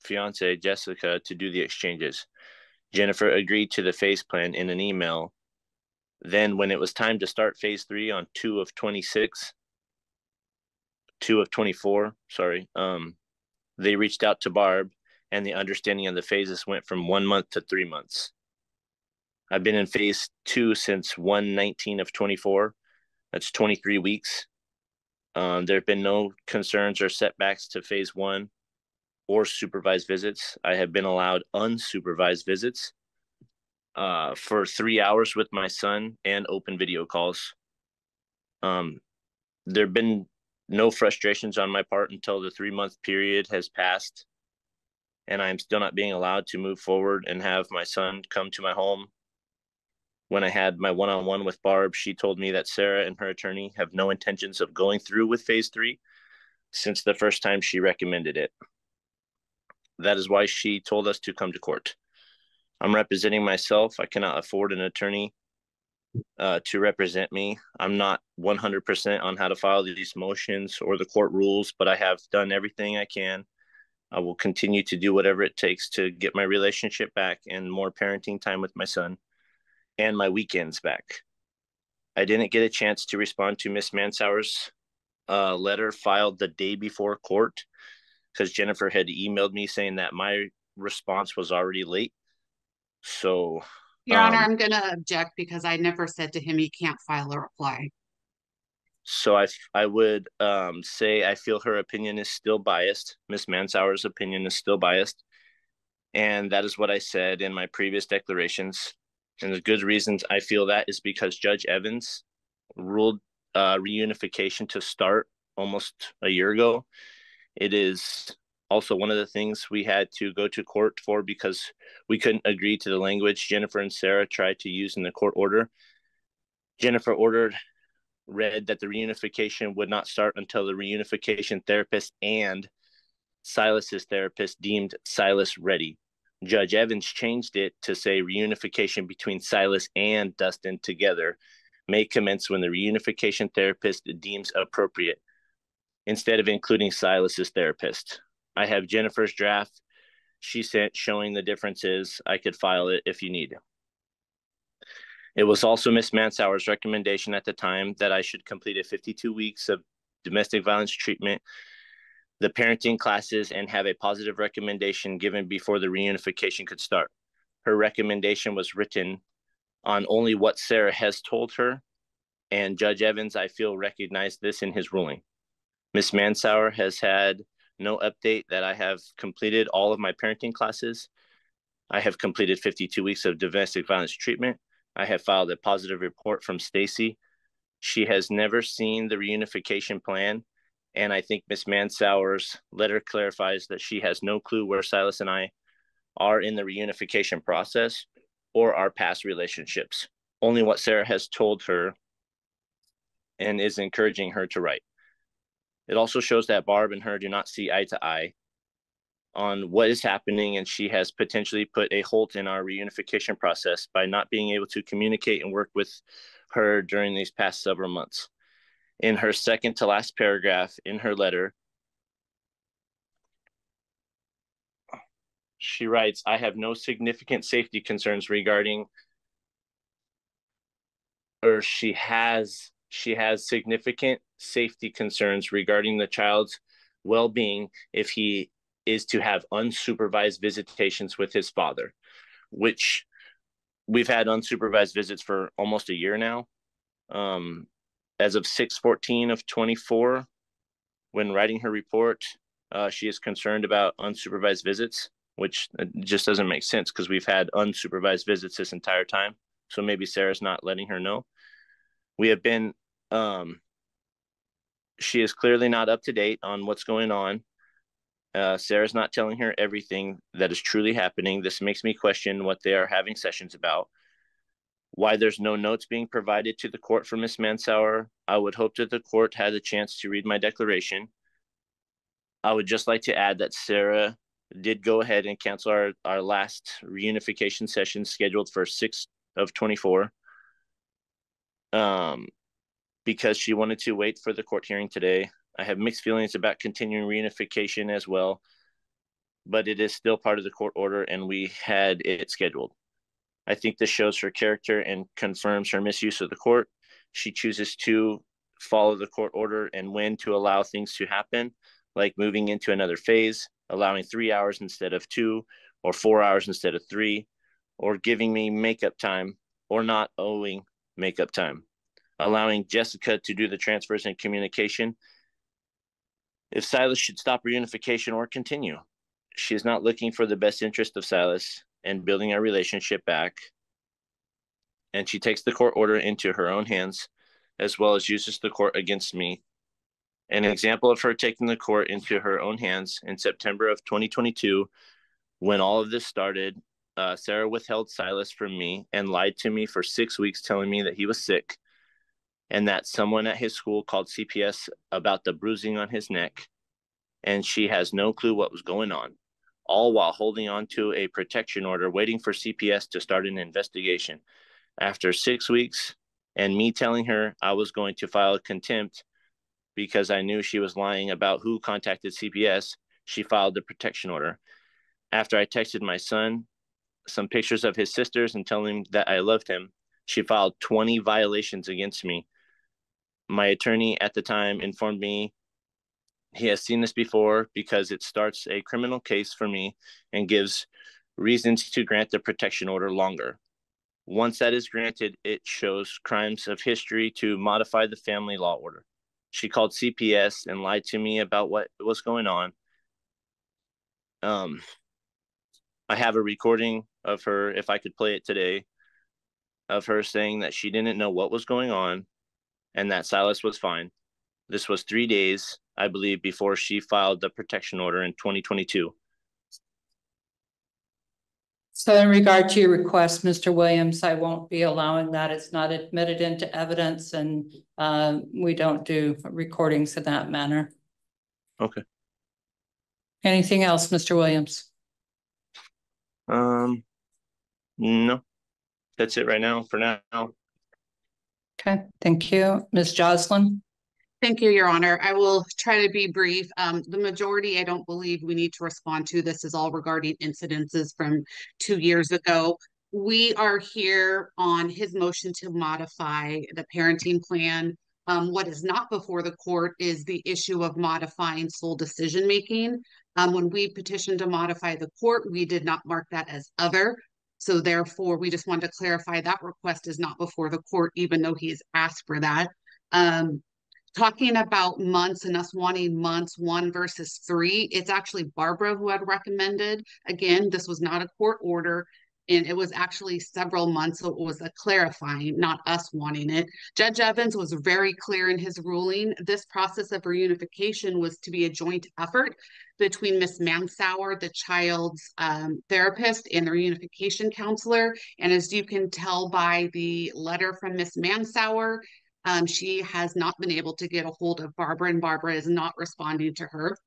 Speaker 6: fiance, Jessica, to do the exchanges. Jennifer agreed to the phase plan in an email. Then when it was time to start phase 3 on 2 of 24, they reached out to Barb and the understanding of the phases went from 1 month to 3 months. I've been in phase 2 since 1/19 of 24. That's 23 weeks. There have been no concerns or setbacks to phase 1 or supervised visits. I have been allowed unsupervised visits for 3 hours with my son and open video calls. There have been no frustrations on my part until the 3-month period has passed and I'm still not being allowed to move forward and have my son come to my home. When I had my one-on-one with Barb, she told me that Sarah and her attorney have no intentions of going through with phase 3 since the first time she recommended it. That is why she told us to come to court. I'm representing myself. I cannot afford an attorney to represent me. I'm not 100% on how to file these motions or the court rules, but I have done everything I can. I will continue to do whatever it takes to get my relationship back and more parenting time with my son and my weekends back. I didn't get a chance to respond to Miss Mansauer's letter filed the day before court because Jennifer had emailed me saying that my response was already late. So,
Speaker 3: Your Honor, I'm going to object because I never said to him he can't file a reply.
Speaker 6: So I would say I feel her opinion is still biased. Miss Mansauer's opinion is still biased. And that is what I said in my previous declarations. And the good reasons I feel that is because Judge Evans ruled reunification to start almost a year ago. It is also one of the things we had to go to court for because we couldn't agree to the language Jennifer and Sarah tried to use in the court order. Jennifer read that the reunification would not start until the reunification therapist and Silas's therapist deemed Silas ready. Judge Evans changed it to say reunification between Silas and Dustin together may commence when the reunification therapist deems appropriate, instead of including Silas's therapist. I have Jennifer's draft she sent showing the differences. I could file it if you need. It was also Miss Mansauer's recommendation at the time that I should complete a 52 weeks of domestic violence treatment, the parenting classes, and have a positive recommendation given before the reunification could start. Her recommendation was written on only what Sarah has told her, and Judge Evans, I feel, recognized this in his ruling. Miss Mansauer has had no update that I have completed all of my parenting classes. I have completed 52 weeks of domestic violence treatment. I have filed a positive report from Stacy. She has never seen the reunification plan, and I think Miss Mansauer's letter clarifies that she has no clue where Silas and I are in the reunification process or our past relationships. Only what Sarah has told her and is encouraging her to write. It also shows that Barb and her do not see eye to eye on what is happening, and she has potentially put a halt in our reunification process by not being able to communicate and work with her during these past several months. In her second to last paragraph in her letter, she writes, I have no significant safety concerns regarding
Speaker 4: or she has significant safety concerns regarding the child's well-being if he is to have unsupervised visitations with his father, which we've had unsupervised visits for almost a year now. As of 6/14 of 24, when writing her report, she is concerned about unsupervised visits, which just doesn't make sense because we've had unsupervised visits this entire time. So maybe Sarah's not letting her know. We have been, she is clearly not up to date on what's going on. Sarah's not telling her everything that is truly happening. This makes me question what they are having sessions about. Why there's no notes being provided to the court for Ms. Mansauer. I would hope that the court had a chance to read my declaration. I would just like to add that Sarah did go ahead and cancel our last reunification session scheduled for 6/24 because she wanted to wait for the court hearing today. I have mixed feelings about continuing reunification as well, but it is still part of the court order and we had it scheduled. I think this shows her character and confirms her misuse of the court. She chooses to follow the court order and when to allow things to happen, like moving into another phase, allowing 3 hours instead of 2, or 4 hours instead of 3, or giving me makeup time, or not owing makeup time, allowing Jessica to do the transfers and communication. If Silas should stop reunification or continue, she is not looking for the best interest of Silas and building our relationship back. And she takes the court order into her own hands, as well as uses the court against me. An example of her taking the court into her own hands in September of 2022, when all of this started, Sarah withheld Silas from me and lied to me for 6 weeks, telling me that he was sick and that someone at his school called CPS about the bruising on his neck. And she has no clue what was going on, all while holding on to a protection order, waiting for CPS to start an investigation. After 6 weeks and me telling her I was going to file a contempt because I knew she was lying about who contacted CPS, she filed the protection order. After I texted my son some pictures of his sisters and telling him that I loved him, she filed 20 violations against me. My attorney at the time informed me he has seen this before because it starts a criminal case for me and gives reasons to grant the protection order longer. Once that is granted, it shows crimes of history to modify the family law order. She called CPS and lied to me about what was going on. I have a recording of her, if I could play it today, of her saying that she didn't know what was going on and that Silas was fine. This was 3 days, I believe, before she filed the protection order in 2022.
Speaker 8: So in regard to your request, Mr. Williams, I won't be allowing that. It's not admitted into evidence and we don't do recordings in that manner.
Speaker 4: Okay.
Speaker 8: Anything else, Mr. Williams?
Speaker 4: No, that's it right now for now.
Speaker 8: Okay, thank you. Ms. Joslin?
Speaker 3: Thank you, Your Honor. I will try to be brief. The majority, I don't believe we need to respond to. This is all regarding incidences from 2 years ago. We are here on his motion to modify the parenting plan. What is not before the court is the issue of modifying sole decision-making. When we petitioned to modify the court, we did not mark that as other. So therefore, we just wanted to clarify that request is not before the court, even though he has asked for that. Talking about months and us wanting months 1 versus 3, it's actually Barbara who had recommended. Again, this was not a court order, and it was actually several months, so it was a clarifying, not us wanting it. Judge Evans was very clear in his ruling. This process of reunification was to be a joint effort between Ms. Mansauer, the child's therapist, and the reunification counselor. And as you can tell by the letter from Ms. Mansauer, she has not been able to get a hold of Barbara, and Barbara is not responding to her.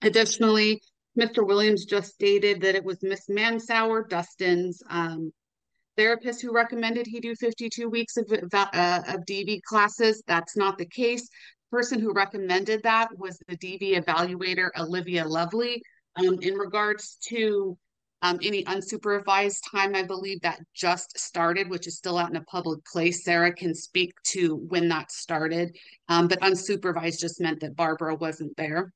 Speaker 3: Additionally, Mr. Williams just stated that it was Miss Mansauer, Dustin's therapist, who recommended he do 52 weeks of DV classes. That's not the case. The person who recommended that was the DV evaluator, Olivia Lovely. In regards to Any unsupervised time, I believe that just started, which is still out in a public place. Sarah can speak to when that started, but unsupervised just meant that Barbara wasn't there.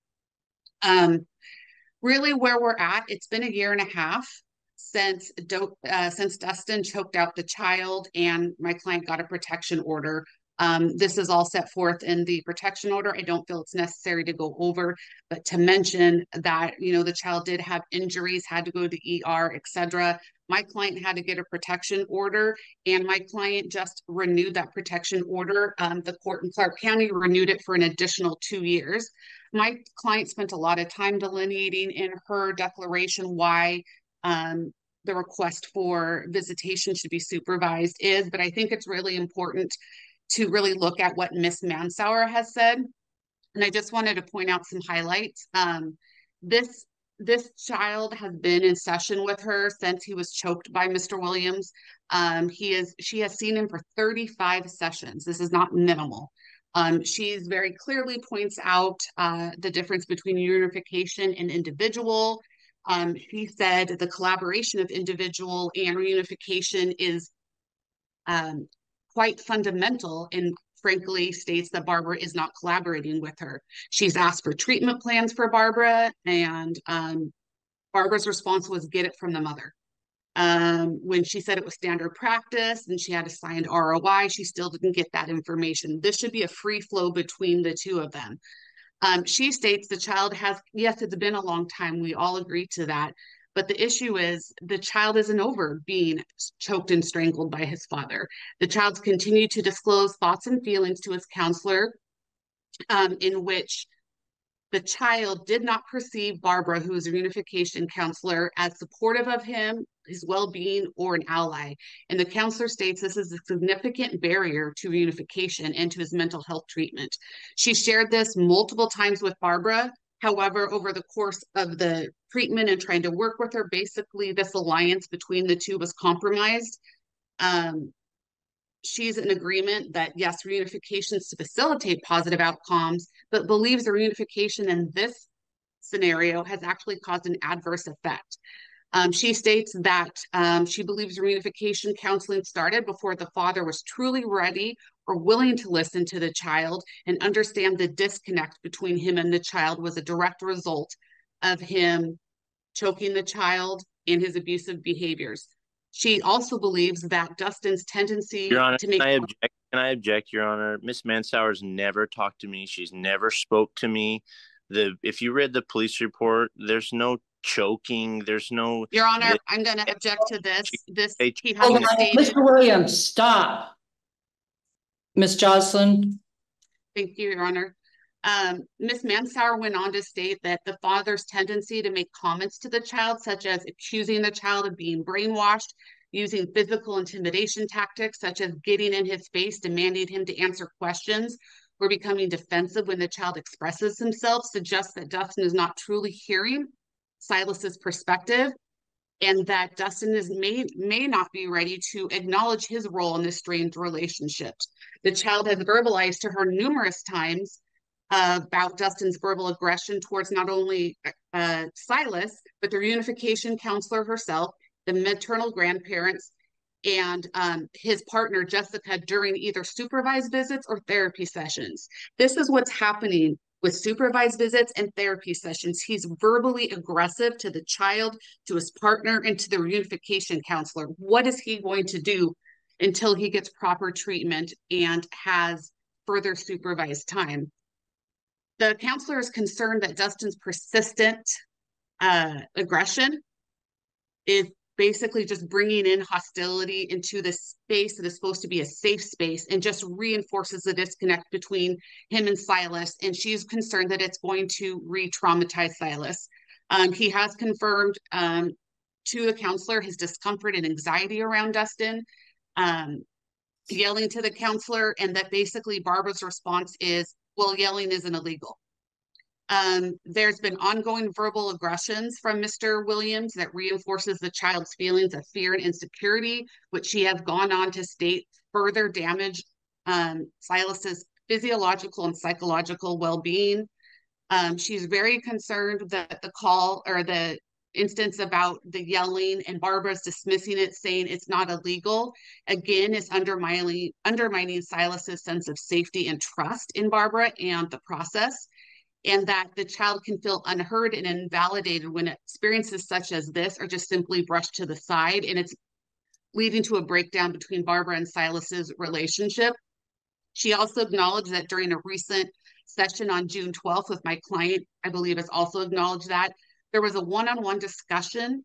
Speaker 3: Really where we're at, it's been a year and a half since Dustin choked out the child and my client got a protection order. This is all set forth in the protection order. I don't feel it's necessary to go over, but to mention that, you know, the child did have injuries, had to go to the ER, etc. My client had to get a protection order, and my client just renewed that protection order. The court in Clark County renewed it for an additional 2 years. My client spent a lot of time delineating in her declaration why the request for visitation should be supervised is, but I think it's really important to really look at what Miss Mansauer has said. And I just wanted to point out some highlights. This child has been in session with her since he was choked by Mr. Williams. She has seen him for 35 sessions. This is not minimal. She's very clearly points out the difference between reunification and individual. She said the collaboration of individual and reunification is quite fundamental, and frankly states that Barbara is not collaborating with her. She's asked for treatment plans for Barbara, and Barbara's response was get it from the mother. When she said it was standard practice and she had a signed ROI, she still didn't get that information. This should be a free flow between the two of them. She states the child has, yes, it's been a long time. We all agree to that. But the issue is the child isn't over being choked and strangled by his father. The child's continued to disclose thoughts and feelings to his counselor, in which the child did not perceive Barbara, who is a reunification counselor, as supportive of him, his well-being, or an ally. And the counselor states this is a significant barrier to reunification and to his mental health treatment. She shared this multiple times with Barbara. However, over the course of the treatment and trying to work with her, basically this alliance between the two was compromised. She's in agreement that, yes, reunification is to facilitate positive outcomes, but believes the reunification in this scenario has actually caused an adverse effect. She states that she believes reunification counseling started before the father was truly ready or willing to listen to the child and understand the disconnect between him and the child was a direct result of him choking the child and his abusive behaviors. She also believes that Dustin's tendency
Speaker 6: Your Honor,
Speaker 3: to make...
Speaker 6: Can I object, Your Honor? Miss Mansauer's never talked to me. She's never spoke to me. If you read the police report, there's no choking. There's no...
Speaker 3: Your Honor, I'm going to object to this. He
Speaker 8: hasn't stated... Mr. Williams, stop. Miss Jocelyn.
Speaker 3: Thank you, Your Honor. Ms. Mansauer went on to state that the father's tendency to make comments to the child, such as accusing the child of being brainwashed, using physical intimidation tactics, such as getting in his face, demanding him to answer questions, or becoming defensive when the child expresses himself, suggests that Dustin is not truly hearing Silas's perspective, and that Dustin may not be ready to acknowledge his role in this strained relationship. The child has verbalized to her numerous times about Dustin's verbal aggression towards not only Silas, but the reunification counselor herself, the maternal grandparents, and his partner, Jessica, during either supervised visits or therapy sessions. This is what's happening with supervised visits and therapy sessions. He's verbally aggressive to the child, to his partner, and to the reunification counselor. What is he going to do until he gets proper treatment and has further supervised time? The counselor is concerned that Dustin's persistent aggression is basically just bringing in hostility into this space that is supposed to be a safe space and just reinforces the disconnect between him and Silas. And she's concerned that it's going to re-traumatize Silas. He has confirmed to the counselor his discomfort and anxiety around Dustin, yelling to the counselor, and that basically Barbara's response is, well, yelling isn't illegal. There's been ongoing verbal aggressions from Mr. Williams that reinforces the child's feelings of fear and insecurity, which she has gone on to state further damage Silas's physiological and psychological well-being. She's very concerned that the call or the instance about the yelling and Barbara's dismissing it, saying it's not illegal, again, is undermining Silas's sense of safety and trust in Barbara and the process, and that the child can feel unheard and invalidated when experiences such as this are just simply brushed to the side, and it's leading to a breakdown between Barbara and Silas's relationship. She also acknowledged that during a recent session on June 12th with my client, I believe has also acknowledged that there was a one-on-one discussion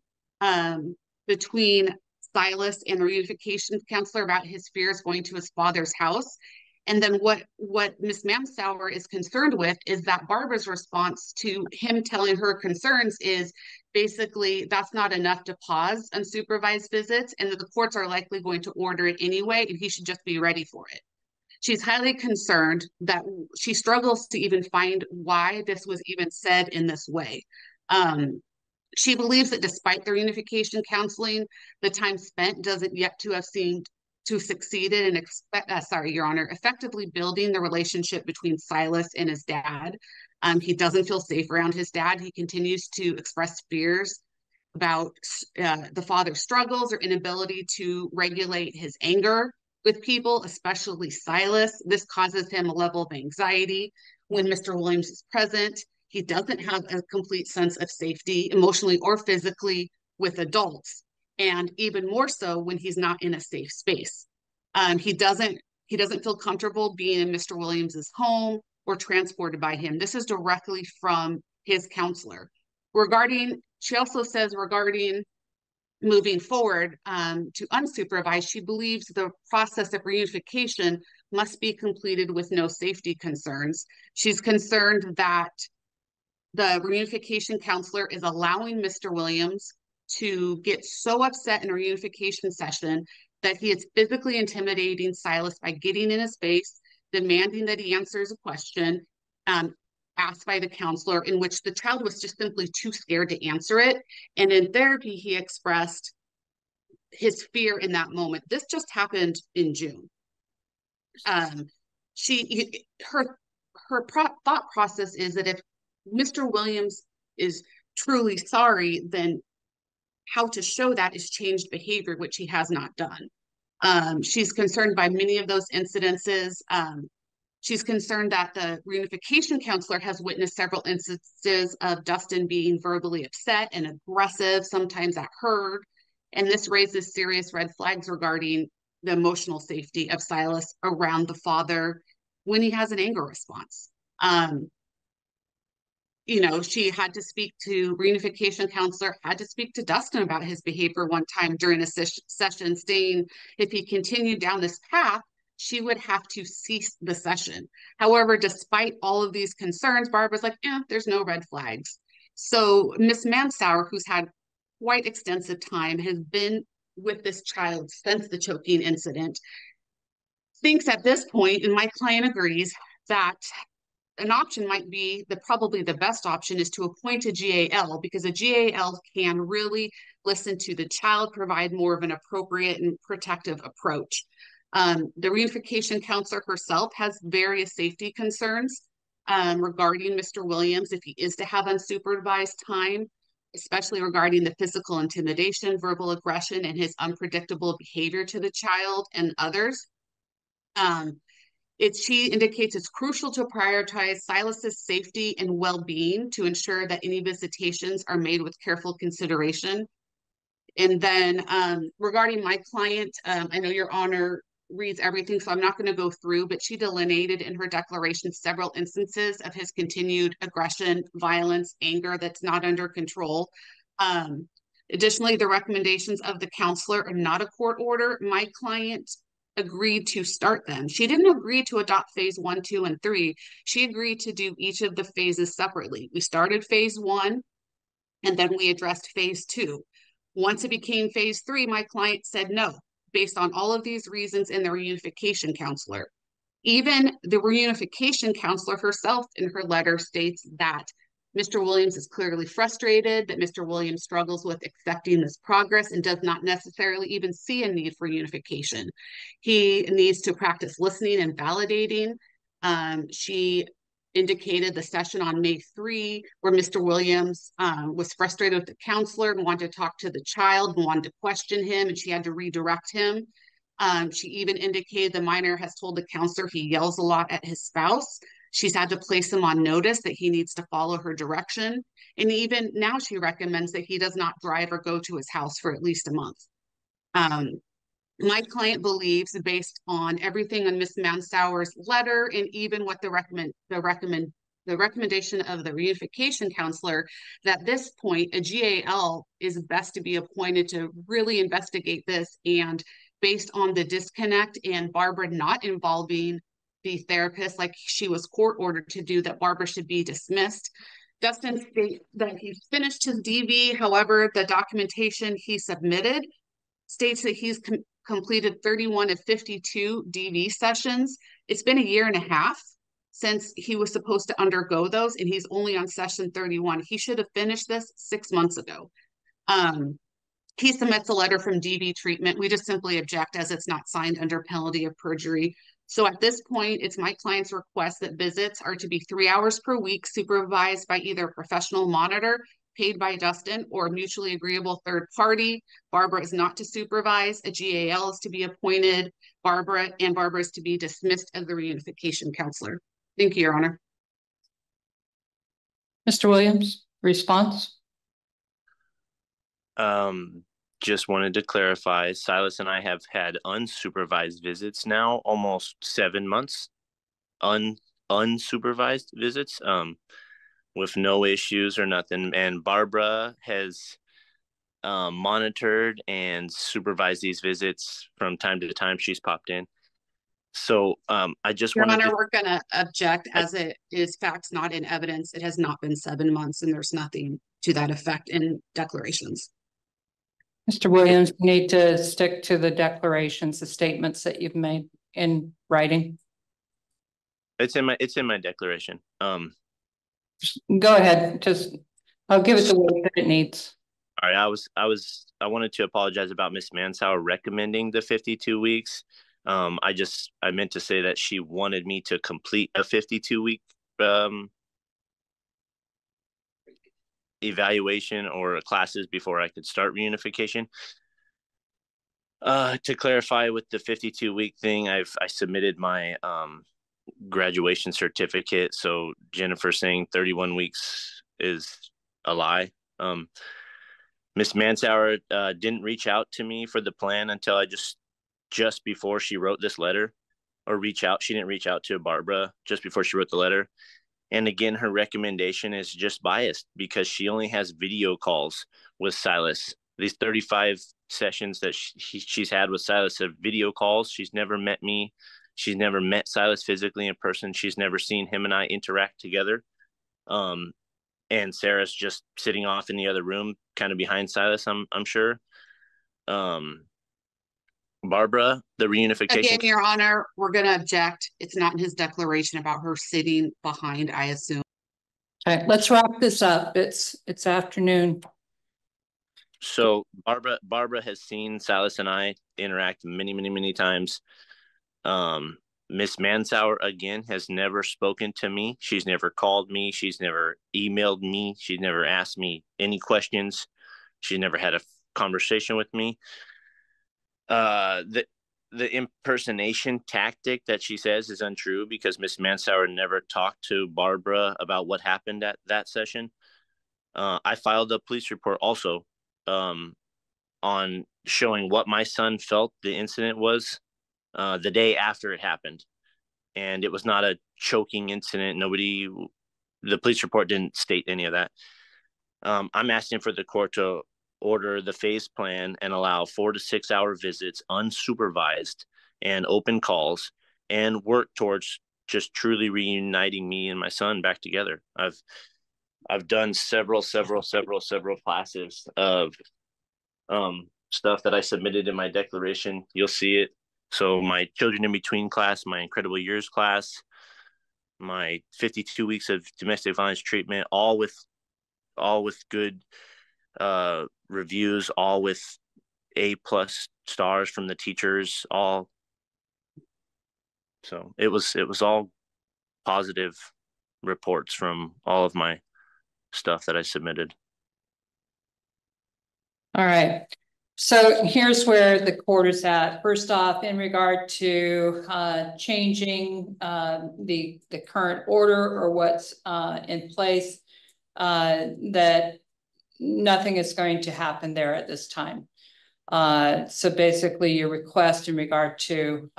Speaker 3: between Silas and the reunification counselor about his fears going to his father's house. And then what Ms. Mamsauer is concerned with is that Barbara's response to him telling her concerns is basically that's not enough to pause unsupervised visits, and that the courts are likely going to order it anyway, and he should just be ready for it. She's highly concerned that she struggles to even find why this was even said in this way. She believes that despite the reunification counseling, the time spent doesn't yet to have seemed to succeeded in effectively building the relationship between Silas and his dad. He doesn't feel safe around his dad. He continues to express fears about the father's struggles or inability to regulate his anger with people, especially Silas. This causes him a level of anxiety when Mr. Williams is present. He doesn't have a complete sense of safety, emotionally or physically, with adults, and even more so when he's not in a safe space. He doesn't feel comfortable being in Mr. Williams's home or transported by him. This is directly from his counselor. She also says regarding moving forward to unsupervised, she believes the process of reunification must be completed with no safety concerns. She's concerned that the reunification counselor is allowing Mr. Williams to get so upset in a reunification session that he is physically intimidating Silas by getting in his face, demanding that he answers a question asked by the counselor, in which the child was just simply too scared to answer it. And in therapy, he expressed his fear in that moment. This just happened in June. Her thought process is that if Mr. Williams is truly sorry, then how to show that is changed behavior, which he has not done. She's concerned by many of those incidences. She's concerned that the reunification counselor has witnessed several instances of Dustin being verbally upset and aggressive, sometimes at her, and this raises serious red flags regarding the emotional safety of Silas around the father when he has an anger response. She had to speak to reunification counselor, had to speak to Dustin about his behavior one time during a session, saying if he continued down this path, she would have to cease the session. However, despite all of these concerns, Barbara's like, there's no red flags. So Miss Mamsauer, who's had quite extensive time, has been with this child since the choking incident, thinks at this point, and my client agrees, that an option might be probably the best option is to appoint a GAL, because a GAL can really listen to the child, provide more of an appropriate and protective approach. The reunification counselor herself has various safety concerns regarding Mr. Williams if he is to have unsupervised time, especially regarding the physical intimidation, verbal aggression, and his unpredictable behavior to the child and others. She indicates it's crucial to prioritize Silas's safety and well-being to ensure that any visitations are made with careful consideration. And then regarding my client, I know Your Honor reads everything, so I'm not going to go through, but she delineated in her declaration several instances of his continued aggression, violence, anger that's not under control. Additionally, the recommendations of the counselor are not a court order. My client agreed to start them. She didn't agree to adopt phase 1, 2, and 3. She agreed to do each of the phases separately. We started phase 1, and then we addressed phase 2. Once it became phase 3, my client said no, based on all of these reasons in the reunification counselor. Even the reunification counselor herself in her letter states that Mr. Williams is clearly frustrated, that Mr. Williams struggles with accepting this progress and does not necessarily even see a need for unification. He needs to practice listening and validating. She indicated the session on May 3, where Mr. Williams was frustrated with the counselor and wanted to talk to the child and wanted to question him, and she had to redirect him. She even indicated the minor has told the counselor he yells a lot at his spouse. She's had to place him on notice that he needs to follow her direction. And even now she recommends that he does not drive or go to his house for at least a month. My client believes, based on everything in Ms. Mansauer's letter and even what the recommendation of the reunification counselor, that at this point, a GAL is best to be appointed to really investigate this. And based on the disconnect and Barbara not involving the therapist like she was court ordered to do, that Barbara should be dismissed. Dustin states that he's finished his DV. However, the documentation he submitted states that he's completed 31 of 52 DV sessions. It's been a year and a half since he was supposed to undergo those, and he's only on session 31. He should have finished this 6 months ago. He submits a letter from DV treatment. We just simply object as it's not signed under penalty of perjury. So at this point, it's my client's request that visits are to be 3 hours per week, supervised by either a professional monitor paid by Dustin or a mutually agreeable third party. Barbara is not to supervise. A GAL is to be appointed. Barbara is to be dismissed as the reunification counselor. Thank you, Your Honor.
Speaker 8: Mr. Williams, response?
Speaker 6: Just wanted to clarify, Silas and I have had unsupervised visits now almost 7 months. Unsupervised visits, with no issues or nothing. And Barbara has monitored and supervised these visits from time to time. She's popped in. So I just
Speaker 3: Your
Speaker 6: wanted
Speaker 3: Honor, we're going to object as it is facts not in evidence. It has not been 7 months, and there's nothing to that effect in declarations.
Speaker 8: Mr. Williams, you need to stick to the declarations, the statements that you've made in writing.
Speaker 6: It's in my declaration.
Speaker 8: Go ahead. Just I'll give it the weight that it needs.
Speaker 6: All right. I wanted to apologize about Miss Mansauer recommending the 52 weeks. I meant to say that she wanted me to complete a 52-week evaluation or classes before I could start reunification. To clarify with the 52-week thing, I submitted my graduation certificate. So Jennifer saying 31 weeks is a lie. Miss Mansauer didn't reach out to me for the plan until just before she wrote this letter, or she didn't reach out to Barbara just before she wrote the letter. And again, her recommendation is just biased because she only has video calls with Silas. These 35 sessions that she's had with Silas are video calls. She's never met me. She's never met Silas physically in person. She's never seen him and I interact together. And Sarah's just sitting off in the other room, kind of behind Silas, I'm sure. Barbara, the reunification.
Speaker 3: Again, Your Honor, we're going to object. It's not in his declaration about her sitting behind, I assume.
Speaker 8: Okay, let's wrap this up. It's afternoon.
Speaker 6: So Barbara has seen Silas and I interact many, many, many times. Miss Mansauer, again, has never spoken to me. She's never called me. She's never emailed me. She's never asked me any questions. She's never had a conversation with me. The impersonation tactic that she says is untrue because Miss Mansauer never talked to Barbara about what happened at that session. I filed a police report also on showing what my son felt the incident was the day after it happened. And it was not a choking incident. The police report didn't state any of that. I'm asking for the court to order the phase plan and allow 4 to 6 hour visits, unsupervised and open calls, and work towards just truly reuniting me and my son back together. I've done several classes of stuff that I submitted in my declaration. You'll see it. So my Children in Between class, my Incredible Years class, my 52 weeks of domestic violence treatment, all with good reviews, all with A+ stars from the teachers, all. So it was all positive
Speaker 4: reports from all of my stuff that I submitted.
Speaker 8: All right. So here's where the court is at. First off, in regard to changing the current order or what's in place, that nothing is going to happen there at this time. So basically your request in regard to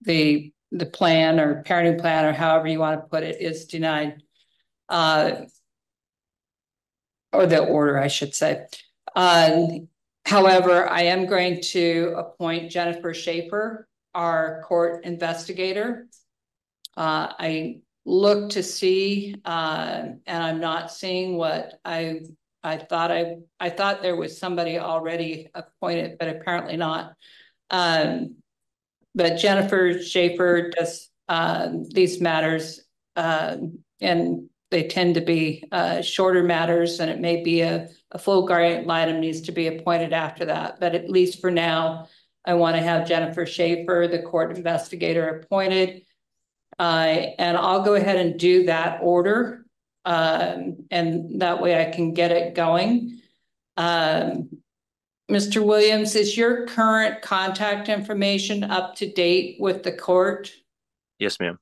Speaker 8: the plan or parenting plan or however you want to put it is denied. Or the order, I should say. However, I am going to appoint Jennifer Schaefer, our court investigator. I look to see, and I'm not seeing what I thought there was somebody already appointed, but apparently not. But Jennifer Schaefer does these matters, and they tend to be shorter matters, and it may be a full guardian item needs to be appointed after that. But at least for now, I want to have Jennifer Schaefer, the court investigator, appointed. And I'll go ahead and do that order. And that way I can get it going. Mr. Williams, is your current contact information up to date with the court?
Speaker 4: Yes, ma'am.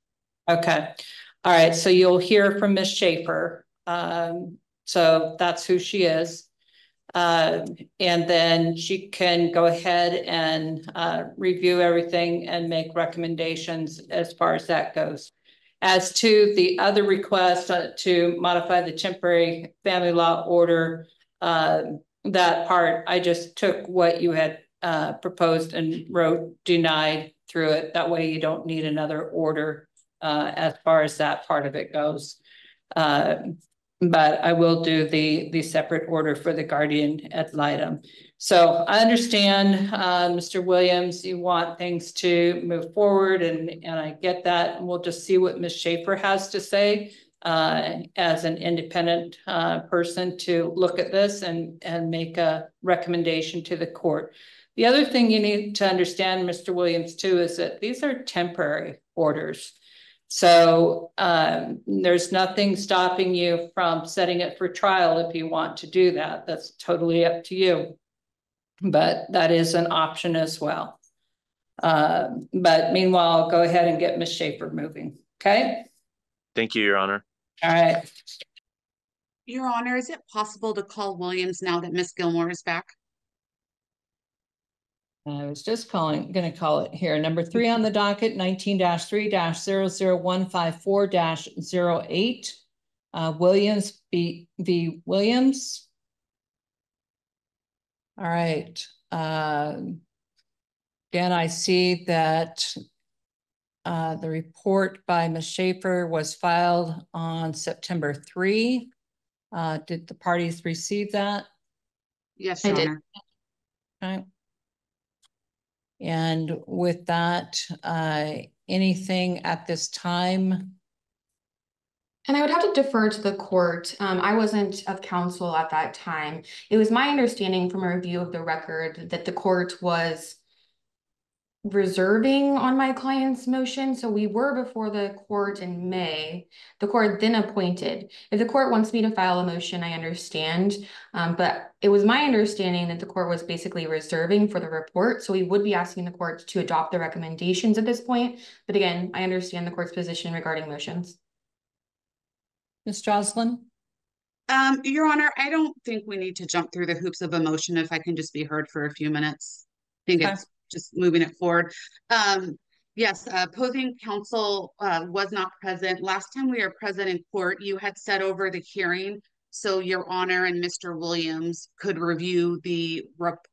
Speaker 8: Okay. All right, so you'll hear from Ms. Schaefer. So that's who she is. And then she can go ahead and review everything and make recommendations as far as that goes. As to the other request to modify the temporary family law order, that part, I just took what you had proposed and wrote denied through it. That way you don't need another order as far as that part of it goes. But I will do the separate order for the guardian ad litem. So I understand, Mr. Williams, you want things to move forward, and I get that. And we'll just see what Ms. Schaefer has to say as an independent person to look at this and make a recommendation to the court. The other thing you need to understand, Mr. Williams, too, is that these are temporary orders. So there's nothing stopping you from setting it for trial if you want to do that. That's totally up to you. But that is an option as well. But meanwhile, I'll go ahead and get Ms. Schaefer moving. Okay.
Speaker 4: Thank you, Your Honor.
Speaker 8: All right.
Speaker 3: Your Honor, is it possible to call Williams now that Miss Gilmore is back?
Speaker 8: I was just going to call it here. Number 3 on the docket, 19-3-00154-08. Williams v. Williams. All right. Again, I see that the report by Ms. Schaefer was filed on September 3. Did the parties receive that?
Speaker 3: Yes, Your Honor.
Speaker 8: Okay. And with that, anything at this time?
Speaker 9: And I would have to defer to the court. I wasn't of counsel at that time. It was my understanding from a review of the record that the court was reserving on my client's motion. So we were before the court in May. The court then appointed. If the court wants me to file a motion, I understand. But it was my understanding that the court was basically reserving for the report. So we would be asking the court to adopt the recommendations at this point. But again, I understand the court's position regarding motions.
Speaker 8: Ms. Jocelyn?
Speaker 3: Your Honor, I don't think we need to jump through the hoops of a motion if I can just be heard for a few minutes. I think it's just moving it forward. Yes, opposing counsel was not present. Last time we were present in court, you had set over the hearing so Your Honor and Mr. Williams could review the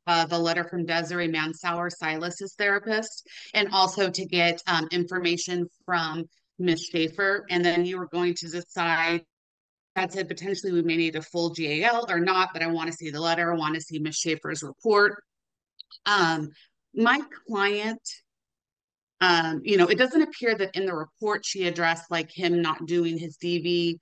Speaker 3: letter from Desiree Mansauer, Silas's therapist, and also to get information from Ms. Schaefer. And then you were going to decide that said potentially we may need a full GAL or not, but I want to see the letter. I want to see Ms. Schaefer's report. My client, it doesn't appear that in the report she addressed like him not doing his DV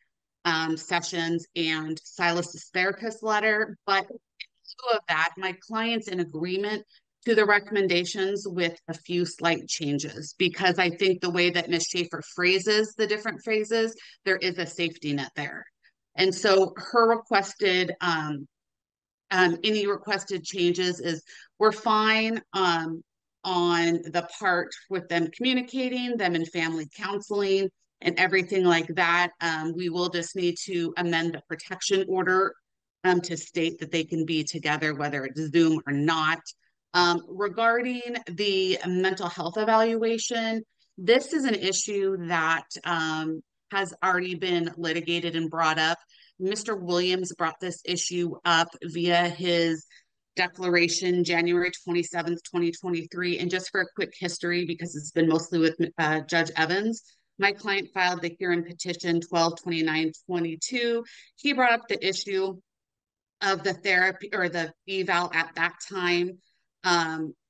Speaker 3: sessions and Silas's therapist letter, but in lieu of that, my client's in agreement to the recommendations with a few slight changes, because I think the way that Ms. Schaefer phrases the different phrases, there is a safety net there. And so her requested, any requested changes is we're fine on the part with them communicating, them in family counseling and everything like that. We will just need to amend the protection order to state that they can be together, whether it's Zoom or not. Regarding the mental health evaluation, this is an issue that has already been litigated and brought up. Mr. Williams brought this issue up via his declaration January 27th, 2023. And just for a quick history, because it's been mostly with Judge Evans, my client filed the hearing petition 12/29/22. He brought up the issue of the therapy or the eval at that time.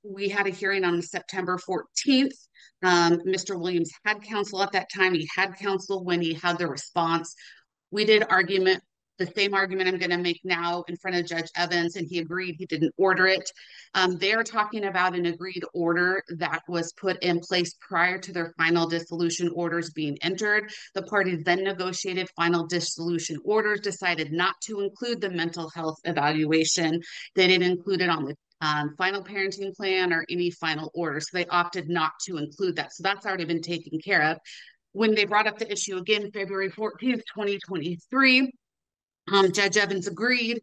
Speaker 3: We had a hearing on September 14th. Mr. Williams had counsel at that time. He had counsel when he had the response. We did argument, the same argument I'm going to make now in front of Judge Evans, and he agreed. He didn't order it. They're talking about an agreed order that was put in place prior to their final dissolution orders being entered. The parties then negotiated final dissolution orders, decided not to include the mental health evaluation. They didn't include it on the final parenting plan or any final order. So they opted not to include that. So that's already been taken care of. When they brought up the issue again, February 14th, 2023, Judge Evans agreed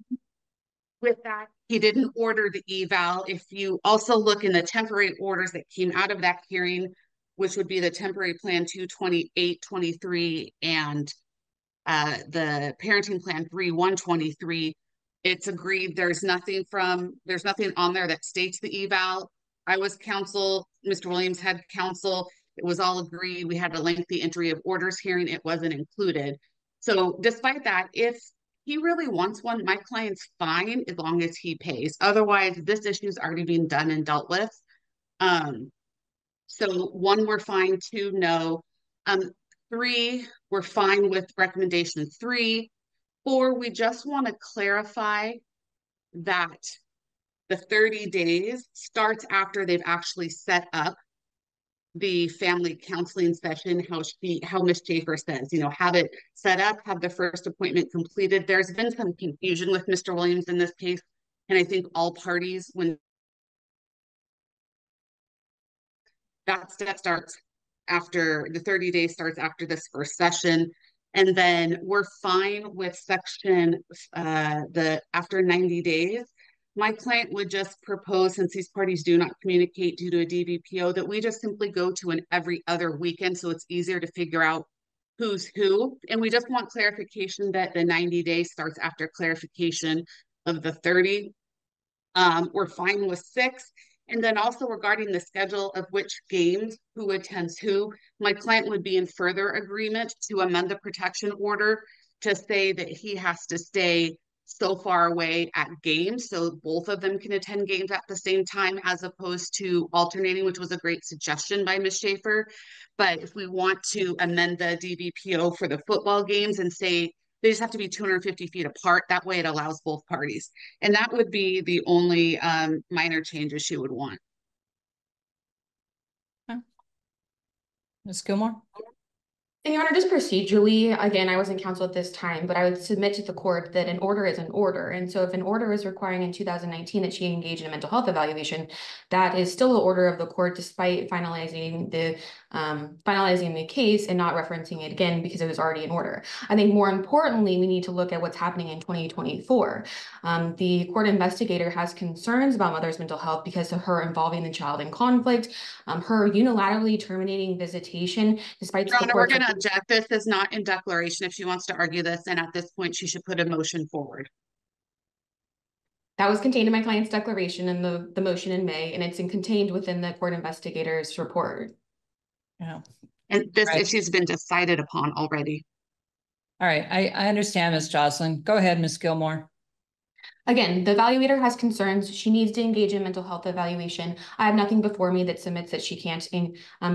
Speaker 3: with that. He didn't order the eval. If you also look in the temporary orders that came out of that hearing, which would be the temporary plan 2/28/23 and the parenting plan 3/1/23, it's agreed. There's nothing on there that states the eval. I was counsel, Mr. Williams had counsel. It was all agreed. We had a lengthy entry of orders hearing. It wasn't included. So despite that, if he really wants one, my client's fine as long as he pays. Otherwise, this issue's already been done and dealt with. So 1, we're fine. 2, no. 3, we're fine with recommendation 3. 4, we just want to clarify that the 30 days starts after they've actually set up the family counseling session, how Ms. Schaefer says, have it set up, have the first appointment completed. There's been some confusion with Mr. Williams in this case, and I think all parties, when that step starts after the 30 days starts after this first session. And then we're fine with section after 90 days. My client would just propose, since these parties do not communicate due to a DVPO, that we just simply go to an every other weekend so it's easier to figure out who's who. And we just want clarification that the 90 days starts after clarification of the 30. We're fine with 6. And then also regarding the schedule of which games, who attends who, my client would be in further agreement to amend the protection order to say that he has to stay so far away at games so both of them can attend games at the same time, as opposed to alternating, which was a great suggestion by Ms. Schaefer. But if we want to amend the DVPO for the football games and say they just have to be 250 feet apart, that way it allows both parties. And that would be the only minor changes she would want.
Speaker 8: Ms. Gilmore?
Speaker 9: And Your Honor, just procedurally, again, I wasn't counsel at this time, but I would submit to the court that an order is an order. And so if an order is requiring in 2019 that she engage in a mental health evaluation, that is still an order of the court, despite finalizing the case and not referencing it again because it was already in order. I think more importantly, we need to look at what's happening in 2024. The court investigator has concerns about mother's mental health because of her involving the child in conflict, her unilaterally terminating visitation, despite
Speaker 3: Your Honor, we're going to object. This is not in declaration. If she wants to argue this, and at this point, she should put a motion forward.
Speaker 9: That was contained in my client's declaration and the motion in May, and it's contained within the court investigator's report.
Speaker 8: Yeah.
Speaker 3: And this issue's been decided upon already.
Speaker 8: All right. I understand, Ms. Jocelyn. Go ahead, Ms. Gilmore.
Speaker 9: Again, the evaluator has concerns. She needs to engage in mental health evaluation. I have nothing before me that submits that she can't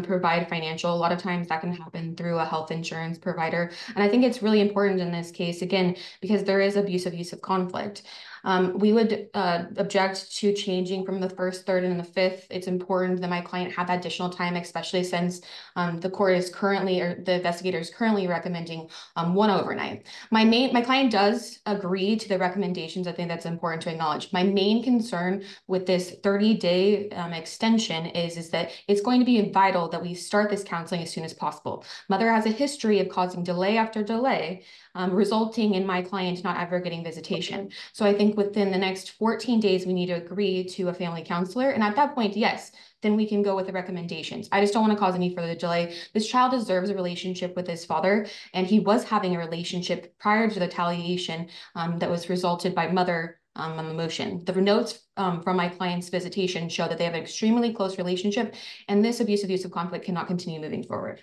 Speaker 9: provide financial. A lot of times that can happen through a health insurance provider. And I think it's really important in this case, again, because there is abusive use of conflict. We would object to changing from the 1st, 3rd, and the 5th. It's important that my client have additional time, especially since the court is currently, or the investigator is currently recommending 1 overnight. My client does agree to the recommendations. I think that's important to acknowledge. My main concern with this 30-day extension is that it's going to be vital that we start this counseling as soon as possible. Mother has a history of causing delay after delay, resulting in my client not ever getting visitation. So I think within the next 14 days, we need to agree to a family counselor. And at that point, yes, then we can go with the recommendations. I just don't want to cause any further delay. This child deserves a relationship with his father, and he was having a relationship prior to the retaliation that was resulted by mother on the motion. The notes from my client's visitation show that they have an extremely close relationship, and this abusive conflict cannot continue moving forward.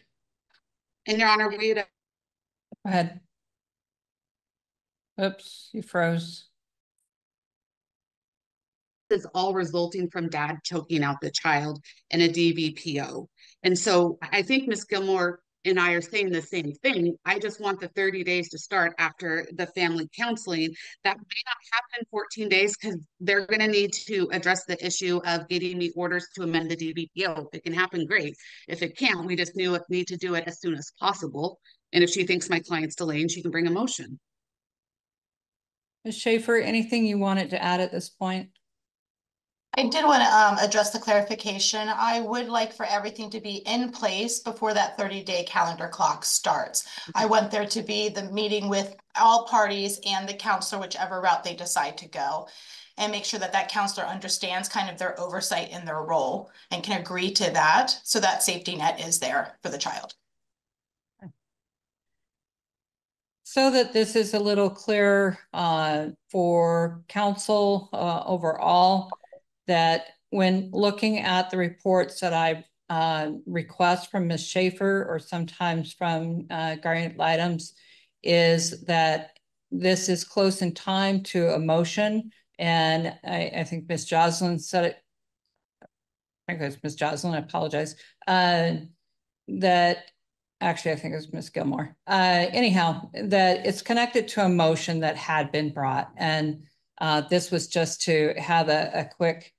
Speaker 3: And Your Honor, we
Speaker 8: Go ahead. Oops, you froze.
Speaker 3: is all resulting from dad choking out the child in a DVPO. And so I think Ms. Gilmore and I are saying the same thing. I just want the 30 days to start after the family counseling. That may not happen in 14 days because they're going to need to address the issue of getting the orders to amend the DVPO. If it can happen, great. If it can't, we just need to do it as soon as possible. And if she thinks my client's delaying, she can bring a motion.
Speaker 8: Ms. Schaefer, anything you wanted to add at this point?
Speaker 10: I did want to address the clarification. I would like for everything to be in place before that 30-day calendar clock starts. I want there to be the meeting with all parties and the counselor, whichever route they decide to go, and make sure that that counselor understands kind of their oversight in their role and can agree to that, so that safety net is there for the child.
Speaker 8: So that this is a little clearer for council overall, that when looking at the reports that I request from Ms. Schaefer or sometimes from guardian ad litems, is that this is close in time to a motion. And I think Ms. Jocelyn said it. I think it's Ms. Jocelyn, I apologize. That actually, I think it was Ms. Gilmore. Anyhow, that it's connected to a motion that had been brought. And this was just to have a quick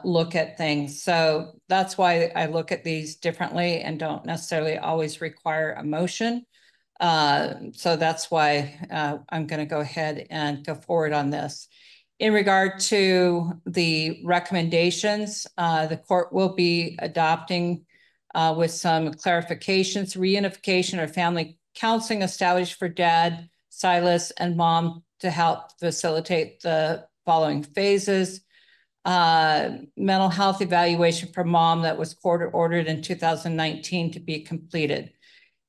Speaker 8: look at things. So that's why I look at these differently and don't necessarily always require a motion. So that's why I'm going to go ahead and go forward on this. In regard to the recommendations, the court will be adopting with some clarifications, reunification or family counseling established for dad, Silas, and mom to help facilitate the following phases. Mental health evaluation for mom that was court ordered in 2019 to be completed.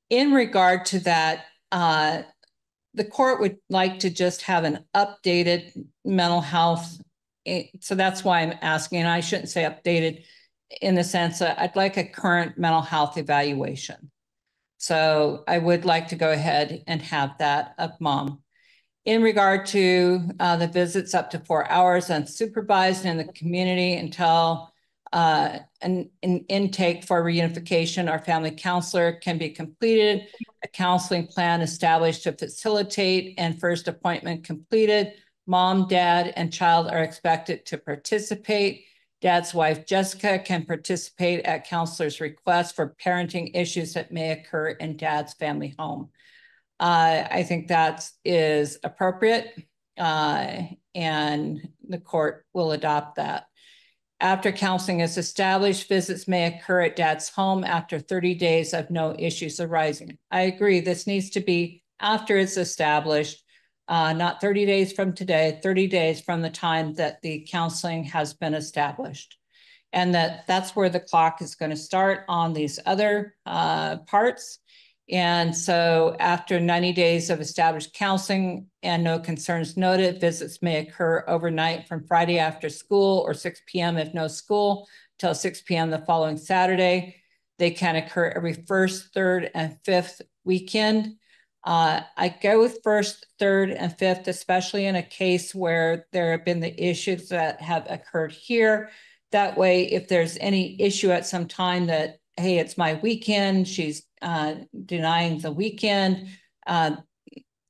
Speaker 8: In regard to that, the court would like to just have an updated mental health. So that's why I'm asking, and I shouldn't say updated in the sense that I'd like a current mental health evaluation. So I would like to go ahead and have that of mom. In regard to the visits up to 4 hours unsupervised in the community until an intake for reunification or family counselor can be completed, a counseling plan established to facilitate, and first appointment completed. Mom, dad, and child are expected to participate. Dad's wife, Jessica, can participate at counselor's request for parenting issues that may occur in dad's family home. I think that is appropriate, and the court will adopt that. After counseling is established, visits may occur at dad's home after 30 days of no issues arising. I agree, this needs to be after it's established, not 30 days from today, 30 days from the time that the counseling has been established. And that's where the clock is going to start on these other parts. And so after 90 days of established counseling and no concerns noted, visits may occur overnight from Friday after school or 6 p.m. if no school till 6 p.m. the following Saturday. They can occur every first, third, and fifth weekend. I go with first, third, and fifth, especially in a case where there have been the issues that have occurred here. That way, if there's any issue at some time that, hey, it's my weekend, she's denying the weekend,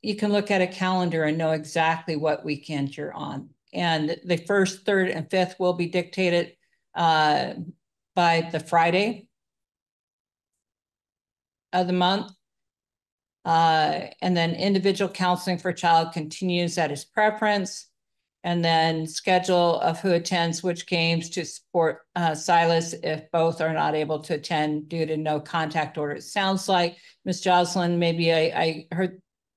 Speaker 8: you can look at a calendar and know exactly what weekend you're on. And the 1st, 3rd, and 5th will be dictated by the Friday of the month. And then individual counseling for child continues at his preference. And then schedule of who attends which games to support Silas if both are not able to attend due to no contact order. It sounds like, Ms. Jocelyn, maybe I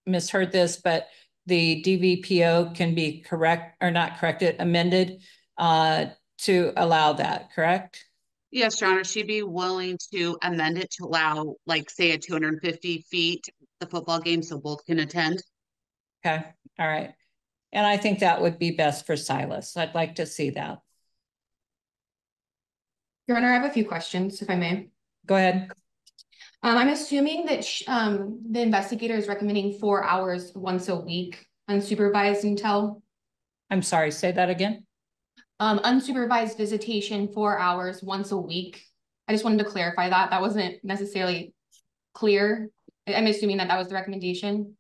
Speaker 8: misheard this, but the DVPO can be correct or not corrected, amended to allow that, correct?
Speaker 3: Yes, Your Honor, she'd be willing to amend it to allow, like, say, a 250 feet, the football game, so both can attend.
Speaker 8: Okay, all right. And I think that would be best for Silas. I'd like to see that.
Speaker 9: Your Honor, I have a few questions, if I may.
Speaker 8: Go ahead.
Speaker 9: I'm assuming that the investigator is recommending 4 hours once a week, unsupervised until.
Speaker 8: I'm sorry, say that again.
Speaker 9: Unsupervised visitation 4 hours once a week. I just wanted to clarify that. That wasn't necessarily clear. I'm assuming that was the recommendation.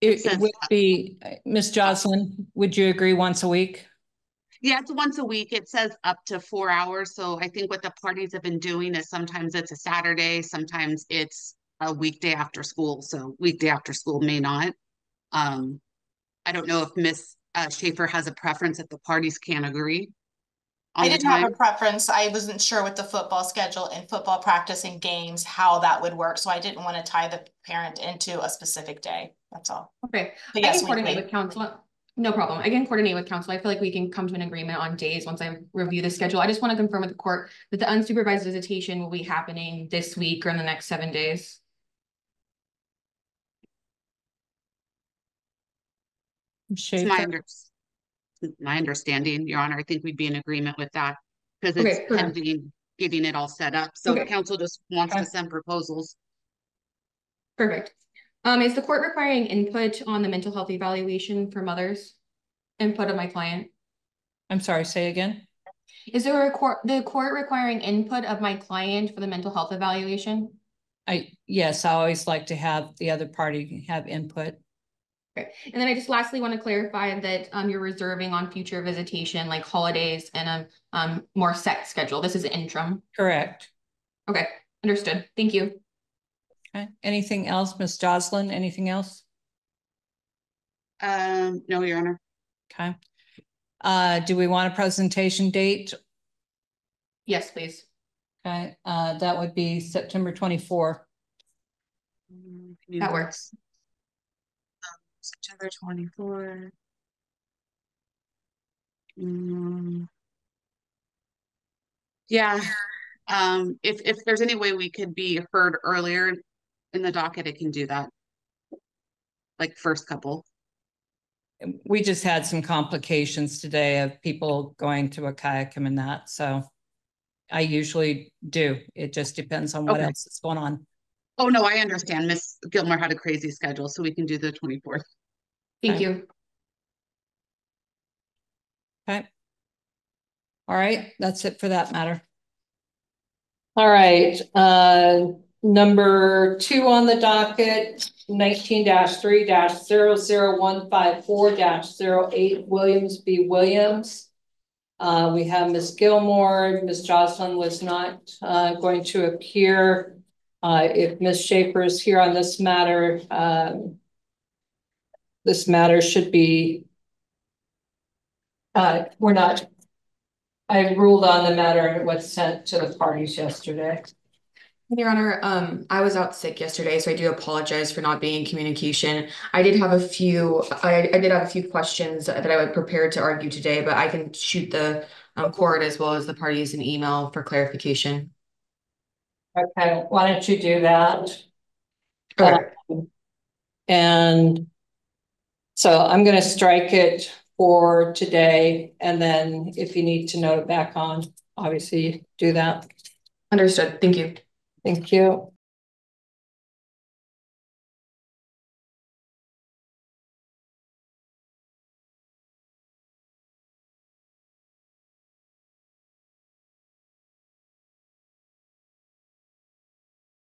Speaker 8: It would be, Ms. Jocelyn, would you agree once a week?
Speaker 3: Yeah, it's once a week. It says up to 4 hours. So I think what the parties have been doing is sometimes it's a Saturday, sometimes it's a weekday after school. So weekday after school may not. I don't know if Miss Schaefer has a preference if the parties can't agree.
Speaker 10: I didn't have a preference. I wasn't sure with the football schedule and football practice and games, how that would work. So I didn't want to tie the parent into a specific day. That's all.
Speaker 9: Okay.
Speaker 10: But yes,
Speaker 9: I can coordinate with counsel. No problem. I can coordinate with counsel. I feel like we can come to an agreement on days once I review the schedule. I just want to confirm with the court that the unsupervised visitation will be happening this week or in the next 7 days.
Speaker 3: It's my understanding, Your Honor. I think we'd be in agreement with that because it's pending getting it all set up. So counsel just wants to send proposals.
Speaker 9: Perfect. Is the court requiring input on the mental health evaluation for mothers? Input of my client.
Speaker 8: I'm sorry, say again.
Speaker 9: Is there the court requiring input of my client for the mental health evaluation?
Speaker 8: Yes, I always like to have the other party have input.
Speaker 9: Okay. And then I just lastly want to clarify that you're reserving on future visitation like holidays and a more set schedule. This is interim.
Speaker 8: Correct.
Speaker 9: Okay, understood. Thank you.
Speaker 8: Okay. Anything else, Ms. Jocelyn? Anything else?
Speaker 3: No, Your Honor.
Speaker 8: Okay. Do we want a presentation date?
Speaker 9: Yes, please.
Speaker 8: Okay. That would be September 24.
Speaker 9: That works.
Speaker 3: September 24. Yeah. If there's any way we could be heard earlier in the docket, it can do that. Like first couple.
Speaker 8: We just had some complications today of people going to a kayakum and that. So I usually do. It just depends on what else is going on.
Speaker 3: Oh, no, I understand. Miss Gilmore had a crazy schedule, so we can do the 24th.
Speaker 9: Thank you.
Speaker 8: Okay. All right. That's it for that matter. All right. Number 2 on the docket, 19-3-00154-08 Williams v. Williams. We have Ms. Gilmore. Ms. Jocelyn was not going to appear. If Ms. Schaefer is here on this matter should be, I ruled on the matter and it was sent to the parties yesterday.
Speaker 9: Your Honor, I was out sick yesterday, so I do apologize for not being in communication. I did have a few questions that I would prepare to argue today, but I can shoot the court as well as the parties an email for clarification.
Speaker 8: Okay, why don't you do that?
Speaker 9: Okay.
Speaker 8: And so I'm going to strike it for today, and then if you need to note it back on, obviously do that.
Speaker 9: Understood. Thank you.
Speaker 8: Thank you.